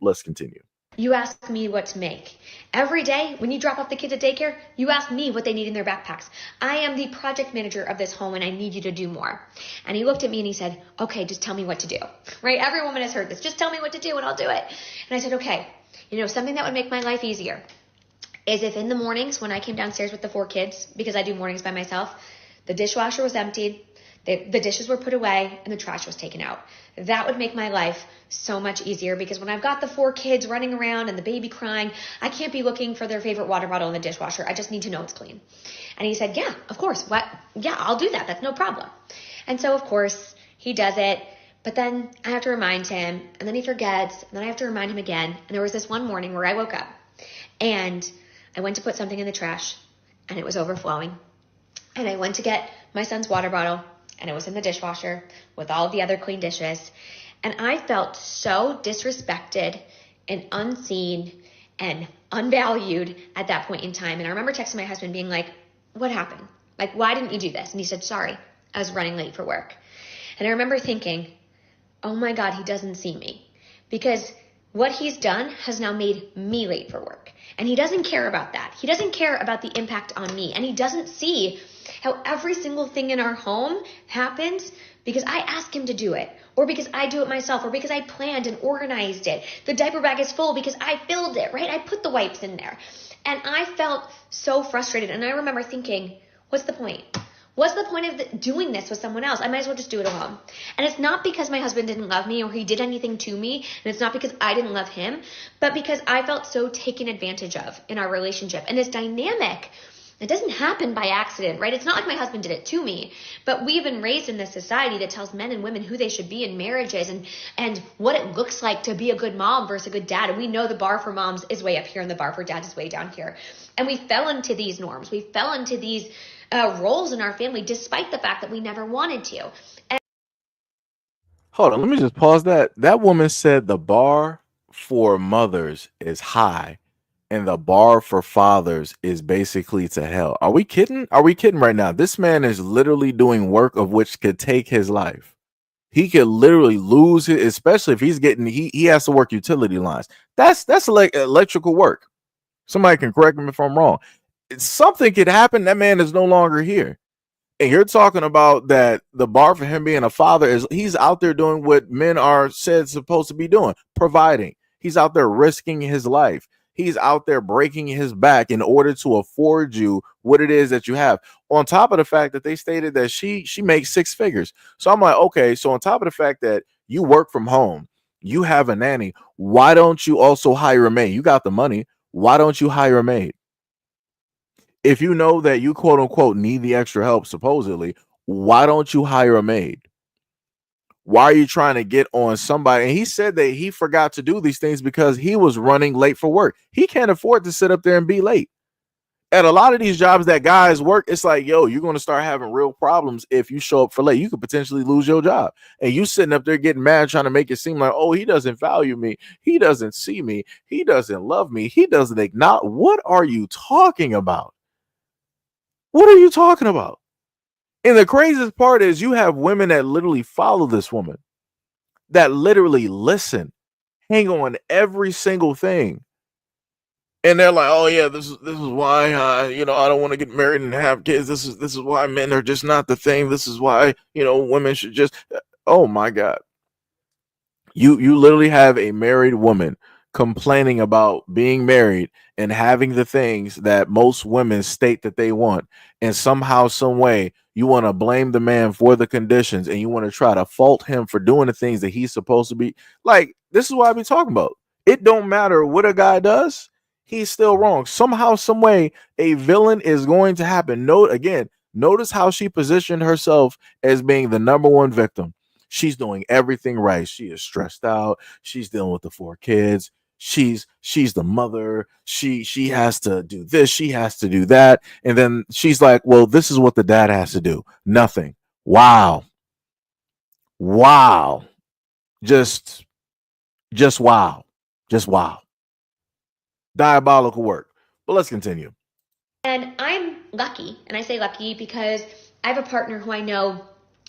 let's continue. You ask me what to make. Every day when you drop off the kids at daycare, you ask me what they need in their backpacks. I am the project manager of this home and I need you to do more. And he looked at me and he said, okay, just tell me what to do. Right? Every woman has heard this. Just tell me what to do and I'll do it. And I said, okay, something that would make my life easier is if in the mornings when I came downstairs with the 4 kids, because I do mornings by myself, the dishwasher was emptied, the dishes were put away, and the trash was taken out. That would make my life so much easier because when I've got the 4 kids running around and the baby crying, I can't be looking for their favorite water bottle in the dishwasher. I just need to know it's clean. And he said, yeah, of course. What? Yeah, I'll do that. That's no problem. And so, of course, he does it. But then I have to remind him, and then he forgets, and then I have to remind him again. And there was this one morning where I woke up, and I went to put something in the trash, and it was overflowing. And I went to get my son's water bottle, and it was in the dishwasher with all the other clean dishes. And I felt so disrespected and unseen and unvalued at that point in time. And I remember texting my husband being like, what happened? Like, why didn't you do this? And he said, sorry, I was running late for work. And I remember thinking, oh my God, he doesn't see me. Because what he's done has now made me late for work. And he doesn't care about that. He doesn't care about the impact on me. And he doesn't see how every single thing in our home happens because I ask him to do it, or because I do it myself, or because I planned and organized it. The diaper bag is full because I filled it, right? I put the wipes in there. And I felt so frustrated. And I remember thinking, what's the point? What's the point of doing this with someone else? I might as well just do it alone. And it's not because my husband didn't love me or he did anything to me, and it's not because I didn't love him, but because I felt so taken advantage of in our relationship. And this dynamic, it doesn't happen by accident, right? It's not like my husband did it to me, but we've been raised in this society that tells men and women who they should be in marriages and what it looks like to be a good mom versus a good dad. And we know the bar for moms is way up here and the bar for dads is way down here. And we fell into these norms. We fell into these roles in our family, despite the fact that we never wanted to. And Hold on, let me just pause that. That woman said the bar for mothers is high and the bar for fathers is basically to hell. Are we kidding? Are we kidding right now? This man is literally doing work of which could take his life. He could literally lose it, especially if he's getting he has to work utility lines. That's like electrical work. Somebody can correct me if I'm wrong. Something could happen. That man is no longer here. And you're talking about that the bar for him being a father is he's out there doing what men are said supposed to be doing, providing. He's out there risking his life. He's out there breaking his back in order to afford you what it is that you have. On top of the fact that they stated that she makes six figures. So I'm like, okay, so on top of the fact that you work from home, you have a nanny, why don't you also hire a maid? You got the money. Why don't you hire a maid? If you know that you quote unquote need the extra help, supposedly, why don't you hire a maid? Why are you trying to get on somebody? And he said that he forgot to do these things because he was running late for work. He can't afford to sit up there and be late. At a lot of these jobs that guys work, it's like, yo, you're going to start having real problems if you show up for late. You could potentially lose your job. And you sitting up there getting mad, trying to make it seem like, oh, he doesn't value me. He doesn't see me. He doesn't love me. He doesn't acknowledge. What are you talking about? What are you talking about? And the craziest part is you have women that literally follow this woman, that literally listen, hang on every single thing. And they're like, oh yeah, this is why I don't want to get married and have kids. This is why men are just not the thing. This is why, women should just oh my God. You literally have a married woman complaining about being married and having the things that most women state that they want, and somehow some way you want to blame the man for the conditions and you want to try to fault him for doing the things that he's supposed to be like. This is what I be talking about. It don't matter what a guy does, he's still wrong. Somehow some way a villain is going to happen. Notice how she positioned herself as being the number one victim. She's doing everything right. She is stressed out. She's dealing with the four kids. She's the mother. She has to do this. She has to do that. And then she's like, well, this is what the dad has to do. Nothing. Wow. Wow. Just wow. Just wow. Diabolical work. But let's continue. And I'm lucky, and I say lucky because I have a partner who I know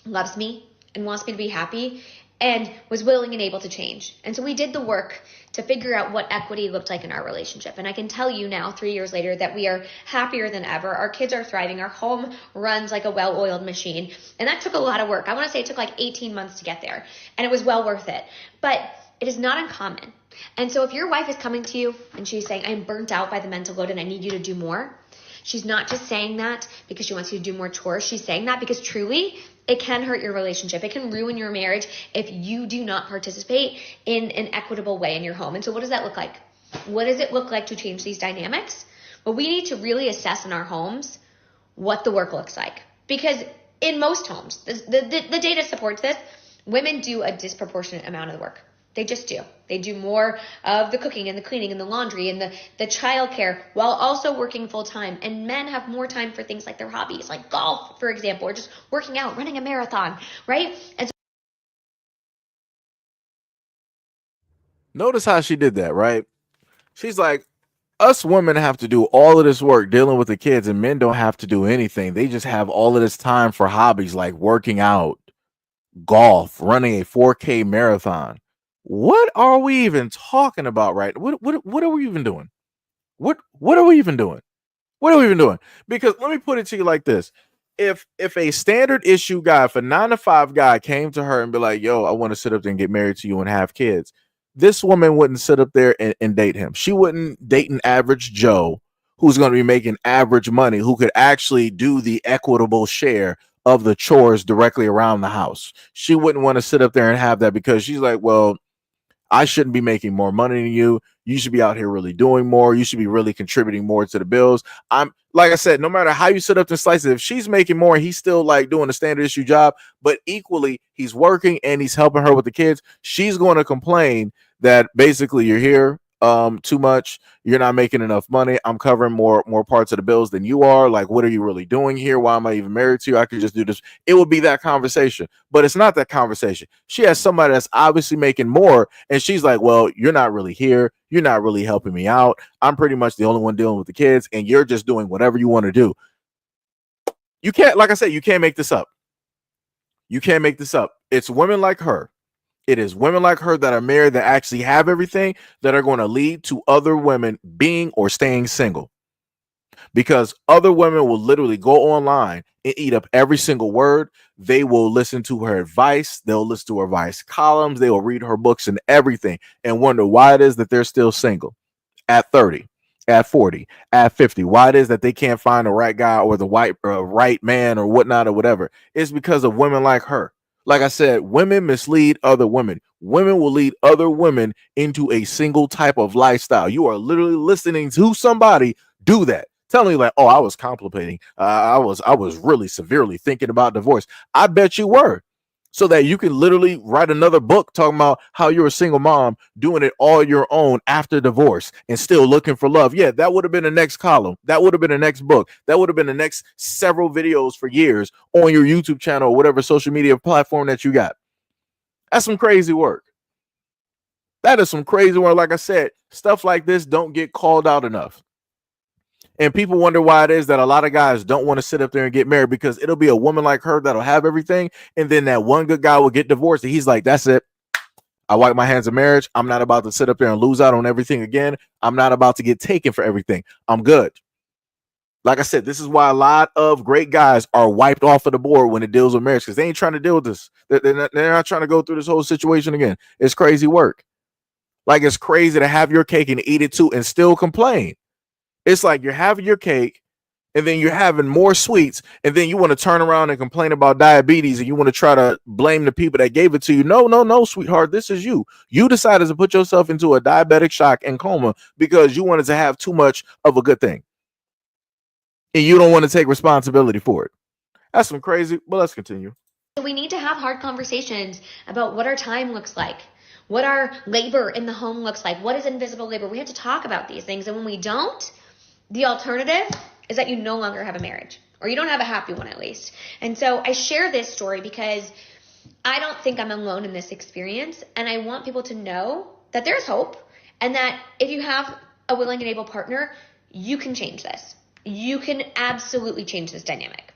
loves me and wants me to be happy and was willing and able to change. And so we did the work to figure out what equity looked like in our relationship. And I can tell you now, 3 years later, that we are happier than ever. Our kids are thriving. Our home runs like a well-oiled machine. And that took a lot of work. I want to say it took like 18 months to get there. And it was well worth it. But it is not uncommon. And so if your wife is coming to you and she's saying, I'm burnt out by the mental load and I need you to do more, she's not just saying that because she wants you to do more chores. She's saying that because truly it can hurt your relationship. It can ruin your marriage if you do not participate in an equitable way in your home. And so what does that look like? What does it look like to change these dynamics? Well, we need to really assess in our homes what the work looks like. Because in most homes, the data supports this, women do a disproportionate amount of the work. They just do. They do more of the cooking and the cleaning and the laundry and the childcare while also working full time. And men have more time for things like their hobbies, like golf, for example, or just working out, running a marathon, right? And so Notice how she did that, right? She's like, us women have to do all of this work dealing with the kids, and men don't have to do anything. They just have all of this time for hobbies like working out, golf, running a 4K marathon. What are we even talking about, right? What are we even doing? What are we even doing? What are we even doing? Because let me put it to you like this. If a standard issue guy, if a 9 to 5 guy came to her and be like, yo, I want to sit up there and get married to you and have kids, this woman wouldn't sit up there and date him. She wouldn't date an average Joe who's going to be making average money, who could actually do the equitable share of the chores directly around the house. She wouldn't want to sit up there and have that because she's like, well, I shouldn't be making more money than you. You should be out here really doing more. You should be really contributing more to the bills. I'm like I said, no matter how you sit up and slice it, if she's making more, he's still like doing a standard issue job, but equally he's working and he's helping her with the kids. She's going to complain that basically you're here too much. You're not making enough money. I'm covering more parts of the bills than you are. Like, what are you really doing here? Why am I even married to you? I could just do this. It would be that conversation, but it's not that conversation. She has somebody that's obviously making more, and she's like, well, you're not really here. You're not really helping me out. I'm pretty much the only one dealing with the kids, and you're just doing whatever you want to do. You can't, like I said, you can't make this up. You can't make this up. It's women like her. It is women like her that are married, that actually have everything, that are going to lead to other women being or staying single. Because other women will literally go online and eat up every single word. They will listen to her advice. They'll listen to her advice columns. They will read her books and everything and wonder why it is that they're still single at 30, at 40, at 50. Why it is that they can't find the right guy or the right man or whatnot or whatever. It's because of women like her. Like I said, women mislead other women. Women will lead other women into a single type of lifestyle. You are literally listening to somebody do that. Telling you like, oh, I was contemplating. I was really severely thinking about divorce. I bet you were. So that you can literally write another book talking about how you're a single mom doing it all your own after divorce and still looking for love. Yeah, that would have been the next column. That would have been the next book. That would have been the next several videos for years on your YouTube channel or whatever social media platform that you got. That's some crazy work. That is some crazy work. Like I said, stuff like this don't get called out enough. And people wonder why it is that a lot of guys don't want to sit up there and get married, because it'll be a woman like her that'll have everything. And then that one good guy will get divorced. And he's like, that's it. I wipe my hands of marriage. I'm not about to sit up there and lose out on everything again. I'm not about to get taken for everything. I'm good. Like I said, this is why a lot of great guys are wiped off of the board when it deals with marriage, because they ain't trying to deal with this. They're not trying to go through this whole situation again. It's crazy work. Like, it's crazy to have your cake and eat it too and still complain. It's like you're having your cake and then you're having more sweets, and then you want to turn around and complain about diabetes, and you want to try to blame the people that gave it to you. No, sweetheart, this is you. You decided to put yourself into a diabetic shock and coma because you wanted to have too much of a good thing, and you don't want to take responsibility for it. That's some crazy. Well, let's continue. We need to have hard conversations about what our time looks like, what our labor in the home looks like, what is invisible labor. We have to talk about these things, and when we don't, the alternative is that you no longer have a marriage, or you don't have a happy one at least. And so I share this story because I don't think I'm alone in this experience, and I want people to know that there's hope, and that if you have a willing and able partner, you can change this. You can absolutely change this dynamic.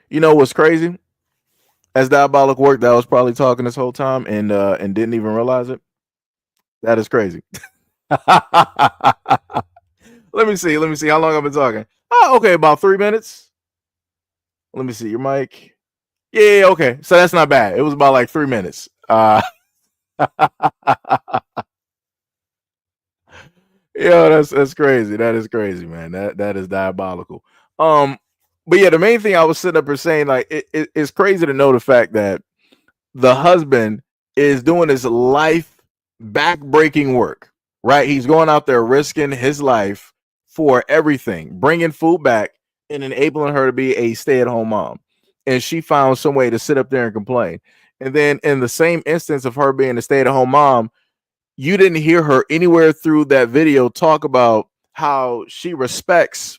You know what's crazy? As diabolic work that I was probably talking this whole time and didn't even realize it. That is crazy. Let me see. Let me see how long I've been talking. Oh, okay, about 3 minutes. Let me see your mic. Yeah, okay. So that's not bad. It was about like 3 minutes. Yeah, that's crazy. That is crazy, man. That is diabolical. Um, but yeah, the main thing I was sitting up here saying, like, it's crazy to know the fact that the husband is doing this life back-breaking work, right? He's going out there risking his life for everything, bringing food back and enabling her to be a stay-at-home mom. And she found some way to sit up there and complain. And then in the same instance of her being a stay-at-home mom, you didn't hear her anywhere through that video talk about how she respects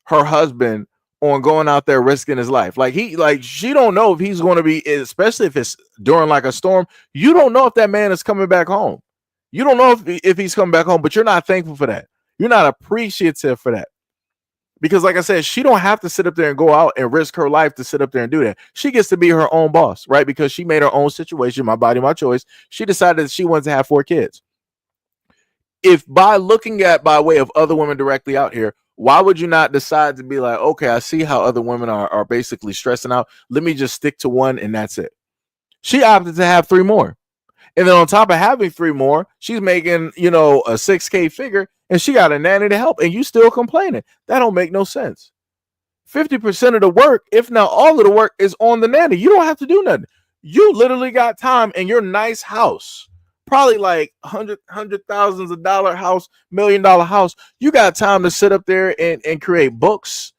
her husband on going out there risking his life. Like she don't know if he's going to be, especially if it's during like a storm. You don't know if that man is coming back home. You don't know if he's coming back home, but you're not thankful for that. You're not appreciative for that. Because like I said, she don't have to sit up there and go out and risk her life to sit up there and do that. She gets to be her own boss, right? Because she made her own situation, my body, my choice. She decided that she wants to have 4 kids. If by looking at by way of other women directly out here, why would you not decide to be like, okay, I see how other women are basically stressing out. Let me just stick to one and that's it. She opted to have 3 more. And then on top of having 3 more, she's making, a 6K figure and she got a nanny to help and you still complaining. That don't make no sense. 50% of the work, if not all of the work, is on the nanny. You don't have to do nothing. You literally got time in your nice house, probably like hundred thousands of dollar house, $1,000,000 house. You got time to sit up there and create books.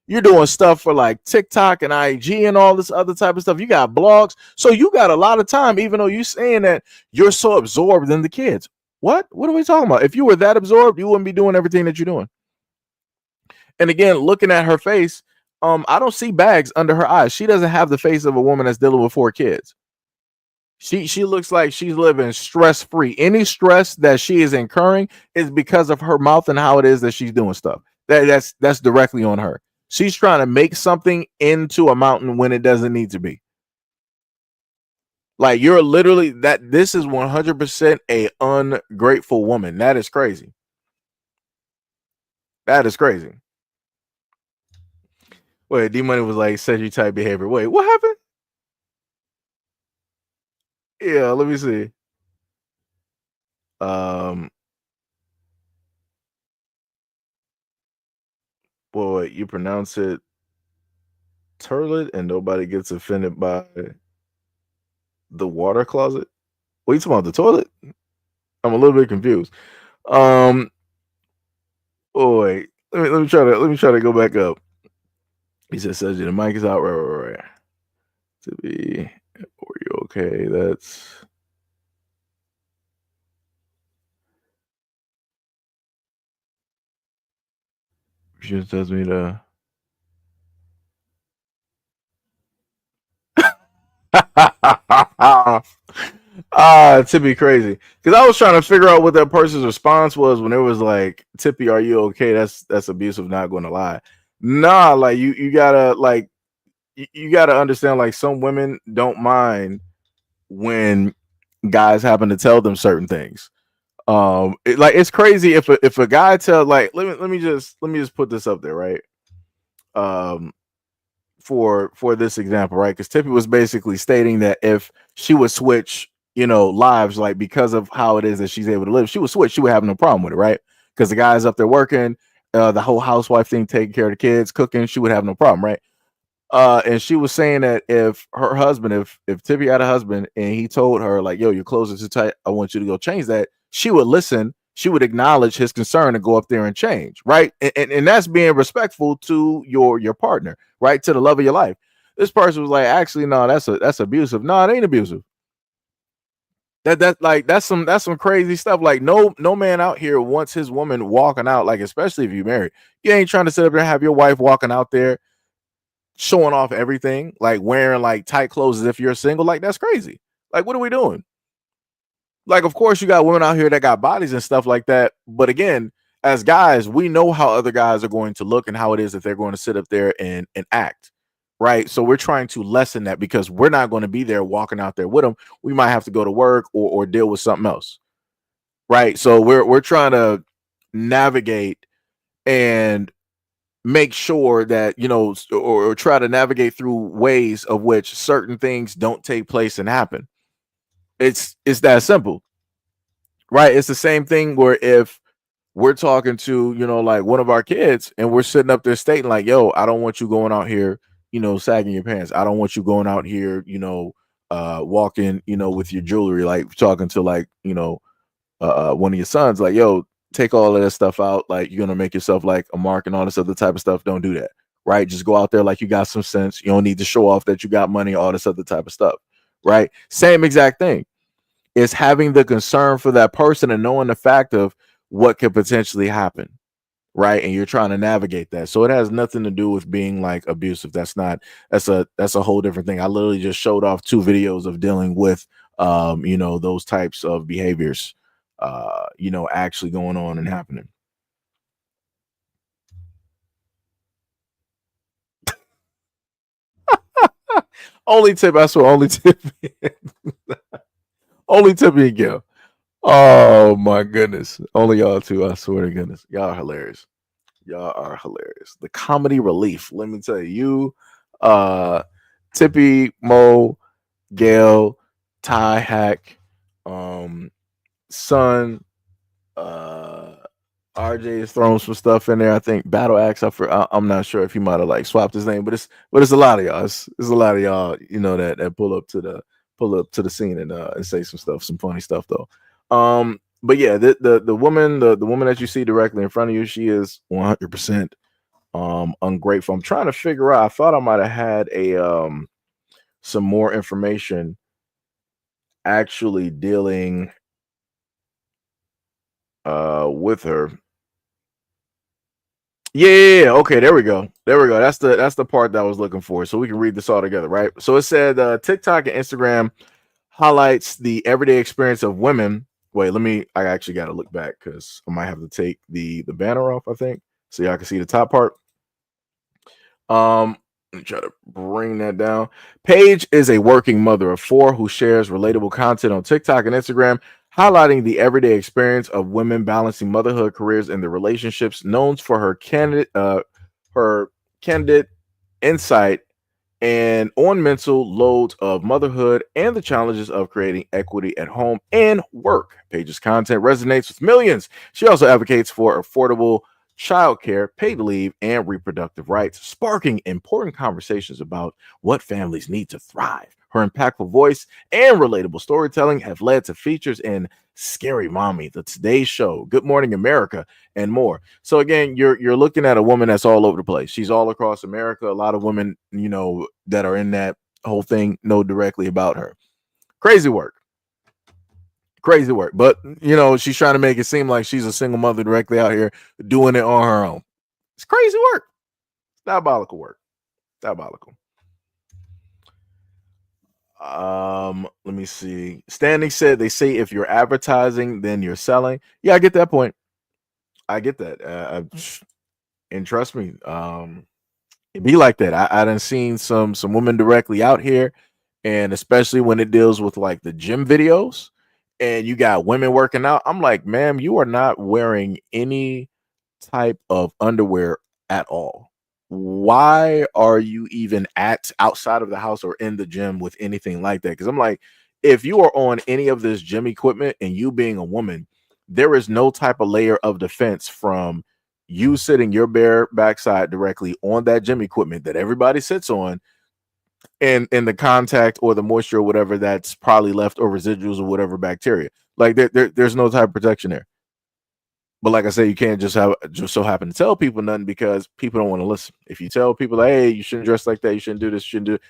You're doing stuff for like TikTok and IG and all this other type of stuff. You got blogs. So you got a lot of time, even though you're saying that you're so absorbed in the kids. What are we talking about? If you were that absorbed, you wouldn't be doing everything that you're doing. And again, looking at her face, I don't see bags under her eyes. She doesn't have the face of a woman that's dealing with 4 kids. She looks like she's living stress free. Any stress that she is incurring is because of her mouth and how it is that she's doing stuff. That's directly on her. She's trying to make something into a mountain when it doesn't need to be. Like you're literally that. This is 100% a ungrateful woman. That is crazy. That is crazy. Wait, D Money was like sedgy type behavior. Wait, what happened? Yeah, let me see. Boy, you pronounce it turlet and nobody gets offended by the water closet. What are you talking about? The toilet? I'm a little bit confused. Um, boy, let me try to go back up. He says the mic is out. Right. To be, are you okay? That's she just tells me to. Tippy crazy because I was trying to figure out what that person's response was when it was like, Tippy, are you okay? That's abusive, not going to lie. Nah, like you gotta like you gotta understand, like some women don't mind when guys happen to tell them certain things. It's crazy if a guy tell, like, let me just put this up there, right? um for this example, right? Because Tippy was basically stating that if she would switch, lives, like because of how it is that she's able to live, she would switch. She would have no problem with it, right? Because the guy's up there working, the whole housewife thing, taking care of the kids, cooking, she would have no problem, right? And she was saying that if her husband, if Tippy had a husband and he told her like, "Yo, your clothes are too tight, I want you to go change that," she would listen. She would acknowledge his concern and go up there and change, right? And that's being respectful to your partner, right? To the love of your life. This person was like, actually, no, that's abusive. No, it ain't abusive. That's some crazy stuff. Like no man out here wants his woman walking out, like especially if you're married. You ain't trying to sit up there and have your wife walking out there showing off everything, like wearing like tight clothes as if you're single. Like that's crazy. Like what are we doing? Like of course you got women out here that got bodies and stuff like that, but again, as guys, we know how other guys are going to look and how it is that they're going to sit up there and act, right? So we're trying to lessen that because we're not going to be there walking out there with them. We might have to go to work or deal with something else, right? So we're trying to navigate and make sure that or try to navigate through ways of which certain things don't take place and happen. It's that simple, right? It's the same thing where if we're talking to like one of our kids and we're sitting up there stating like, yo, I don't want you going out here sagging your pants. I don't want you going out here walking with your jewelry, like talking to like one of your sons, like, yo, take all of that stuff out. Like, you're gonna make yourself like a mark and all this other type of stuff. Don't do that. Right. Just go out there like you got some sense. You don't need to show off that you got money, all this other type of stuff. Right. Same exact thing. Is having the concern for that person and knowing the fact of what could potentially happen. Right. And you're trying to navigate that. So it has nothing to do with being like abusive. That's a whole different thing. I literally just showed off 2 videos of dealing with those types of behaviors actually going on and happening. Only tip, I swear, only tip, only tip you give. Oh my goodness, only y'all two. I swear to goodness, y'all are hilarious. Y'all are hilarious. The comedy relief. Let me tell you, Tippy, Mo, Gail, Ty Hack, Son, RJ is throwing some stuff in there. I think Battle Axe. I'm not sure if he might have like swapped his name, but it's a lot of y'all. It's a lot of y'all. That pull up to the scene and say some stuff, some funny stuff though. But yeah, the woman that you see directly in front of you, she is 100% ungrateful. I'm trying to figure out. I thought I might have had some more information actually dealing with her. Yeah, okay, there we go. That's the part that I was looking for. So we can read this all together, right? So it said TikTok and Instagram highlights the everyday experience of women. Wait, I actually got to look back because I might have to take the banner off, I think, so y'all can see the top part. Let me try to bring that down. Paige is a working mother of 4 who shares relatable content on TikTok and Instagram, highlighting the everyday experience of women balancing motherhood, careers, and their relationships. Known for her candid insight and on mental loads of motherhood and the challenges of creating equity at home and work. Paige's content resonates with millions. She also advocates for affordable childcare, paid leave, and reproductive rights, sparking important conversations about what families need to thrive. Her impactful voice and relatable storytelling have led to features in Scary Mommy, The Today Show, Good Morning America, and more. So again, you're looking at a woman that's all over the place. She's all across America. A lot of women, that are in that whole thing know directly about her. Crazy work. But she's trying to make it seem like she's a single mother directly out here doing it on her own. It's crazy work. Diabolical work. Diabolical. Let me see. Standing said they say if you're advertising, then you're selling. Yeah, I get that point. I get that. And trust me, it be like that. I done seen some women directly out here, and especially when it deals with like the gym videos, and you got women working out. I'm like, ma'am, you are not wearing any type of underwear at all. Why are you even outside of the house or in the gym with anything like that? Because I'm like, if you are on any of this gym equipment and you being a woman, there is no type of layer of defense from you sitting your bare backside directly on that gym equipment that everybody sits on, and in the contact or the moisture or whatever that's probably left or residuals or whatever bacteria. Like there's no type of protection there. But like I say, you can't just so happen to tell people nothing because people don't want to listen. If you tell people like, hey, you shouldn't dress like that, you shouldn't do this, you shouldn't do it,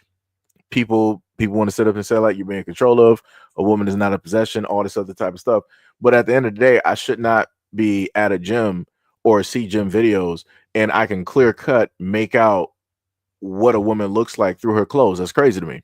people want to sit up and say like you're being in control of, a woman is not a possession, all this other type of stuff. But at the end of the day, I should not be at a gym or see gym videos and I can clear cut make out what a woman looks like through her clothes. That's crazy to me.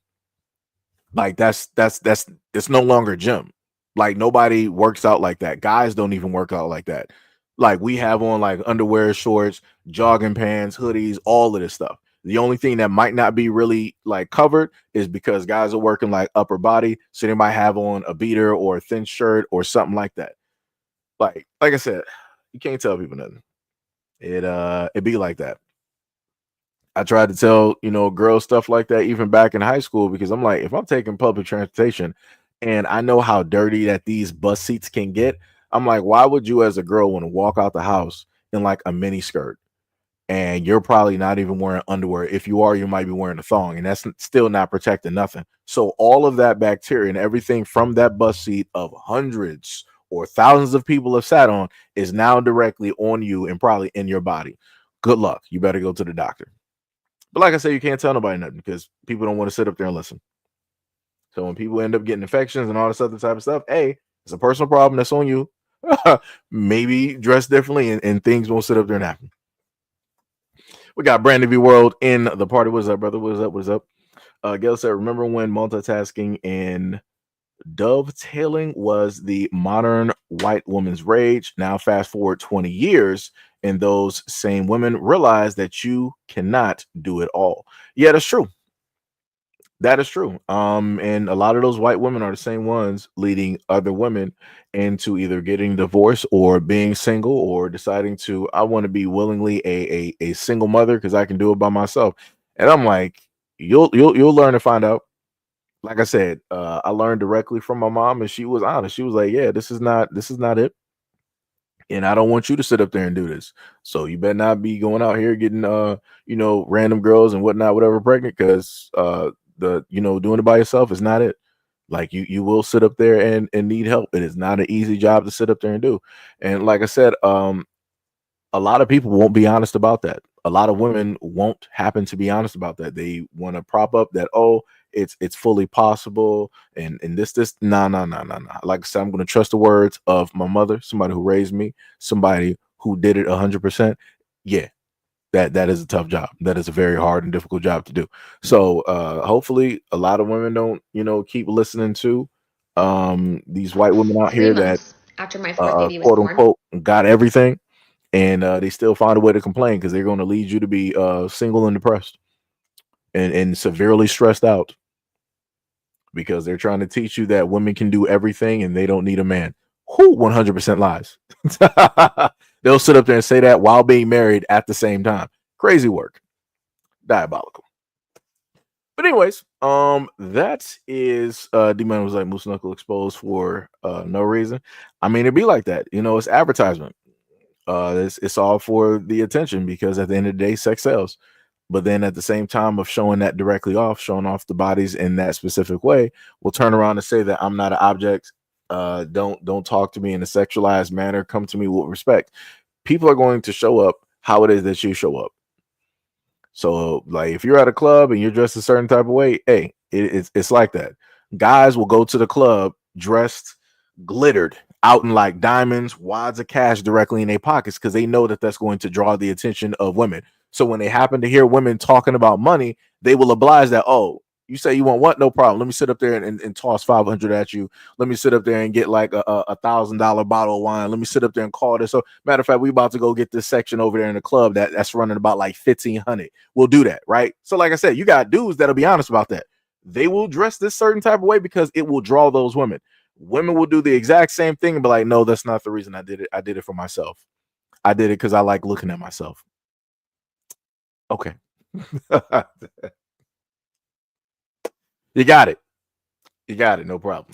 Like that's it's no longer gym. Like nobody works out like that. Guys don't even work out like that. Like we have on like underwear, shorts, jogging pants, hoodies, all of this stuff. The only thing that might not be really like covered is because guys are working like upper body, so they might have on a beater or a thin shirt or something like that. Like I said, you can't tell people nothing. It be like that. I tried to tell, girls stuff like that even back in high school because I'm like, if I'm taking public transportation and I know how dirty that these bus seats can get, I'm like, why would you as a girl want to walk out the house in like a mini skirt? And you're probably not even wearing underwear. If you are, you might be wearing a thong, and that's still not protecting nothing. So all of that bacteria and everything from that bus seat of hundreds or thousands of people have sat on is now directly on you and probably in your body. Good luck. You better go to the doctor. But like I said, you can't tell nobody nothing because people don't want to sit up there and listen. So when people end up getting infections and all this other type of stuff, hey, it's a personal problem that's on you. Maybe dress differently and things won't sit up there and happen. We got Brandon V World in the party. What's up, brother? What's up? What's up? Gail said, remember when multitasking and dovetailing was the modern white woman's rage? Now fast forward 20 years and those same women realize that you cannot do it all. Yeah, that's true. That is true. And a lot of those white women are the same ones leading other women into either getting divorced or being single or deciding to, I want to be willingly a single mother because I can do it by myself. And I'm like, you'll learn to find out. Like I said, I learned directly from my mom, and she was honest. She was like, yeah, this is not it. And I don't want you to sit up there and do this. So you better not be going out here getting random girls and whatnot, whatever pregnant, because doing it by yourself is not it. Like you will sit up there and need help. It is not an easy job to sit up there and do. And like I said, a lot of people won't be honest about that. A lot of women won't happen to be honest about that. They want to prop up that, oh, it's fully possible and this no. Like I said, I'm going to trust the words of my mother, somebody who raised me, somebody who did it 100%. Yeah, that is a tough job. That is a very hard and difficult job to do. So hopefully a lot of women don't keep listening to these white women out 3 here that months after my fourth baby was quote born. unquote got everything, and they still find a way to complain because they're going to lead you to be single and depressed and severely stressed out because they're trying to teach you that women can do everything and they don't need a man. Who 100% lies. They'll sit up there and say that while being married at the same time. Crazy work. Diabolical. But anyways, that is D-Man was like Moose Knuckle exposed for no reason. I mean, it'd be like that. It's advertisement. It's all for the attention because at the end of the day, sex sells. But then at the same time of showing that directly off, showing off the bodies in that specific way, we'll turn around and say that I'm not an object. Don't talk to me in a sexualized manner. Come to me with respect. People are going to show up how it is that you show up. So, like, if you're at a club and you're dressed a certain type of way, hey, it's like that. Guys will go to the club dressed, glittered, out in like diamonds, wads of cash directly in their pockets because they know that that's going to draw the attention of women. So when they happen to hear women talking about money, they will oblige that, oh, you say you want what? No problem. Let me sit up there and toss 500 at you. Let me sit up there and get like a $1,000 bottle of wine. Let me sit up there and call this. So matter of fact, we about to go get this section over there in the club that's running about like 1,500. We'll do that, right? So like I said, you got dudes that'll be honest about that. They will dress this certain type of way because it will draw those women. Women will do the exact same thing and be like, no, that's not the reason I did it. I did it for myself. I did it because I like looking at myself. Okay. You got it. You got it. No problem.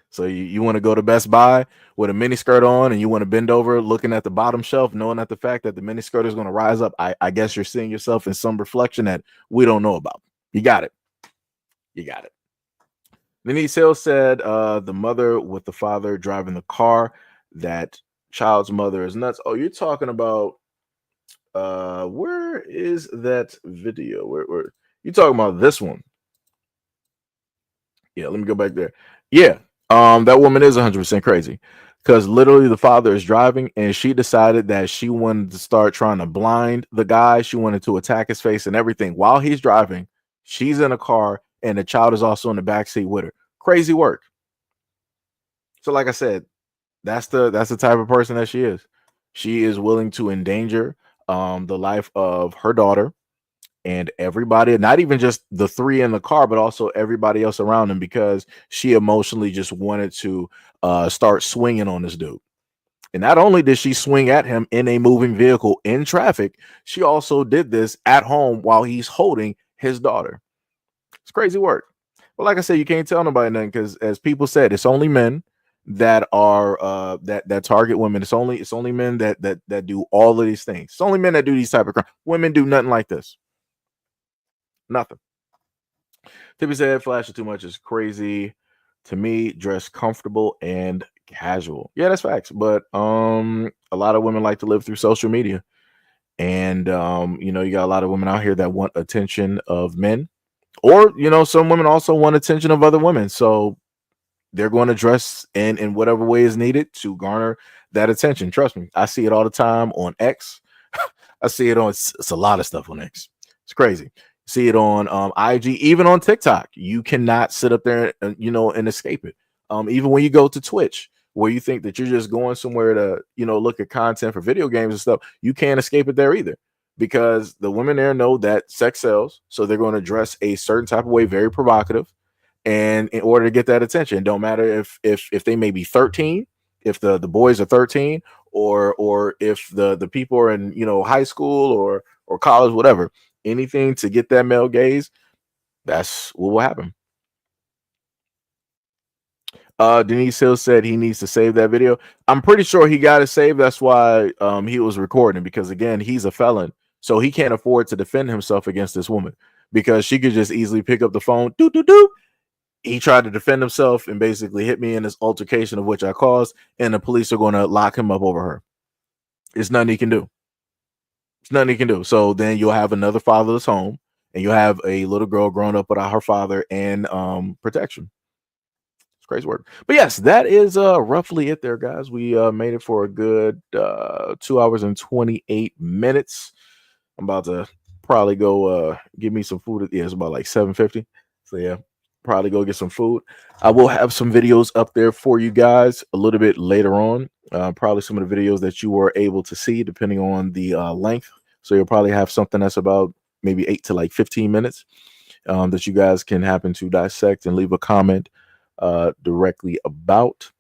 So you want to go to Best Buy with a mini skirt on and you want to bend over looking at the bottom shelf, knowing that the fact that the mini skirt is going to rise up. I guess you're seeing yourself in some reflection that we don't know about. You got it. You got it. Denise Hill said the mother with the father driving the car, that child's mother is nuts. Oh, you're talking about where is that video? Where you talking about this one? Yeah, let me go back there. Yeah, that woman is 100% crazy because literally the father is driving and she decided that she wanted to start trying to blind the guy. She wanted to attack his face and everything while he's driving. She's in a car and the child is also in the back seat with her. Crazy work. So, like I said, that's the type of person that she is. She is willing to endanger the life of her daughter and everybody, not even just the three in the car, but also everybody else around him, because she emotionally just wanted to start swinging on this dude. And not only did she swing at him in a moving vehicle in traffic, she also did this at home while he's holding his daughter. It's crazy work. But like I said, you can't tell nobody nothing, because as people said, it's only men that are that target women. It's only men that do all of these things. It's only men that do these type of crimes. Women do nothing like this. Nothing. Tippy said flashing too much is crazy. To me, dress comfortable and casual. Yeah, that's facts. But a lot of women like to live through social media. And you got a lot of women out here that want attention of men. Or, some women also want attention of other women. So they're going to dress in whatever way is needed to garner that attention. Trust me, I see it all the time on X. I see it on it's a lot of stuff on X. It's crazy. See it on IG, even on TikTok. You cannot sit up there and escape it. Even when you go to Twitch, where you think that you're just going somewhere to look at content for video games and stuff, you can't escape it there either, because the women there know that sex sells, so they're going to dress a certain type of way, very provocative, and in order to get that attention. Don't matter if they may be 13, if the boys are 13, or if the people are in high school or college, whatever. Anything to get that male gaze, that's what will happen. Denise Hill said he needs to save that video. I'm pretty sure he got it saved. That's why he was recording, because again, he's a felon, so he can't afford to defend himself against this woman, because she could just easily pick up the phone. Doo doo doo. He tried to defend himself and basically hit me in this altercation, of which I caused, and the police are going to lock him up over her. It's nothing he can do. It's nothing he can do. So then you'll have another fatherless home, and you'll have a little girl growing up without her father and protection. It's crazy work. But yes, that is roughly it there, guys. We made it for a good 2 hours and 28 minutes. I'm about to probably go give me some food. Yeah, it's about like 7:50. So yeah, probably go get some food. I will have some videos up there for you guys a little bit later on. Probably some of the videos that you were able to see, depending on the length. So you'll probably have something that's about maybe 8 to like 15 minutes that you guys can happen to dissect and leave a comment directly about.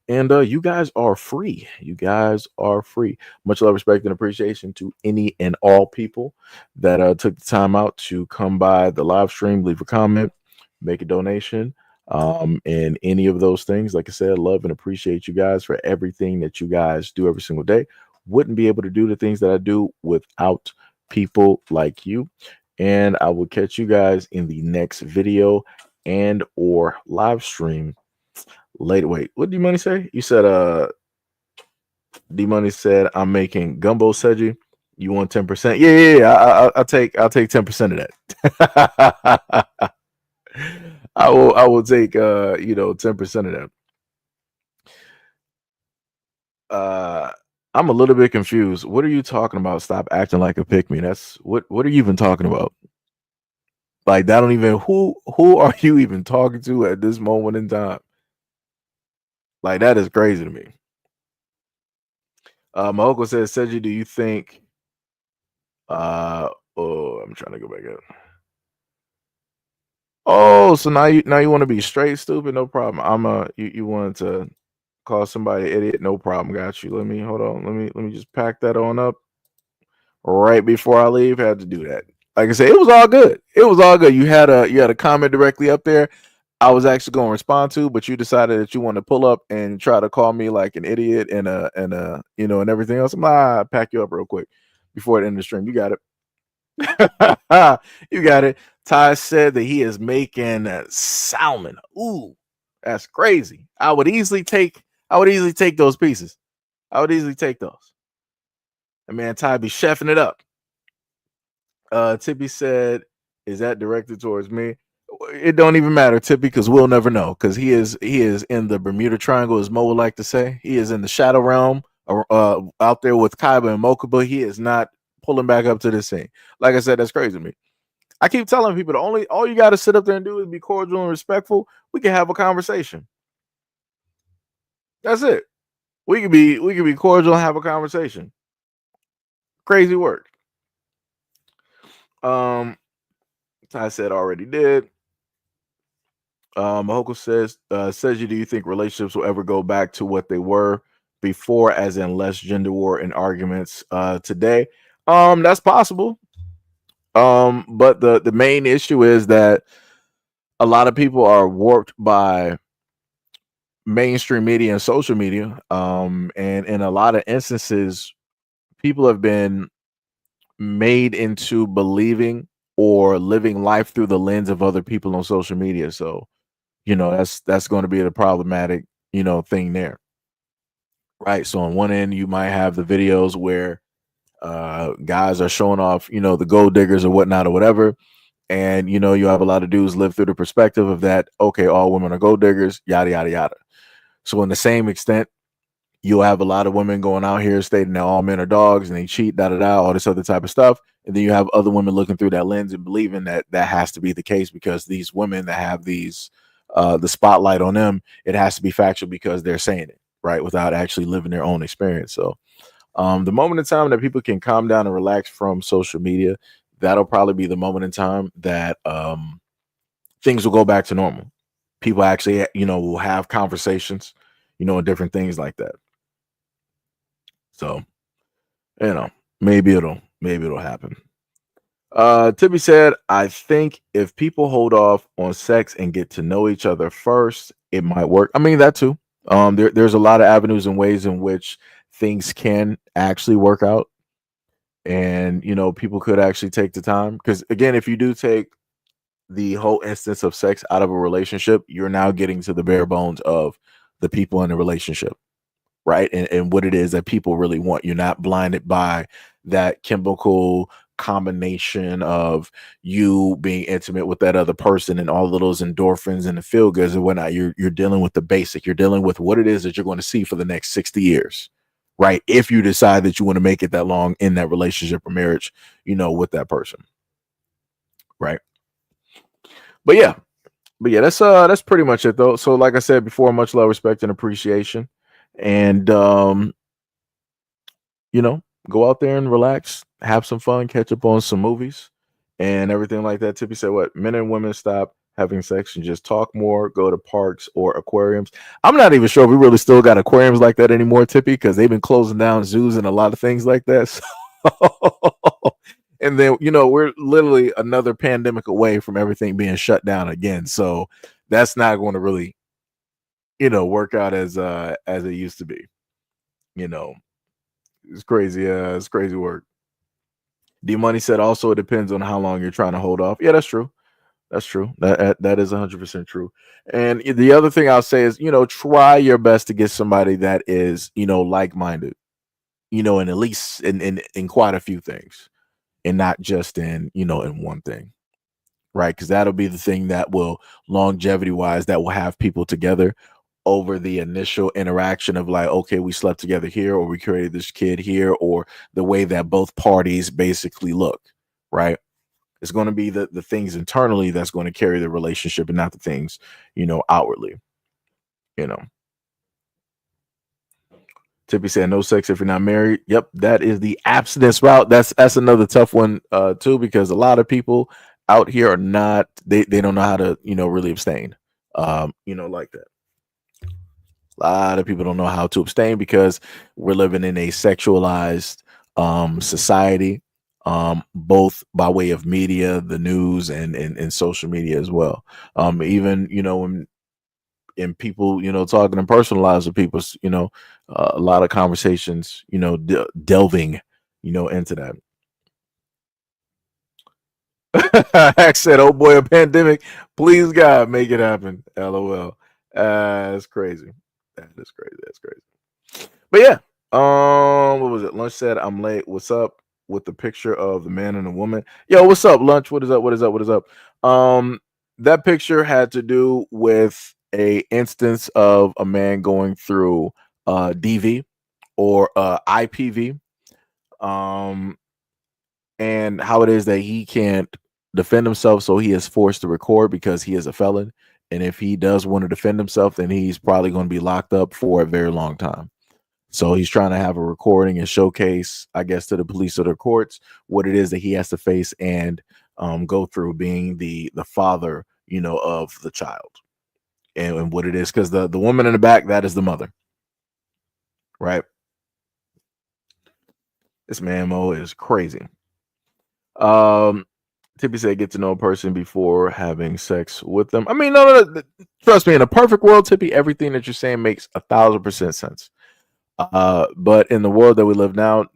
And you guys are free. You guys are free. Much love, respect, and appreciation to any and all people that took the time out to come by the live stream, leave a comment, make a donation, and any of those things. Like I said, love and appreciate you guys for everything that you guys do every single day. Wouldn't be able to do the things that I do without people like you. And I will catch you guys in the next video and or live stream later. Wait, what did D Money say? You said D Money said I'm making gumbo seji. You want 10%? Yeah. I'll take 10% of that. I will take 10% of that. I'm a little bit confused. What are you talking about? Stop acting like a pick me. That's what are you even talking about? Like, that don't even who are you even talking to at this moment in time? Like, that is crazy to me. My uncle says, Seji, do you think I'm trying to go back up. Oh, so now you want to be straight stupid? No problem. You wanted to call somebody an idiot? No problem. Got you. Let me hold on. Let me just pack that on up right before I leave. Had to do that. Like I said, it was all good. It was all good. You had a comment directly up there. I was actually going to respond to, but you decided that you want to pull up and try to call me like an idiot and and everything else. I'm gonna pack you up real quick before the end of the stream. You got it. You got it. Ty said that he is making salmon. Ooh, that's crazy. I would easily take those pieces. I would easily take those. And man, Ty be chefing it up. Tippy said, is that directed towards me? It don't even matter, Tippy, because we'll never know. Because he is in the Bermuda Triangle, as Mo would like to say. He is in the shadow realm, out there with Kaiba and Mokuba. He is not pulling back up to this scene. Like I said, that's crazy to me. I keep telling people all you got to sit up there and do is be cordial and respectful. We can have a conversation. That's it. We can be cordial and have a conversation. Crazy work. I said already did. Mahoko says, do you think relationships will ever go back to what they were before, as in less gender war and arguments today? That's possible. But the main issue is that a lot of people are warped by mainstream media and social media. And in a lot of instances, people have been made into believing or living life through the lens of other people on social media. So, that's going to be the problematic, thing there. Right. So on one end, you might have the videos where guys are showing off, the gold diggers or whatnot or whatever. And you have a lot of dudes live through the perspective of that, okay, all women are gold diggers, yada yada yada. So in the same extent, you'll have a lot of women going out here stating that all men are dogs and they cheat, da da da, all this other type of stuff. And then you have other women looking through that lens and believing that that has to be the case because these women that have these the spotlight on them, it has to be factual because they're saying it, right, without actually living their own experience. So the moment in time that people can calm down and relax from social media, that'll probably be the moment in time that things will go back to normal. People actually, will have conversations, and different things like that. So, you know, maybe it'll happen. Tippy said, I think if people hold off on sex and get to know each other first, it might work. I mean, that too. There's a lot of avenues and ways in which things can actually work out. And, people could actually take the time. Because, again, if you do take the whole instance of sex out of a relationship, you're now getting to the bare bones of the people in the relationship, right? And what it is that people really want. You're not blinded by that chemical combination of you being intimate with that other person and all of those endorphins and the feel goods and whatnot. You're dealing with the basic. You're dealing with what it is that you're going to see for the next 60 years, right? If you decide that you want to make it that long in that relationship or marriage, with that person, right? But yeah, that's pretty much it though. So like I said before, much love, respect, and appreciation. And you know, go out there and relax, have some fun, catch up on some movies and everything like that. Tippy said, what men and women stop having sex and just talk more, go to parks or aquariums. I'm not even sure if we really still got aquariums like that anymore, Tippy, because they've been closing down zoos and a lot of things like that. So, and then, we're literally another pandemic away from everything being shut down again. So that's not going to really, work out as it used to be. You know, it's crazy. It's crazy work. D Money said also it depends on how long you're trying to hold off. Yeah, that's true. That's true. That is 100% true. And the other thing I'll say is, try your best to get somebody that is, like minded, in at least in quite a few things, and not just in one thing, right? Because that'll be the thing that will longevity wise that will have people together over the initial interaction of like, okay, we slept together here, or we created this kid here, or the way that both parties basically look, right? It's going to be the things internally that's going to carry the relationship and not the things, outwardly, you know. Tippy said no sex if you're not married. Yep, that is the abstinence route. That's another tough one too, because a lot of people out here are not they don't know how to, really abstain. Like that. A lot of people don't know how to abstain because we're living in a sexualized society, both by way of media, the news, and social media as well. Even when in people, talking in personal lives with people, a lot of conversations, delving, into that. I said, "Oh boy, a pandemic! Please God, make it happen." LOL. That's crazy. That is crazy. That's crazy. But yeah, what was it? Lunch said, "I'm late. What's up?" With the picture of the man and the woman. Yo, what's up, Lunch? What is up? What is up? What is up? That picture had to do with a instance of a man going through DV or IPV. Um, and how it is that he can't defend himself, so he is forced to record because he is a felon. And if he does want to defend himself, then he's probably going to be locked up for a very long time. So he's trying to have a recording and showcase, I guess, to the police or the courts what it is that he has to face and go through being the father, of the child, and what it is, because the woman in the back, that is the mother, right? This man Mo is crazy. Tippy said, get to know a person before having sex with them. I mean, no, trust me, in a perfect world, Tippy, everything that you're saying makes 1,000% sense. But in the world that we live now,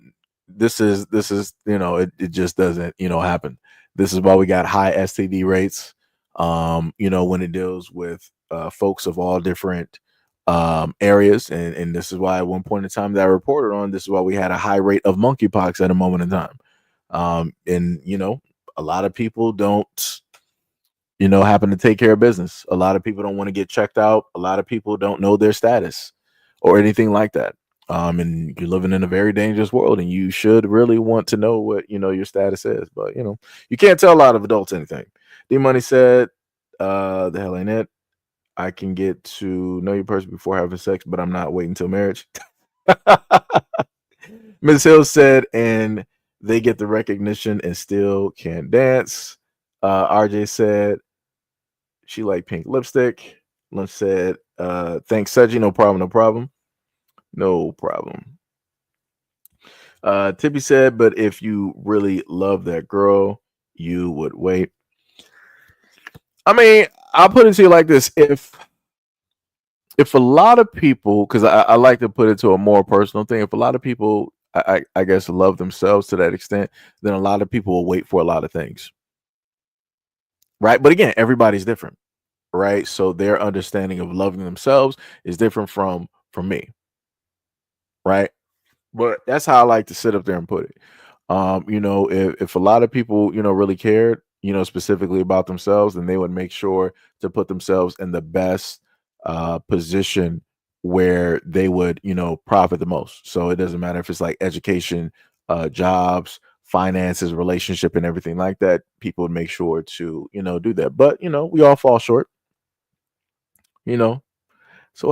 this is it just doesn't happen. This is why we got high STD rates. When it deals with folks of all different areas, and this is why at one point in time that I reported on, this is why we had a high rate of monkeypox at a moment in time. And a lot of people don't happen to take care of business. A lot of people don't want to get checked out. A lot of people don't know their status or anything like that. And you're living in a very dangerous world, and you should really want to know what your status is. But you can't tell a lot of adults anything. D Money said, the hell ain't it? I can get to know your person before having sex, but I'm not waiting until marriage. Ms. Hill said, and they get the recognition and still can't dance. RJ said she liked pink lipstick. Lynch said, thanks, Seji. No problem, no problem. No problem. Tippy said, but if you really love that girl, you would wait. I mean, I'll put it to you like this. If a lot of people, because I like to put it to a more personal thing, if a lot of people, I guess, love themselves to that extent, then a lot of people will wait for a lot of things. Right. But again, everybody's different. Right. So their understanding of loving themselves is different from me. Right. But that's how I like to sit up there and put it. If a lot of people, really cared, specifically about themselves, then they would make sure to put themselves in the best position where they would, profit the most. So it doesn't matter if it's like education, jobs, finances, relationship, and everything like that. People would make sure to, do that. But, we all fall short, so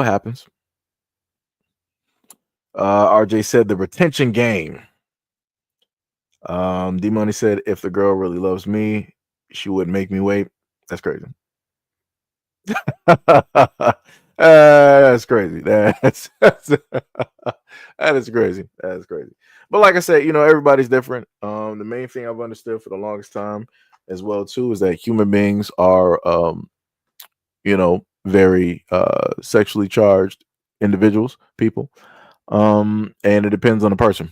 it happens. RJ said the retention game. D Money said, if the girl really loves me, she wouldn't make me wait. That's crazy. That's crazy. That is crazy. That is crazy. But like I said, everybody's different. The main thing I've understood for the longest time as well too is that human beings are very sexually charged individuals, people. And it depends on the person.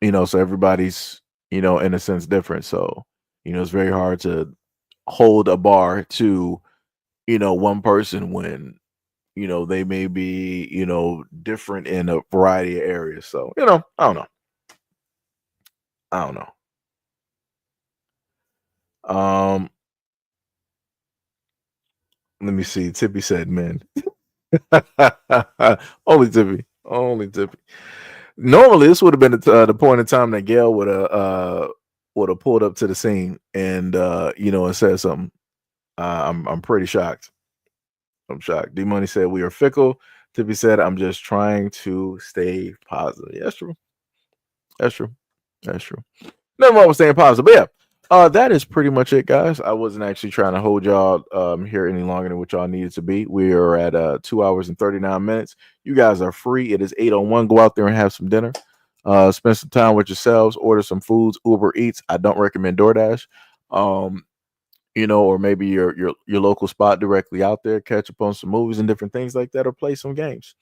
So everybody's, in a sense different. So, it's very hard to hold a bar to, one person when, they may be, different in a variety of areas. So, I don't know. I don't know. Let me see. Tippy said men. Only Tippy. Only Tippy. Normally, this would have been the point in time that Gail would have pulled up to the scene and and said something. I'm pretty shocked. I'm shocked. D Money said we are fickle. Tippy said I'm just trying to stay positive. Yeah, that's true. That's true. That's true. Nothing wrong with staying positive. But yeah, that is pretty much it, guys. I wasn't actually trying to hold y'all here any longer than what y'all needed to be. We are at 2 hours and 39 minutes. You guys are free. It is 8:01. Go out there and have some dinner. Spend some time with yourselves. Order some foods. Uber Eats. I don't recommend DoorDash. Or maybe your local spot directly out there. Catch up on some movies and different things like that, or play some games.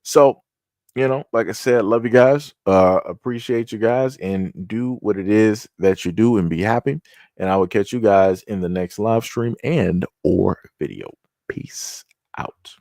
So, like I said, love you guys. Appreciate you guys, and do what it is that you do and be happy. And I will catch you guys in the next live stream and or video. Peace out.